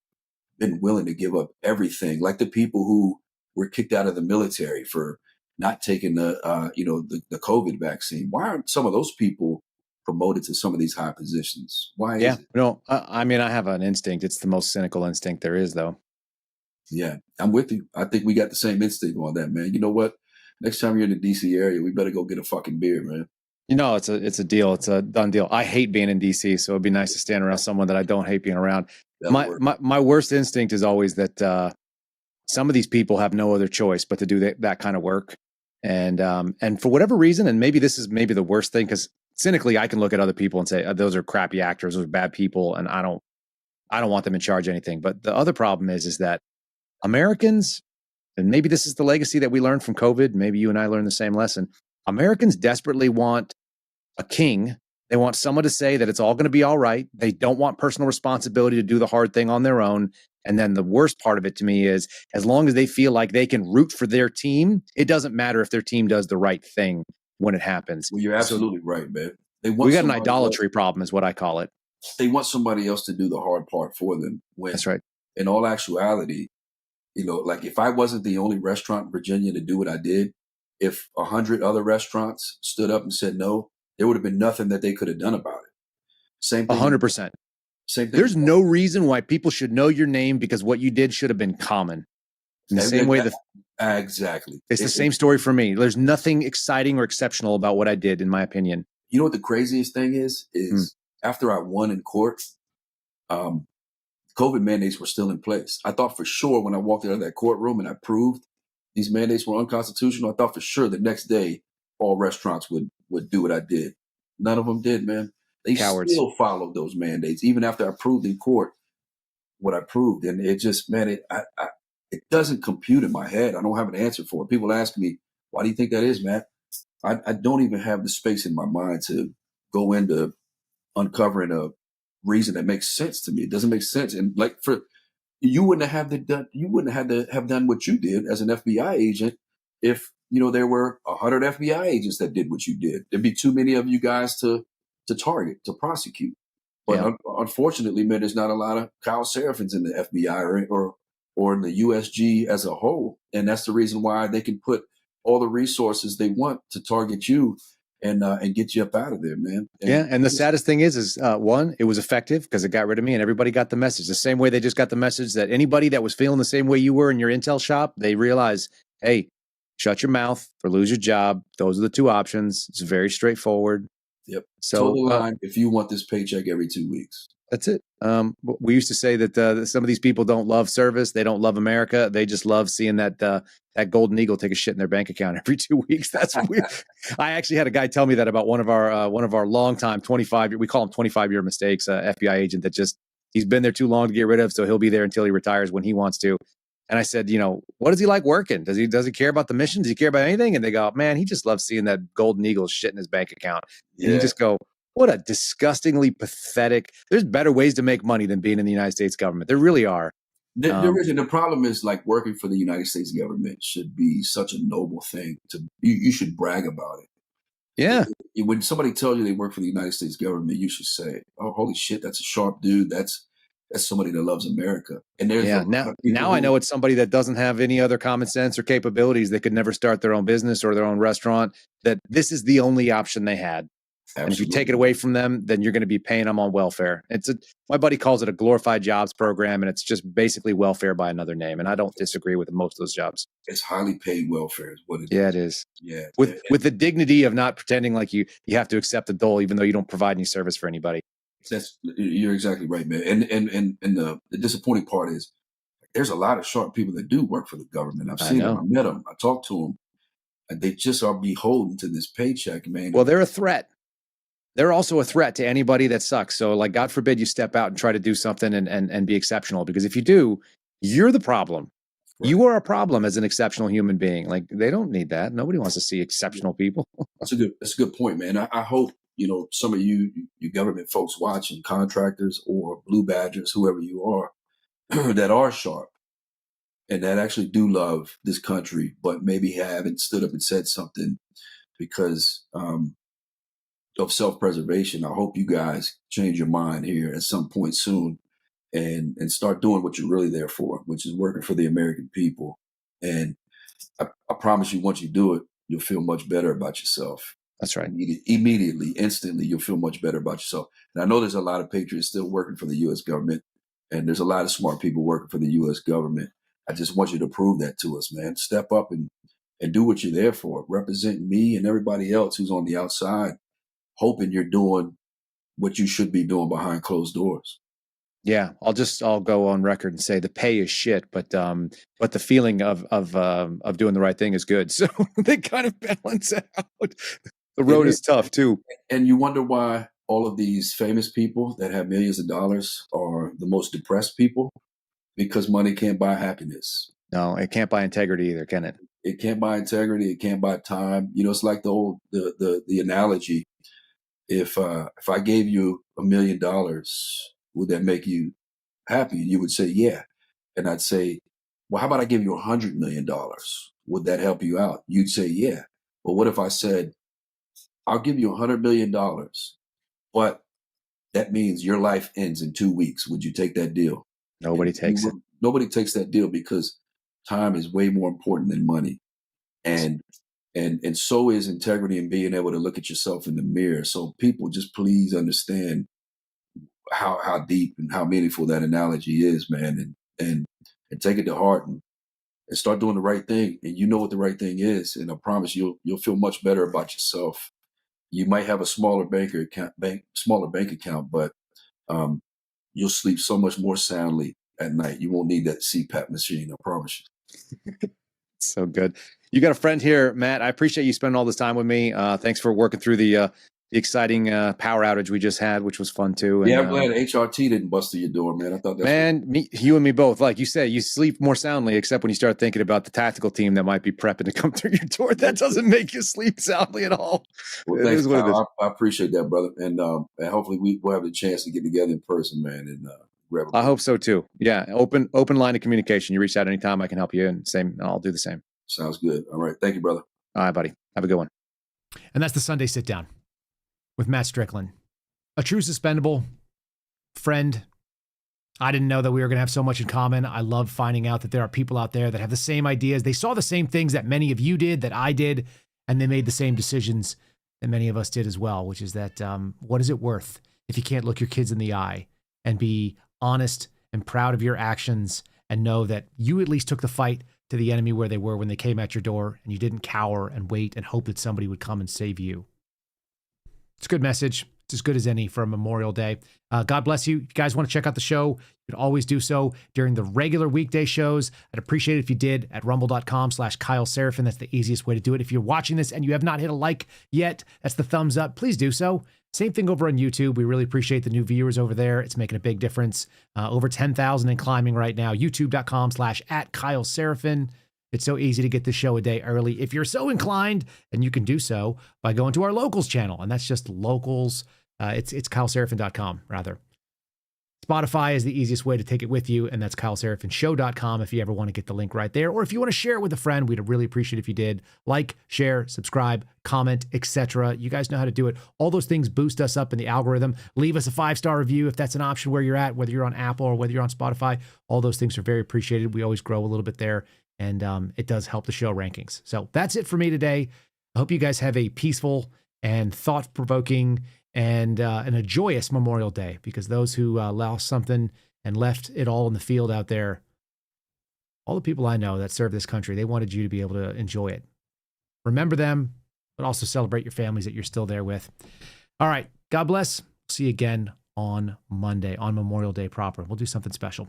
been willing to give up everything, like the people who were kicked out of the military for not taking the COVID vaccine? Why aren't some of those people promoted to some of these high positions? Why is it? No, I mean, I have an instinct. It's the most cynical instinct there is, though. Yeah, I'm with you. I think we got the same instinct on that, man. You know what? Next time you're in the DC area, we better go get a fucking beer, man. You know, it's a deal. It's a done deal. I hate being in DC, so it'd be nice to stand around someone that I don't hate being around. My worst instinct is always that some of these people have no other choice but to do that kind of work. And for whatever reason, and maybe this is the worst thing, because cynically I can look at other people and say, those are crappy actors, those are bad people, and I don't want them in charge of anything. But the other problem is that Americans, and maybe this is the legacy that we learned from COVID, maybe you and I learned the same lesson. Americans desperately want a king. They want someone to say that it's all going to be all right. They don't want personal responsibility to do the hard thing on their own. And then the worst part of it to me is, as long as they feel like they can root for their team, it doesn't matter if their team does the right thing when it happens. Well, you're absolutely right, man. We got an idolatry problem is what I call it. They want somebody else to do the hard part for them. That's right. In all actuality, you know, like if I wasn't the only restaurant in Virginia to do what I did, if 100 other restaurants stood up and said no, there would have been nothing that they could have done about it. Same thing. 100%. Same thing. There's no reason why people should know your name, because what you did should have been common. In the same way, exactly. It's the same story for me. There's nothing exciting or exceptional about what I did, in my opinion. You know what the craziest thing is after I won in court, COVID mandates were still in place. I thought for sure when I walked out of that courtroom and I proved these mandates were unconstitutional, I thought for sure the next day all restaurants would do what I did. None of them did, man. They Cowards. still followed those mandates, even after I proved in court what I proved. And it just, man, it doesn't compute in my head. I don't have an answer for it. People ask me, why do you think that is, Matt? I don't even have the space in my mind to go into uncovering a reason that makes sense to me. It doesn't make sense. And like you wouldn't have had to have done what you did as an FBI agent if, there were 100 FBI agents that did what you did. There'd be too many of you guys to target, to prosecute. But unfortunately, man, there's not a lot of Kyle Serafins in the FBI or in the USG as a whole. And that's the reason why they can put all the resources they want to target you and get you up out of there, man. And the saddest thing is one, it was effective because it got rid of me and everybody got the message. The same way they just got the message that anybody that was feeling the same way you were in your intel shop, they realize, hey, shut your mouth or lose your job. Those are the two options. It's very straightforward. Yep. So toe the line if you want this paycheck every 2 weeks. That's it. We used to say that some of these people don't love service. They don't love America. They just love seeing that golden eagle take a shit in their bank account every 2 weeks. That's weird. I actually had a guy tell me that about one of our longtime 25. We call him 25-year mistakes. FBI agent that he's been there too long to get rid of, so he'll be there until he retires when he wants to. And I said, what does he like working? Does he care about the mission? Does he care about anything? And they go, man, he just loves seeing that golden eagle shit in his bank account. Yeah. And you just go, what a disgustingly pathetic. There's better ways to make money than being in the United States government. There really are. There is, and the problem is, like, working for the United States government should be such a noble thing. You should brag about it. Yeah. When somebody tells you they work for the United States government, you should say, "Oh, holy shit, that's a sharp dude. That's somebody that loves America." And there's now I know it's somebody that doesn't have any other common sense or capabilities. They could never start their own business or their own restaurant. That this is the only option they had. Absolutely. And if you take it away from them, then you're going to be paying them on welfare. My buddy calls it a glorified jobs program, and it's just basically welfare by another name. And I don't disagree with most of those jobs. It's highly paid welfare is what it is. Yeah, it is. Yeah. With the dignity of not pretending like you have to accept the dole, even though you don't provide any service for anybody. You're exactly right, man. And the disappointing part is there's a lot of sharp people that do work for the government. I've seen them, I met them, I talked to them, and they just are beholden to this paycheck, man. Well, they're a threat. They're also a threat to anybody that sucks. So, like, God forbid you step out and try to do something and be exceptional, because if you do, you're the problem. Right. You are a problem as an exceptional human being. Like, they don't need that. Nobody wants to see exceptional people. That's a good point, man. I hope, some of you government folks watching, contractors or blue badgers, whoever you are, that are sharp and that actually do love this country, but maybe haven't stood up and said something because, of self-preservation. I hope you guys change your mind here at some point soon and start doing what you're really there for, which is working for the American people. And I promise you, once you do it, you'll feel much better about yourself. That's right. Immediately, instantly, you'll feel much better about yourself. And I know there's a lot of patriots still working for the U.S. government, and there's a lot of smart people working for the U.S. government. I just want you to prove that to us, man. Step up and do what you're there for. Represent me and everybody else who's on the outside, hoping you're doing what you should be doing behind closed doors. Yeah, I'll go on record and say the pay is shit, but the feeling of doing the right thing is good. So they kind of balance out. The road is tough too. And you wonder why all of these famous people that have millions of dollars are the most depressed people, because money can't buy happiness. No, it can't buy integrity either, can it? It can't buy integrity. It can't buy time. It's like the analogy. If I gave you $1 million, would that make you happy? You would say, yeah. And I'd say, well, how about I give you $100 million? Would that help you out? You'd say, yeah. But what if I said, I'll give you $100 million, but that means your life ends in 2 weeks. Would you take that deal? Nobody takes it. Nobody takes that deal because time is way more important than money. And so is integrity and being able to look at yourself in the mirror. So people, just please understand how deep and how meaningful that analogy is, man, and take it to heart and start doing the right thing. And you know what the right thing is. And I promise you'll feel much better about yourself. You might have a smaller bank account, but you'll sleep so much more soundly at night. You won't need that CPAP machine. I promise you. So good. You got a friend here, Matt. I appreciate you spending all this time with me. Thanks for working through the exciting power outage we just had, which was fun too. And, yeah, I'm glad HRT didn't bust through your door, man. I thought you and me both. Like you said, you sleep more soundly, except when you start thinking about the tactical team that might be prepping to come through your door. That doesn't make you sleep soundly at all. Well, thanks, Kyle. I appreciate that, brother. And hopefully we'll have the chance to get together in person, man. And I hope so too. Yeah, open line of communication. You reach out anytime, I can help you, and I'll do the same. Sounds good. All right, thank you, brother. All right, buddy. Have a good one. And that's the Sunday Sit Down with Matt Strickland, a true suspendable friend. I didn't know that we were going to have so much in common. I love finding out that there are people out there that have the same ideas. They saw the same things that many of you did, that I did, and they made the same decisions that many of us did as well, which is that what is it worth if you can't look your kids in the eye and be honest and proud of your actions and know that you at least took the fight to the enemy where they were when they came at your door, and you didn't cower and wait and hope that somebody would come and save you. It's a good message. It's as good as any for a Memorial Day. God bless you. If you guys want to check out the show, you can always do so during the regular weekday shows. I'd appreciate it if you did at rumble.com/Kyle Seraphin. That's the easiest way to do it. If you're watching this and you have not hit a like yet, that's the thumbs up. Please do so. Same thing over on YouTube. We really appreciate the new viewers over there. It's making a big difference. Over 10,000 and climbing right now. YouTube.com/@Kyle Seraphin. It's so easy to get the show a day early if you're so inclined, and you can do so by going to our locals channel, and that's just locals. It's KyleSeraphin.com, rather. Spotify is the easiest way to take it with you, and that's KyleSeraphinShow.com if you ever want to get the link right there, or if you want to share it with a friend, we'd really appreciate it if you did. Like, share, subscribe, comment, etc. You guys know how to do it. All those things boost us up in the algorithm. Leave us a 5-star review if that's an option where you're at, whether you're on Apple or whether you're on Spotify. All those things are very appreciated. We always grow a little bit there, and it does help the show rankings. So that's it for me today. I hope you guys have a peaceful and thought-provoking and a joyous Memorial Day, because those who lost something and left it all in the field out there, all the people I know that serve this country, they wanted you to be able to enjoy it. Remember them, but also celebrate your families that you're still there with. All right. God bless. See you again on Monday, on Memorial Day proper. We'll do something special.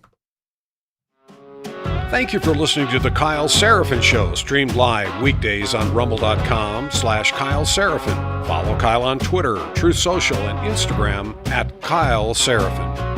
Thank you for listening to The Kyle Seraphin Show, streamed live weekdays on rumble.com/Kyle Seraphin. Follow Kyle on Twitter, Truth Social, and Instagram @Kyle Seraphin.